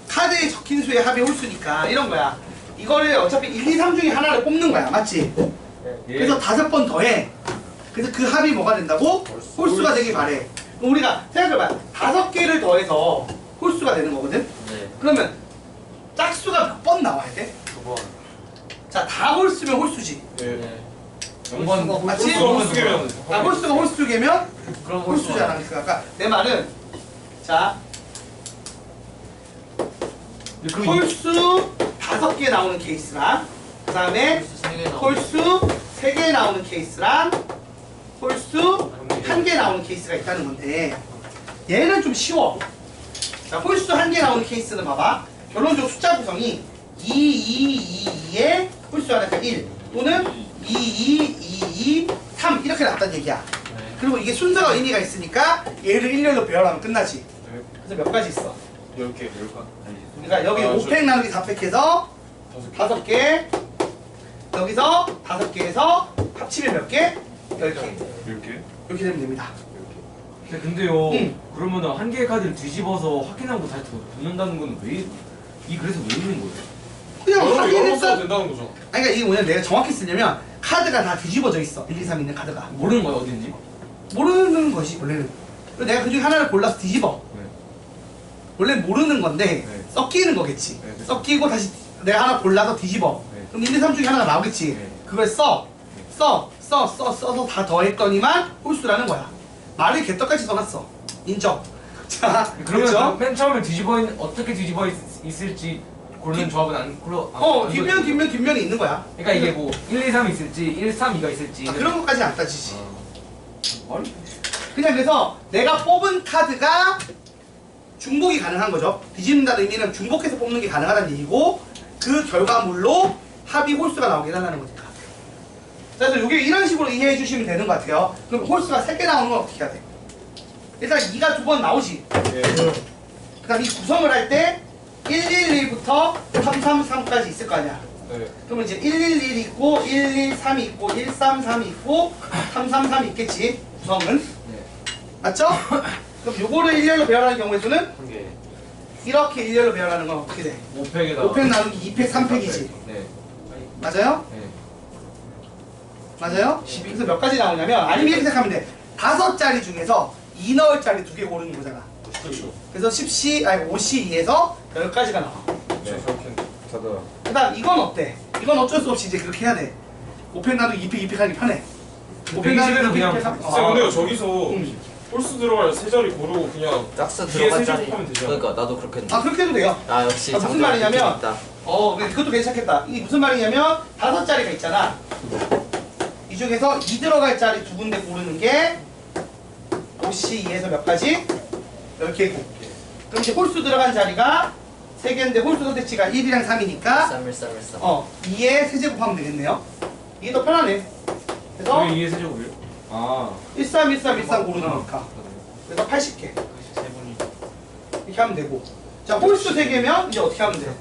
카드에 적힌 수의 합이 홀수니까 이런 거야. 이거를 어차피 1, 2, 3 중에 하나를 뽑는 거야. 맞지? 예. 그래서 5번 더해. 그래서 그 합이 뭐가 된다고? 홀수가 되길 바래. 그럼 우리가 생각해봐. 5개를 더해서 홀수가 되는 거거든? 네. 그러면 짝수가 몇 번 나와야 돼? 2번. 자, 다 홀수면 홀수지. 네. 0번 맞지? 홀수면 자, 홀수가 홀수 2개면 그럼 홀수잖아. 그러니까 내 말은 자, 홀수 5개 나오는 케이스랑 그 다음에 홀수 3개 나오는 케이스랑 홀수 1개 나오는 케이스가 있다는 건데 얘는 좀 쉬워. 자, 홀수 1개 나오는 케이스는 봐봐. 결론적으로 숫자 구성이 2, 2, 2, 2에 홀수 하나가 1 또는 2, 2, 2, 2, 3 이렇게 나왔다는 얘기야. 그리고 이게 순서가 의미가 있으니까 얘를 일렬로 배열하면 끝나지. 그래서 몇 가지 있어? 10개. 그러니까 여기 아, 5팩 나누기 4팩 해서 5개, 여기서 5개에서 합치면 몇 개? 10개. 10개? 이렇게 되면 됩니다. 근데요. 응. 그러면은 한 개의 카드를 뒤집어서 확인하고 다시 덮는다는 건 왜? 그래서 왜 있는 거예요? 그냥 여러 번 확인했어. 써도 된다는 거죠. 아니 그러니까 이게 뭐냐면 내가 정확히 쓰려면 카드가 다 뒤집어져 있어. 1, 2, 3 있는 카드가. 모르는 거야 어딘지? 모르는 것이 원래는. 그래서 내가 그중에 하나를 골라서 뒤집어. 네. 원래 모르는 건데 네. 섞이는 거겠지. 네, 그쵸. 섞이고 다시 내가 하나 골라서 뒤집어. 네. 그럼 1, 2, 3 중에 하나가 나오겠지. 네. 그걸 써서 다 더했더니만 홀수라는 거야. 말을 개떡같이 써놨어. 인정. 자, 그러면 그렇죠? 맨 처음에 어떻게 뒤집어 있을지 고르는 조합은 안 굴러. 뒷면이 있는 거야. 그러니까 이게 뭐 1, 2, 3 있을지 1, 3, 2가 있을지. 그런 것까지 안 따지지. 그냥 그래서 내가 뽑은 카드가 중복이 가능한 거죠. 뒤집는다는 의미는 중복해서 뽑는 게 가능하다는 얘기고 그 결과물로 합이 홀수가 나오게 해달라는 거니까. 그래서 이게 이런 식으로 이해해 주시면 되는 것 같아요. 그럼 홀수가 3개 나오는 건 어떻게 해야 돼? 일단 2가 2번 나오지. 그 다음 이 구성을 할 때 111부터 333까지 있을 거 아니야. 네. 그러면 이제 111이 있고 113이 있고 133이 있고 333이 있겠지. 구성은. 맞죠? 그럼 요거를 일렬로 배열하는 경우에 수는 한 개. 이렇게 일렬로 배열하는 건 어떻게 돼? 5팩에다가 5팩 나누기 2팩 3팩이지. 네. 맞아요? 네. 맞아요? 그래서 몇 가지 나오냐면 아니면 이렇게 생각하면 돼. 5자리 중에서 2 넣을 자리 2개 고르는 거잖아. 그렇죠. 그래서 5C2에서 10가지가 나와. 네. 그렇게 다들. 그 다음 이건 어때? 이건 어쩔 수 없이 이제 그렇게 해야 돼. 5팩 나누기 2팩 2팩 하기 편해. 5팩 나누기 그냥 2팩 쌤 근데요 저기서 홀수 들어갈 세 자리 고르고 그냥 짝수 뒤에 들어갈 세 자리. 줄 하면 되죠. 그러니까 나도 그렇게 했는데. 아 그렇게 해도 돼요. 아 역시 아, 무슨 장점이 말이냐면 있다. 그것도 괜찮겠다. 이게 무슨 말이냐면 5자리가 있잖아. 이 중에서 2 들어갈 자리 2군데 고르는 게 5C2에서 몇 가지? 10개고. 그럼 이제 홀수 들어간 자리가 3개인데 홀수 선택지가 1이랑 3이니까 31313. 2에 세제곱하면 되겠네요. 이게 더 편하네. 그래서 왜 이게 세제곱이요? 아. 131313 고르는 거니까. 그래서 80개. 이렇게 하면 되고. 자, 홀수 3개면 이제 어떻게 하면 돼?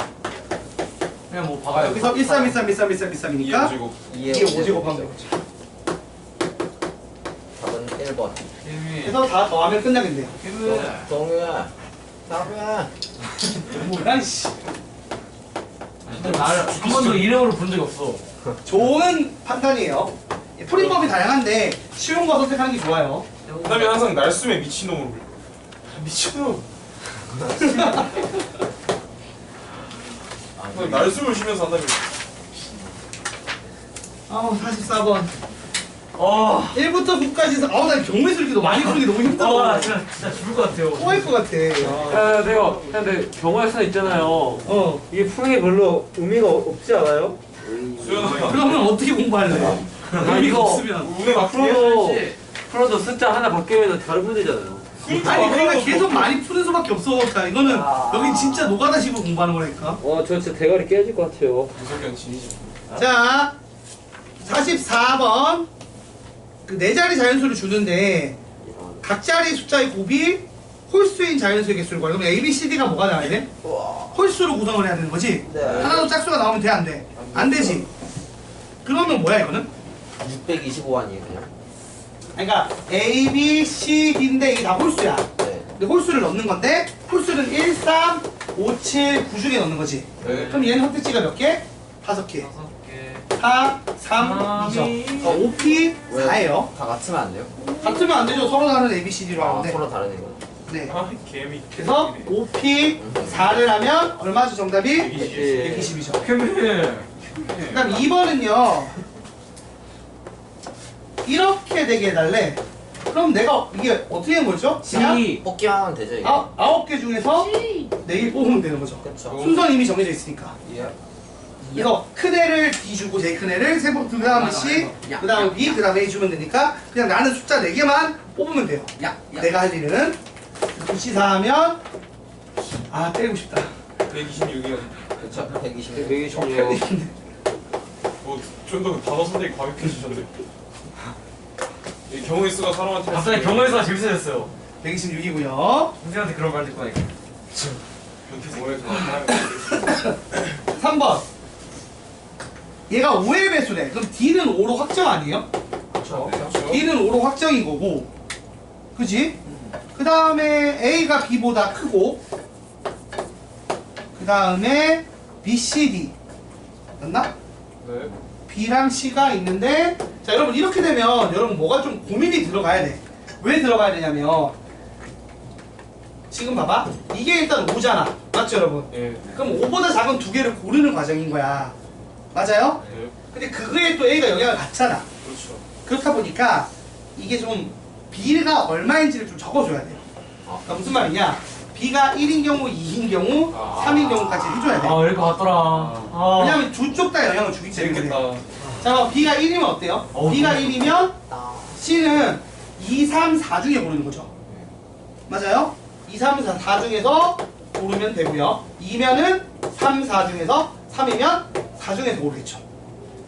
그냥 뭐 박아요. 여기서 13131313이니까 2에 2에 5제곱 하면 되겠지. 답은 1번. 그래서 다 더하면 끝나겠네요. 동우야. 다음이야. 뭐야, 씨. 나를 한 번도 이름으로 부른 적이 없어. 좋은 판단이에요. 풀이법이 다양한데 쉬운 거 선택하는 게 좋아요. 그다음에 항상 날숨에 미친놈으로 불려. 미친놈. 날숨을 쉬면서 한다면. 아우 44번. 1부터 9까지 아우 난 경매수 이렇게 너무 많이 부르는 게 너무 힘들어. 나 진짜 죽을 것 같아요. 토할 것 같아. 야, 내가 근데 경화에서 있잖아요. 이게 푸는 게 별로 의미가 없지 않아요? 수연아. 그러면 어떻게 공부할래? 의미가 없으면. 운에 막 풀어도 숫자 하나 바뀌면 다른 문제잖아요. 아니 그러니까 계속 많이 푸는 수밖에 없어. 자, 이거는 여기 진짜 노가다식으로 공부하는 거니까. 저 진짜 대가리 깨질 것 같아요. 무섭게 진이지. 자 44번 그 4자리 자연수를 주는데 각 자리 숫자의 곱이 홀수인 자연수의 개수를 구하래. 그럼 A, B, C, D가 뭐가 나와야 돼? 홀수로 구성을 해야 되는 거지? 네. 하나도 짝수가 나오면 돼, 안 돼? 안 되지. 그러면 뭐야 이거는? 625 아니에요 그냥? 그러니까 A, B, C, D인데 이게 다 홀수야. 네. 근데 홀수를 넣는 건데 홀수는 1, 3, 5, 7, 9 중에 넣는 거지. 네. 그럼 얘는 선택지가 몇 개? 5개. 4, 3, 2죠. 5P, 4예요. 다 같으면 안 돼요? 같으면 안 되죠. 서로 다른 A, B, C, D로 아 하는데. 서로 다른 이거. 네. 아 개미. 그래서 5P 4를 하면 얼마죠 정답이? 120. 120이죠. 캠핑. 그 다음 2번은요. 이렇게 되게 해달래. 그럼 내가 이게 어떻게 된 거죠? 그냥 뽑기만 하면 되죠 이게? 9개 중에서 4개 뽑으면 되는 거죠. 그렇죠. 순서는 이미 정해져 있으니까. 예. 그래서 큰 애를 D 주고 제일 큰 애를 그 다음에 C, 그 다음에 B, 그 다음에 A 주면 되니까 그냥 나는 숫자 4개만 뽑으면 돼요. 내가 할 일은 9C 4 하면 때리고 싶다. 126이요. 그렇죠. 126. 126. 뭐좀 더 단어 선택이 과격해지셨네. 이 경우의 수가 사람한테. 갑자기 경우에서 재밌어졌어요. 126이고요. 선생님한테 그런 말 듣고 나니까. 뭐해서 3번. 얘가 5의 배수래. 그럼 D는 5로 확정 아니에요? 그렇죠. D는 5로 확정인 거고. 그지? 그 다음에 A가 B보다 크고. 그 다음에 B, C, D. 맞나? 네. B랑 C가 있는데, 자, 여러분, 이렇게 되면 여러분 뭐가 좀 고민이 들어가야 돼. 왜 들어가야 되냐면, 지금 봐봐. 이게 일단 5잖아. 맞죠, 여러분? 예. 그럼 5보다 작은 2개를 고르는 과정인 거야. 맞아요? 네. 근데 그거에 또 A가 영향을 받잖아. 그렇죠. 그렇다 보니까 이게 좀 B가 얼마인지를 좀 적어줘야 돼요. 그러니까 무슨 말이냐? B가 1인 경우, 2인 경우, 3인 경우까지 해줘야 돼. 이럴 것 같더라. 왜냐면 두 쪽 다 영향을 주기 때문에. 재밌겠다. 자, B가 1이면 어때요? B가 1이면 C는 2, 3, 4 중에 고르는 거죠. 맞아요? 2, 3, 4 중에서 고르면 되고요. 2면은 3, 4 중에서 3이면 4 중에서 고르겠죠.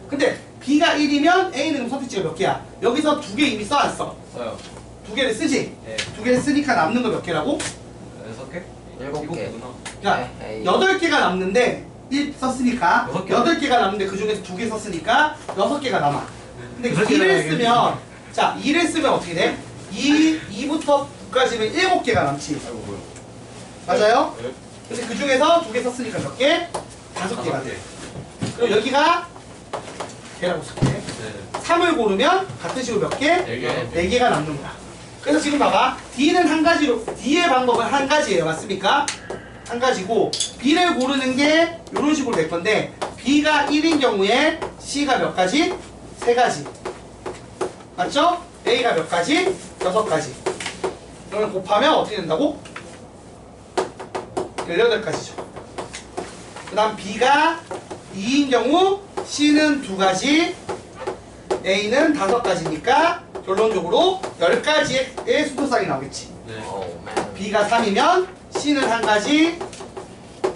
근데 B가 1이면 A는 그럼 선택지가 몇 개야? 여기서 2개 이미 써 안 써? 써요. 2개를 쓰지? 네. 2개를 쓰니까 남는 거 몇 개라고? 6개? 7개. 그러니까 에이. 8개가 남는데 1 썼으니까 여섯 개. 8개가 남는데 그 중에서 2개 썼으니까 6개가 남아. 근데 여섯 개나 2를 해야겠네. 쓰면 자 2를 쓰면 어떻게 돼? 2부터 9까지면 7개가 남지. 맞아요? 네. 근데 그 중에서 2개 썼으니까 몇 개? 5개가 돼. 그럼 여기가 개라고 쓸게. 3을 고르면 같은 식으로 몇 개? 4개가 남는 거야. 그래서 지금 봐봐. D는 한 가지로, D의 방법은 한 가지예요. 맞습니까? 한 가지고, B를 고르는 게 이런 식으로 될 건데, B가 1인 경우에 C가 몇 가지? 3가지. 맞죠? A가 몇 가지? 6가지. 그러면 곱하면 어떻게 된다고? 18가지죠. 그 다음 B가 2인 경우 C는 2가지, A는 5가지니까 결론적으로 10가지의 수도쌍이 나오겠지. B가 3이면 C는 1가지,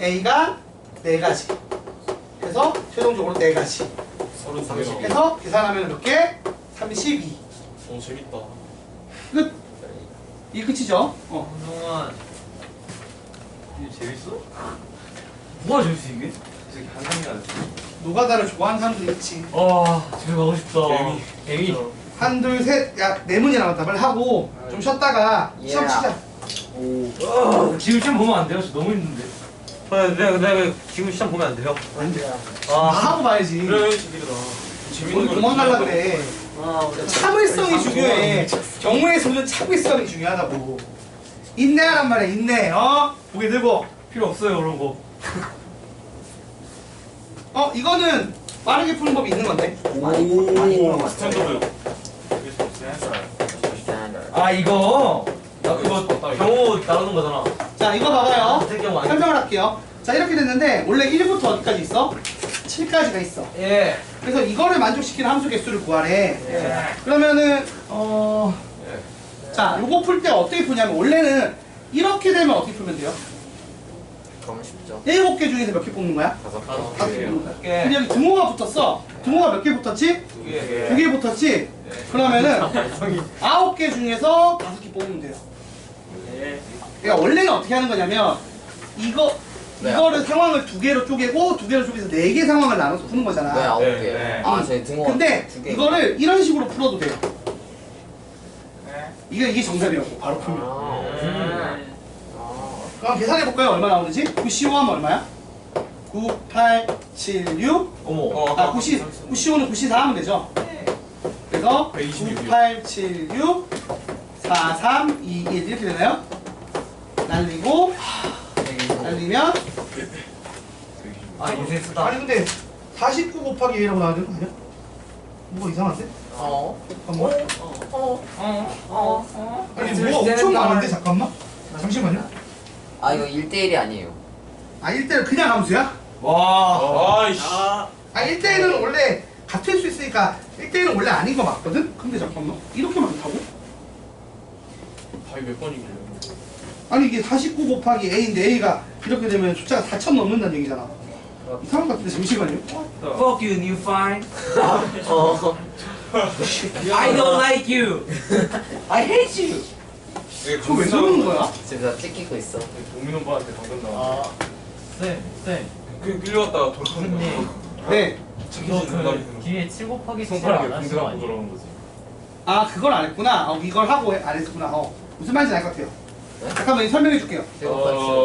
A가 4가지. 그래서 최종적으로 4가지. 33개. 해서 계산하면 몇 개? 32. 재밌다. 끝. 이게 끝이죠? 한동안 이거 재밌어? 뭐가 재밌어 이게? 되게 한상이가 노가다를 좋아하는 사람들이 있지. 집에 가고 싶다. 애미 한, 둘, 셋. 야, 4문이 남았다. 빨리 하고 좀 쉬었다가 시험 치자. 지금 시험 보면 안 돼요? 저 너무 힘든데. 내가 지금 시험 보면 안 돼요? 안 돼. 아, 하고 봐야지. 그래, 재밌더라. 뭘 재밌는 거. 도망갈라 그래. 참을성이 중요해. 경우에서는 참을성이 중요하다고. 인내하란 말이야, 인내. 고개 들고. 필요 없어요 그런 거. 이거는 빠르게 푸는 법이 있는 건데. 많이 풀어봤어요. 스탠더드. 이거 나 그거 경호 나오는 거잖아. 자, 이거 봐봐요. 같은 경우 아니야? 설명을 할게요. 자, 이렇게 됐는데, 원래 1부터 어디까지 있어? 7까지가 있어. 예. 그래서 이거를 만족시키는 함수 개수를 구하래. 그러면은, 자, 요거 풀 때 어떻게 푸냐면, 원래는 이렇게 되면 어떻게 풀면 돼요? 그러면 쉽죠. 7개 중에서 몇 개 뽑는 거야? 5개. 5개 뽑는 거야. 근데 여기 등호가 붙었어. 등호가 몇 개 붙었지? 2개 붙었지? 그러면은 9개 중에서 5개 뽑으면 돼요. 그러니까 원래는 어떻게 하는 거냐면 이거를 상황을 2개로 쪼개고 2개로 쪼개서 4개 상황을 나눠서 푸는 거잖아. 네, 9개. 저희 등호. 근데 2개. 이거를 이런 식으로 풀어도 돼요. 이게 정답이라고 바로 풀면. 그럼 계산해 볼까요? 얼마 나오는지? 9C5 하면 얼마야? 9, 8, 7, 6. 어머. 9C5는 9C4 하면 되죠? 그래서 9, 126 이요. 8, 7, 6, 4, 3, 2, 1 이렇게 되나요? 날리고 날리면 인생 쓰다. 아니 근데 49 곱하기 A라고 나와야 되는 거 아니야? 뭐가 이상한데? 잠깐만. 아니 뭐가 엄청 많은데 잠깐만. 잠시만요. 이거 1대1이 아니에요. 1대1 그냥 함수야? 아이씨. 1대1은 원래 같을 수 있으니까 1대1은 원래 아닌 거 맞거든? 근데 잠깐만 이렇게 많다고? 답이 몇 번이길래. 아니 이게 49 곱하기 A인데 A가 이렇게 되면 숫자가 4,000 넘는다는 얘기잖아. 이상한 것 같은데 잠시만요. Fuck you, new fine. I don't like you. I hate you. 그거 왜 그러는 거야? 지금 다 찍히고 있어. 도민 오빠한테 방금 나와. 쌤 그 끌려갔다가 돌아오는 거야. 네. 자기지 눈깔이 드는 뒤에 7 곱하기 7을 손가락에 안 하신 붕대 거 갖고 아니에요? 돌아오는 거지. 그걸 안 했구나. 이걸 하고 안 했구나. 무슨 말인지 알 것 같아요. 네? 잠깐만 설명해 줄게요.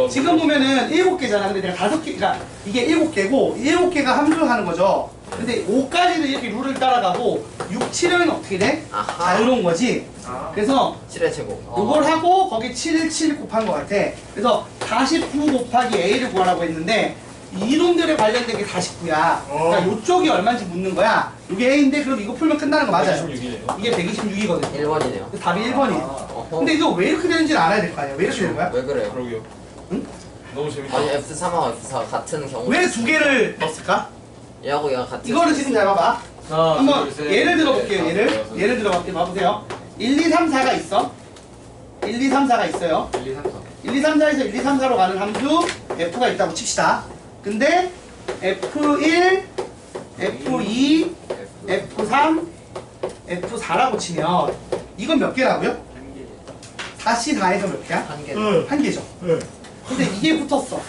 지금 보면은 7개잖아. 근데 내가 5개, 그러니까 이게 7개고 7개가 함수하는 거죠. 근데 5까지는 이렇게 룰을 따라가고 6, 7은 어떻게 돼? 아하. 자유로운 거지. 그래서 7의 제곱. 이걸 하고 거기 7을 7 곱한 것 같아. 그래서 49 곱하기 A를 구하라고 했는데 이놈들에 관련된 게 49야. 그러니까 이쪽이 얼마인지 묻는 거야. 이게 A인데 그럼 이거 풀면 끝나는 거 맞아요. 126이네요. 이게 126이거든. 1번이네요. 답이 1번이에요. 근데 이거 왜 이렇게 되는지는 알아야 될 거 아니야. 왜 이렇게 되는 거야? 왜 그래요? 그러게요. 응? 너무 재밌다. 아니 F3하고 F4 같은 경우 왜 두 개를 넣었을까? 얘하고 얘가 같은 이거를 지금 잘 봐봐. 한번 예를 들어볼게요. 예를 들어볼게요. 봐보세요. 1, 2, 3, 4가 있어. 1, 2, 3, 4가 있어요. 1, 2, 3, 4. 1, 2, 3, 4에서 1, 2, 3, 4로 가는 함수 F가 있다고 칩시다. 근데 F1, F2, F3, F4라고 치면 이건 몇 개라고요? 4시 4에서 몇 개야? 한 개. 한 개죠. 근데 이게 붙었어.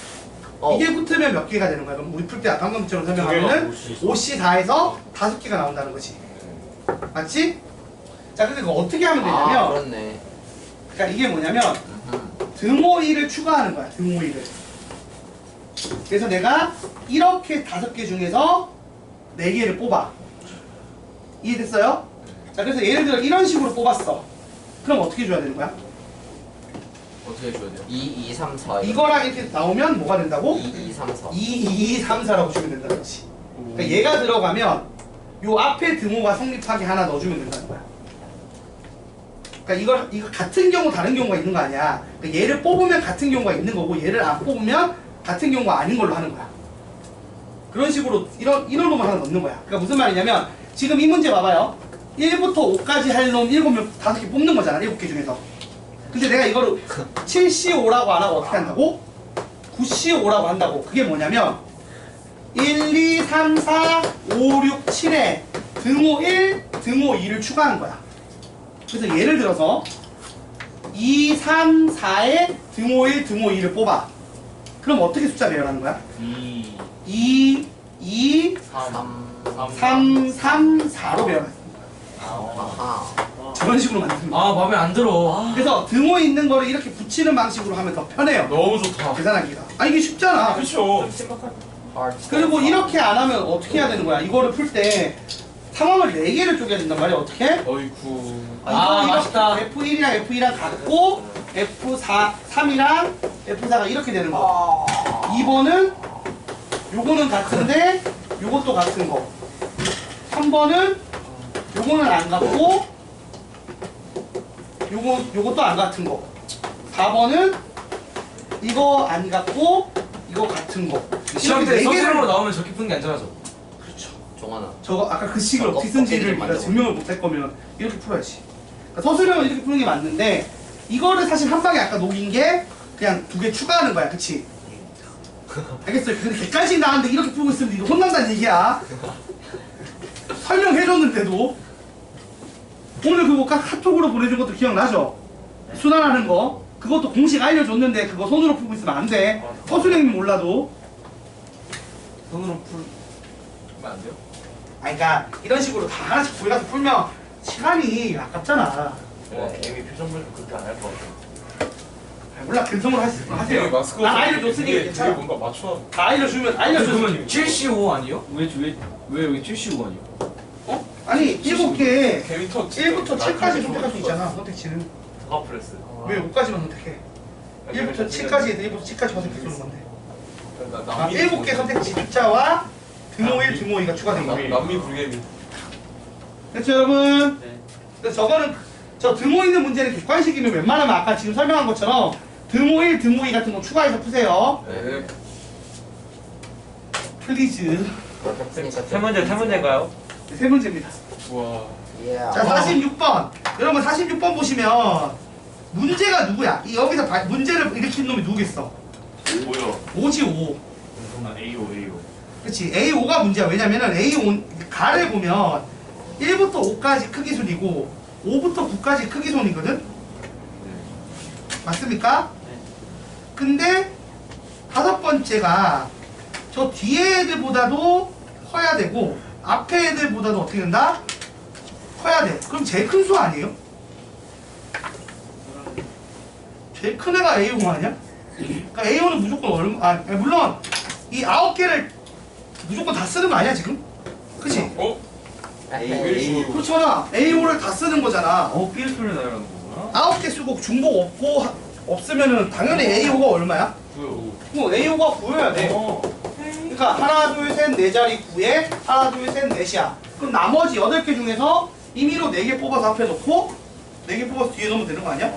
이게 붙으면 몇 개가 되는 거야? 그럼 우리 풀 때 방금처럼 설명하면은 5시 4에서 5개가 나온다는 거지. 맞지? 자, 근데 그거 어떻게 하면 아 되냐면, 그렇네. 그러니까 이게 뭐냐면 등호2를 추가하는 거야. 등호2를. 그래서 내가 이렇게 5개 중에서 4개를 뽑아. 이해됐어요? 자, 그래서 예를 들어 이런 식으로 뽑았어. 그럼 어떻게 줘야 되는 거야? 어떻게 해줘야 돼요? 2, 2, 3, 4 이거랑 이렇게 나오면 뭐가 된다고? 2, 2, 3, 4 2, 2, 3, 4라고 주면 된다는 거지. 그러니까 얘가 들어가면 요 앞에 등호가 성립하게 하나 넣어주면 된다는 거야. 그러니까 이거 같은 경우 다른 경우가 있는 거 아니야. 그러니까 얘를 뽑으면 같은 경우가 있는 거고 얘를 안 뽑으면 같은 경우가 아닌 걸로 하는 거야. 그런 식으로 이런 놈을 하나 넣는 거야. 그러니까 무슨 말이냐면 지금 이 문제 봐봐요. 1부터 5까지 할 놈 7명 5개 뽑는 거잖아. 7개 중에서. 근데 내가 이거를 7C5라고 안 하고 어떻게 한다고? 9C5라고 한다고. 그게 뭐냐면 1, 2, 3, 4, 5, 6, 7에 등호 1, 등호 2를 추가하는 거야. 그래서 예를 들어서 2, 3, 4에 등호 1, 등호 2를 뽑아. 그럼 어떻게 숫자 배열하는 거야? 2, 3, 4로 배열하는 거야. 아하. 저런 식으로 만드는 거야. 아 마음에 안 들어. 아. 그래서 등호 있는 거를 이렇게 붙이는 방식으로 하면 더 편해요. 너무 좋다. 계산하기가. 아 이게 쉽잖아. 그렇죠. 그리고 이렇게 안 하면 어떻게 해야 되는 거야? 이거를 풀 때 상황을 4개를 쪼개야 된단 말이야. 어떻게? 어이쿠. 아, 맛있다. F1이랑 F2랑 같고 F4, 3이랑 F4가 이렇게 되는 거. 2번은 요거는 같은데 요것도 같은 거. 3번은 요거는 안 같고 요것도 안 같은 거. 4번은 이거 안 같고 이거 같은 거. 시험 때 이렇게 선생님으로 나오면 저렇게 푸는 게 안전하죠. 그렇죠. 종환아. 저거 아까 그 식을 어떻게 쓴지를 꺾이지 네가 증명을 못할 거면 이렇게 풀어야지. 그러니까 서술형은 이렇게 푸는 게 맞는데 이거를 사실 한 방에 아까 녹인 게 그냥 2개 추가하는 거야, 그치? 알겠어요. 근데 객관식 나왔는데 이렇게 풀고 있으면 이거 혼난다는 얘기야. 설명해줬는데도 오늘 그거 카톡으로 보내준 것도 기억나죠? 순환하는 거 그것도 공식 알려줬는데 그거 손으로 풀고 있으면 안 돼. 서술형이 몰라도. 손으로 풀면 안 돼요? 아니 그러니까 이런 식으로 다 하나씩 골라서 풀면 시간이 아깝잖아. 개미 표정 보면 그렇게 안 할 것 같아. 몰라 근성으로 하세요. 마스크. 나 알려줬으니 되게 괜찮아. 뭔가 맞춰. 다 알려주면 알려주면 그러면 7C5 아니요? 왜 여기 7C5 아니요? 어? 아니 7개 개미터 1부터 7까지 선택할 수 있잖아. 선택지는 아 프레스. 왜 5까지만 선택해? 1부터 7까지 해서 1부터 7까지 선택해주는 건데. 아, 7개 선택지 숫자와 등호 1, 등호 2가 추가된 거예요. 남미 불개미. 그렇죠 여러분? 네. 그래서 저거는 저 등호 있는 문제는 객관식이면 웬만하면 아까 지금 설명한 것처럼 등호 1, 등호 2 같은 거 추가해서 푸세요. 네. 플리즈. 세 문제인가요? 네, 세 문제입니다. 와. 자 46번. 여러분 46번 보시면 문제가 누구야? 여기서 문제를 일으킨 놈이 누구겠어? 뭐요? 5지 5. AO. 그치 A5가 문제야. 왜냐면은 A5 가를 보면 1부터 5까지 크기순이고 5부터 9까지 크기순이거든? 맞습니까? 네. 근데 5번째가 저 뒤에 애들보다도 커야 되고 앞에 애들보다도 어떻게 된다? 커야 돼. 그럼 제일 큰 수 아니에요? 제일 큰 애가 A5 아니야? 그러니까 A5는 무조건 얼마? 물론 이 9개를 무조건 다 쓰는 거 아니야 지금? 그치? 어? 그렇잖아. A5를 다 쓰는 거잖아. 삐 소리 나는 거구나. 9개 쓰고 중복 없고 없으면은 당연히 A5가 얼마야? 뭐 A5가 9여야 돼. 그러니까 하나 둘 셋 네 자리 9에 하나 둘 셋 넷이야. 그럼 나머지 8개 중에서 임의로 4개 뽑아서 앞에 놓고 4개 뽑아서 뒤에 넣으면 되는 거 아니야?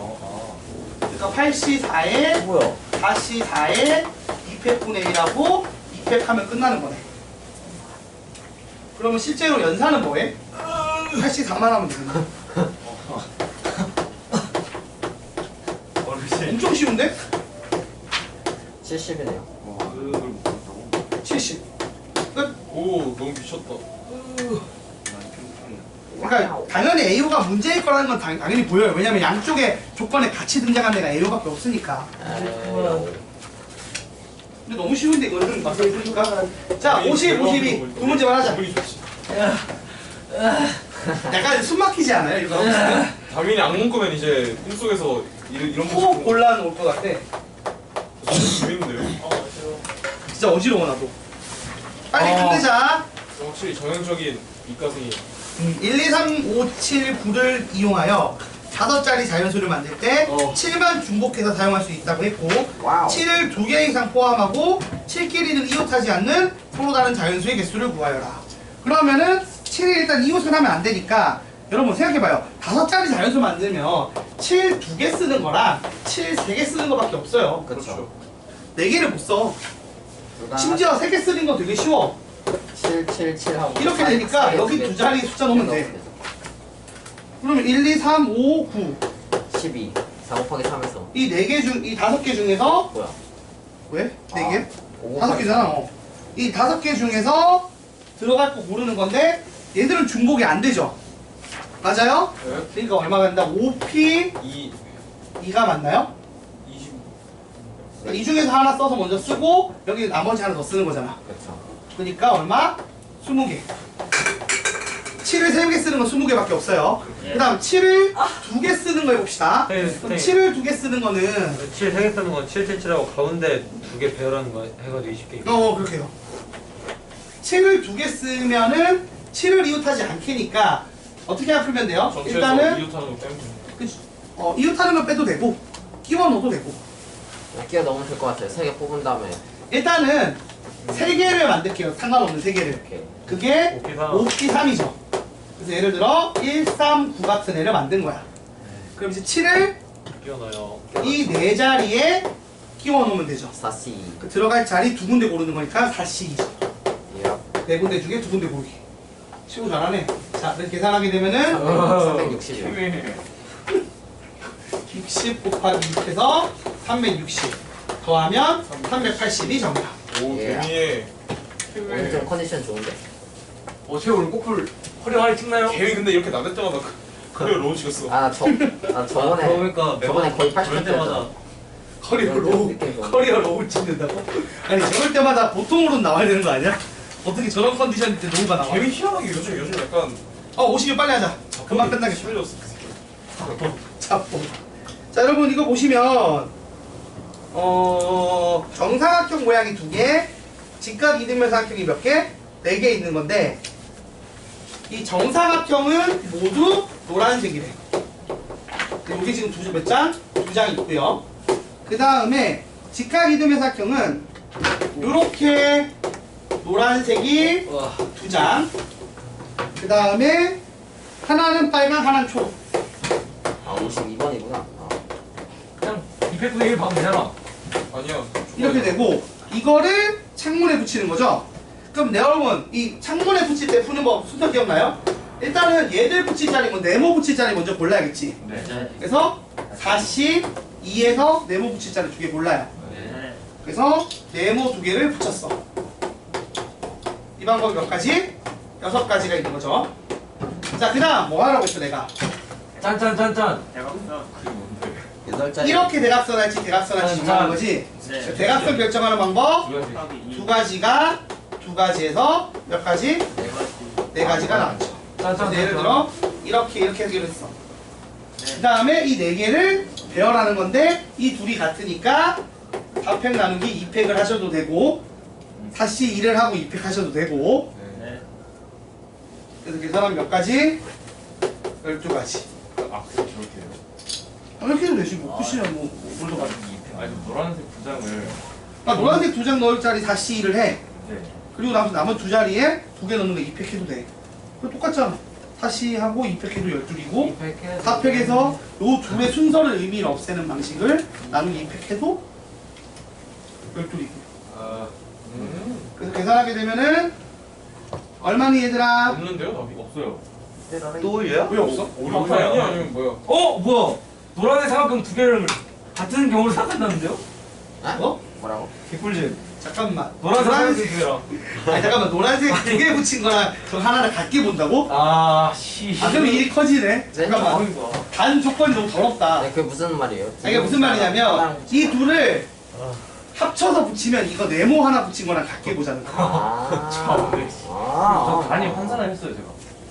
그러니까 8C4에 뭐야? 4C4에 2팩분의 1하고 2팩 하면 끝나는 거네. 그러면 실제로 연산은 뭐해? 8C4만 하면 되는 엄청 쉬운데? 70이네요. 그걸 못한다고? 70. 끝. 오 너무 미쳤다. 그러니까 당연히 AO가 문제일 거라는 건 당연히 보여요. 왜냐면 양쪽에 조건에 같이 등장한 애가 AO밖에 없으니까. 근데 너무 쉬운데 이거는 막상 해볼까? 자, 50, 52. 두 문제만 하자. 기분이 좋지. 약간 숨 막히지 않아요? 이거? 당연히 악몽 꾸면 이제 꿈속에서 이런 꼭 곤란 올 것 같아. 재밌는데요? 진짜 어지러워 나도. 빨리 끝내자. 확실히 전형적인 이과생이 1, 2, 3, 5, 7, 9를 이용하여 5자리 자연수를 만들 때 7만 중복해서 사용할 수 있다고 했고 와우. 7을 2개 이상 포함하고 7끼리는 이웃하지 않는 서로 다른 자연수의 개수를 구하여라. 그러면은 7을 일단 이웃을 하면 안 되니까 여러분 생각해봐요. 5자리 자연수 만들면 7 2개 쓰는 거랑 7 3개 쓰는 거밖에 없어요. 그렇죠. 4개를 못 써. 심지어 3개 쓰는 거 되게 쉬워. 7, 7, 7하고. 이렇게 되니까 여기 두 자리 숫자 넣으면 돼. 그러면 1, 2, 3, 5, 9. 12. 4 곱하기 3에서. 이 4개 중, 이 5개 중에서 뭐야? 왜? 4개? 5 5개잖아. 이 5개 중에서 들어갈 거 고르는 건데 얘들은 중복이 안 되죠. 맞아요? 네. 그러니까 얼마가 된다? 5P 2가 맞나요? 20 그러니까 이 중에서 하나 써서 먼저 쓰고 여기 나머지 하나 더 쓰는 거잖아. 그렇죠. 그러니까 얼마? 20개. 7을 3개 쓰는 건 20개밖에 없어요. 그 다음 7을 2개 쓰는 거 해봅시다. 네, 그럼 네. 7을 2개 쓰는 거는 7 3개 쓰는 건 777하고 가운데 2개 배열하는 거 해가지고 20개. 그렇게 해요. 7을 2개 쓰면은 7을 이웃하지 않게니까 어떻게 풀면 돼요? 전체에서 일단은 이웃하는 거 빼면 됩니다. 이웃하는 거 빼도 되고 끼워 넣어도 되고 끼워 넣으면 될 것 같아요. 3개 뽑은 다음에. 일단은 3개를 만들게요. 상관없는 3개를. 이렇게. 그게 5P 3. 5P 3이죠. 그래서 예를 들어 1, 3, 9 같은 애를 만든 거야. 그럼 이제 7을 끼워 넣어요. 이 4자리에 끼워 넣으면 되죠. 4C. 그 들어갈 자리 2군데 고르는 거니까 4C이죠. 예. 4군데 중에 2군데 고르기. 친구 잘하네. 자, 이렇게 계산하게 되면은 360이요. 60 곱하기 6해서 360 더하면 380이 정답. 오 예. 개미의 오늘 좀 컨디션 좋은데? 제가 오늘 꼬풀 허리 많이 찍나요? 개미 근데 이렇게 나댈 때마다 그래 너무 지겠어. 나 저번에 그러니까 저번에 거의 80점 저럴 때마다 때마다 커리어 로우, 커리어 로우 찍는다고? 아니 저럴 때마다 보통으로는 나와야 되는 거 아니야? 어떻게 저런 컨디션일 때 로우가 나와? 개미 희한하게 요즘 약간 50일 빨리 하자. 금방 끝나겠어. 심해졌어. 자꾸. 자 여러분 이거 보시면 정사각형 모양이 2개, 직각 이등변사각형이 몇 개? 4개 있는 건데 이 정사각형은 모두 노란색이래. 여기 지금 몇 장? 2장 있고요. 그 다음에 직각 이등변사각형은 요렇게 노란색이 2장. 그 다음에 하나는 빨강, 하나는 초록. 아 52번이구나. 그냥 200분의 1 박으면 되잖아. 아니야. 이렇게 되고 이거를 창문에 붙이는 거죠. 그럼 네, 여러분 이 창문에 붙일 때 푸는 법 순서 기억나요? 일단은 얘들 붙일 자리, 네모 붙일 자리 먼저 골라야겠지. 네. 그래서 4C 2에서 네모 붙일 자리 2개 골라요. 네. 그래서 네모 2개를 붙였어. 이 방법이 몇 가지? 6가지가 있는 거죠. 자, 그 다음 뭐 하라고 했어 내가? 짠짠짠짠. 대박사. 8자리. 이렇게 대각선 할지 대각선 할지 정하는 거지. 네. 대각선 결정하는 방법 두 가지. 2 가지에서 몇 가지? 4가지가 나왔죠. 그래서 예를 들어 이렇게 하기로 했어. 그 다음에 이 4개를 배열하는 건데 이 둘이 같으니까 4팩 나누기 2팩을 하셔도 되고 다시 1을 하고 2팩 하셔도 되고. 네. 그래서 계산하면 몇 가지? 12가지. 아 그냥 저렇게 해요. 이렇게 해도 되지 뭐. 끝이야 뭐. 뭘더 가지. 아니 노란색 두 장을 노란색 2장 넣을 자리 다시 1을 해. 네. 그리고 남은 2자리에 2개 넣는 거 2팩 해도 돼. 그거 똑같잖아. 다시 하고 2팩해도 12이고 4팩에서 요 둘의 순서를 의미를 없애는 방식을 나누기 2팩해도 12이고 그래서 계산하게 되면은 얼마니 얘들아? 없는데요 답이? 없어요. 또 올려요? 왜 없어? 아니 아니면 뭐야? 뭐야? 노란색 삼각형 두 개를 같은 경우로 생각한다는데요? 어? 뭐라고? 개꿀잼. 잠깐만 노란색 삼각형 노란색 두 개랑. 아니 잠깐만 노란색 두 개 붙인 거랑 저 하나를 같게 본다고? 아 씨. 아 그럼 일이 커지네 잠깐만 단 조건이 너무 더럽다 그게 무슨 말이에요? 이게 무슨 말이냐면 이 둘을 합쳐서 붙이면 이거 네모 하나 붙인 거랑 같게 보자는 거야 저 간이 환산을 했어요 제가.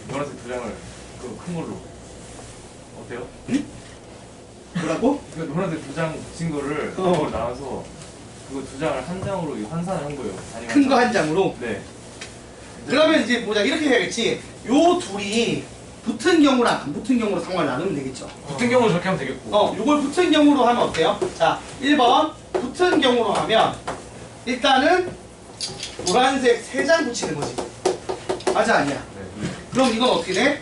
노란색 두 장을 그 큰 걸로. 어때요? 뭐라고? 그 노란색 두 장 붙인 거를 어. 그걸 나눠서 그거 두 장을 한 장으로 환산을 한 거예요. 아니면 큰 거 한 장으로 네. 그러면 이제 보자 이렇게 해야겠지 요 둘이 붙은 경우랑 안 붙은 경우로 상관을 나누면 되겠죠 붙은 경우는 저렇게 하면 되겠고. 요걸 붙은 경우로 하면 어때요? 자 1번 붙은 경우로 하면 일단은 노란색 3장 붙이는 거지 맞아 아니야? 네. 그럼 이건 어떻게 돼?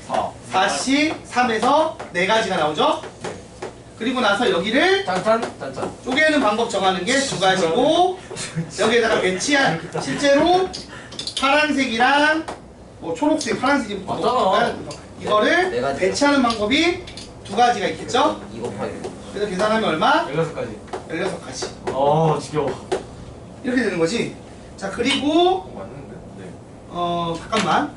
4씨 3에서 4가지가 나오죠? 그리고 나서 여기를 짠짠 짠짠. 쪼개는 방법 정하는 게 2가지고 여기에다가 배치한 실제로 파란색이랑 뭐 초록색 파란색이 맞잖아. 이거를 네 가지. 배치하는 방법이 2가지가 있겠죠? 2 곱하기 그래서 계산하면 얼마? 16가지. 16가지 지겨워. 이렇게 되는 거지 자 그리고 맞는데? 네. 잠깐만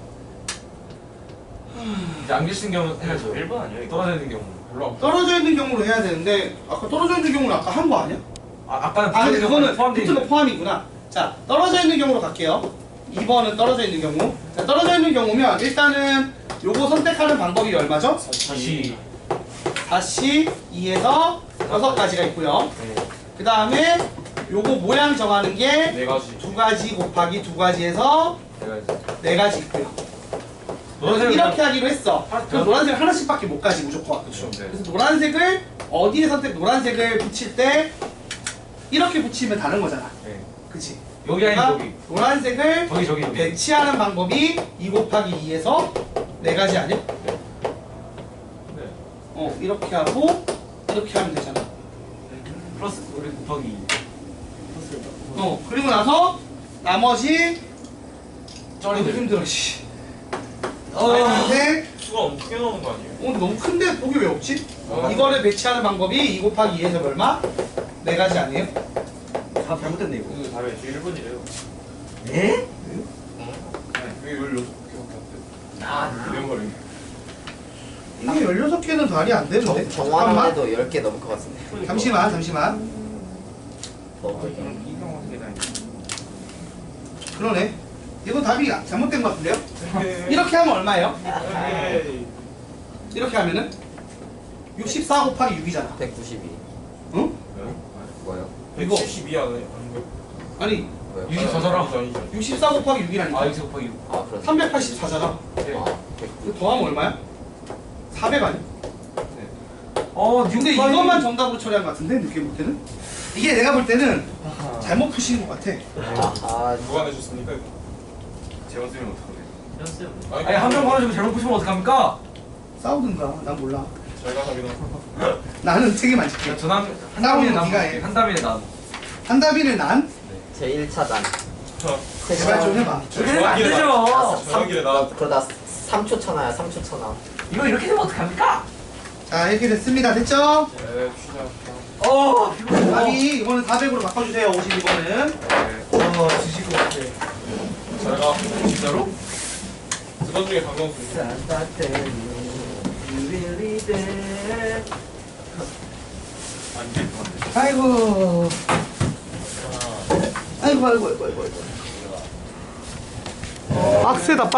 이제 안 계신 경우 해야죠. 1번 아니에요? 이거? 떨어져 있는 경우. 몰라. 떨어져 있는 경우로 해야 되는데 아까 떨어져 있는 경우는 아까 한 거 아니야? 아까는 아 근데 그거는 포함되어 붙은 거 있는. 포함이구나 자 떨어져 있는 경우로 갈게요 2번은 떨어져 있는 경우 자 떨어져 있는 경우면 일단은 요거 선택하는 방법이 얼마죠? 다시. 4씨 2에서 6가지가 있고요 네. 그 다음에 요거 모양 정하는 게 4가지. 2가지 곱하기 2가지에서 내가 이제 4가지 있고요 노란색을 이렇게 하기로 했어 그럼 노란색 하나씩밖에 못 가지 무조건 그렇죠. 네. 그래서 노란색을 어디에 노란색을 붙일 때 이렇게 붙이면 다른 거잖아 네. 그치? 여기 아니면 그러니까 여기. 노란색을 저기. 배치하는 방법이 2 곱하기 2에서 4가지 아니야? 네. 이렇게 하고 이렇게 하면 되잖아 플러스 우리 곱하기. 그리고 나서 나머지 쩌리도 힘들어 씨 근데 수가 너무 크게 나오는 거 아니에요? 너무 큰데 보기 왜 없지? 이거를 배치하는 방법이 2 곱하기 2에서 얼마? 4가지 아니에요? 다 잘못됐네 이거. 이거 답이 1번이래요. 네? 왜 16개밖에 안 돼? 이런 거를. 이게 16개는 말이 안 되는데 정화만 해도 10개 넘을 것 같은데 잠시만 너무 이경화색이 다 그러네 이건 답이 잘못된 것 같은데요? 이렇게 하면 얼마예요? 이렇게 하면은 64 곱하기 6이잖아 192 응? 뭐요? 이거 172 아니에요? 아니 뭐요? 64잖아. 아니죠. 64 곱하기 6이라니까 아 6 곱하기 6. 아 그렇네 384잖아 아 109 더하면 얼마야? 400 아니야? 근데 6 이것만 정답으로 처리한 것 같은데 느낌 볼 때는? 이게 내가 볼 때는 잘못 푸신 것 같아 아 누가 내줬습니까? 이거? 재원 쓰면 어떡하래? 연습. 아니 한 명 보내주고 잘못 보시면 어떡합니까? 싸우든가 난 몰라 제가 답이나. 나는 책임 안 지켜 전함 싸우는 한담이네 거 남. 네가 해. 한담이네 남. 한다비는 난 제 1차단 제발 좀 해봐 그러면 안 되죠. 전화기를 나. 그러다 3초 쳐놔요 3초 쳐놔 이거 이렇게 되면 어떡합니까? 자 이렇게 됐습니다 됐죠? 네, 취자. 피곤해. 답이 이거는 400으로 바꿔주세요 52번은 주실 것 같아 제가 진짜로? 두 번 중에 강경수. 안될것 같네. 아이고 아이고 아이고 아이고 아이고 빡세다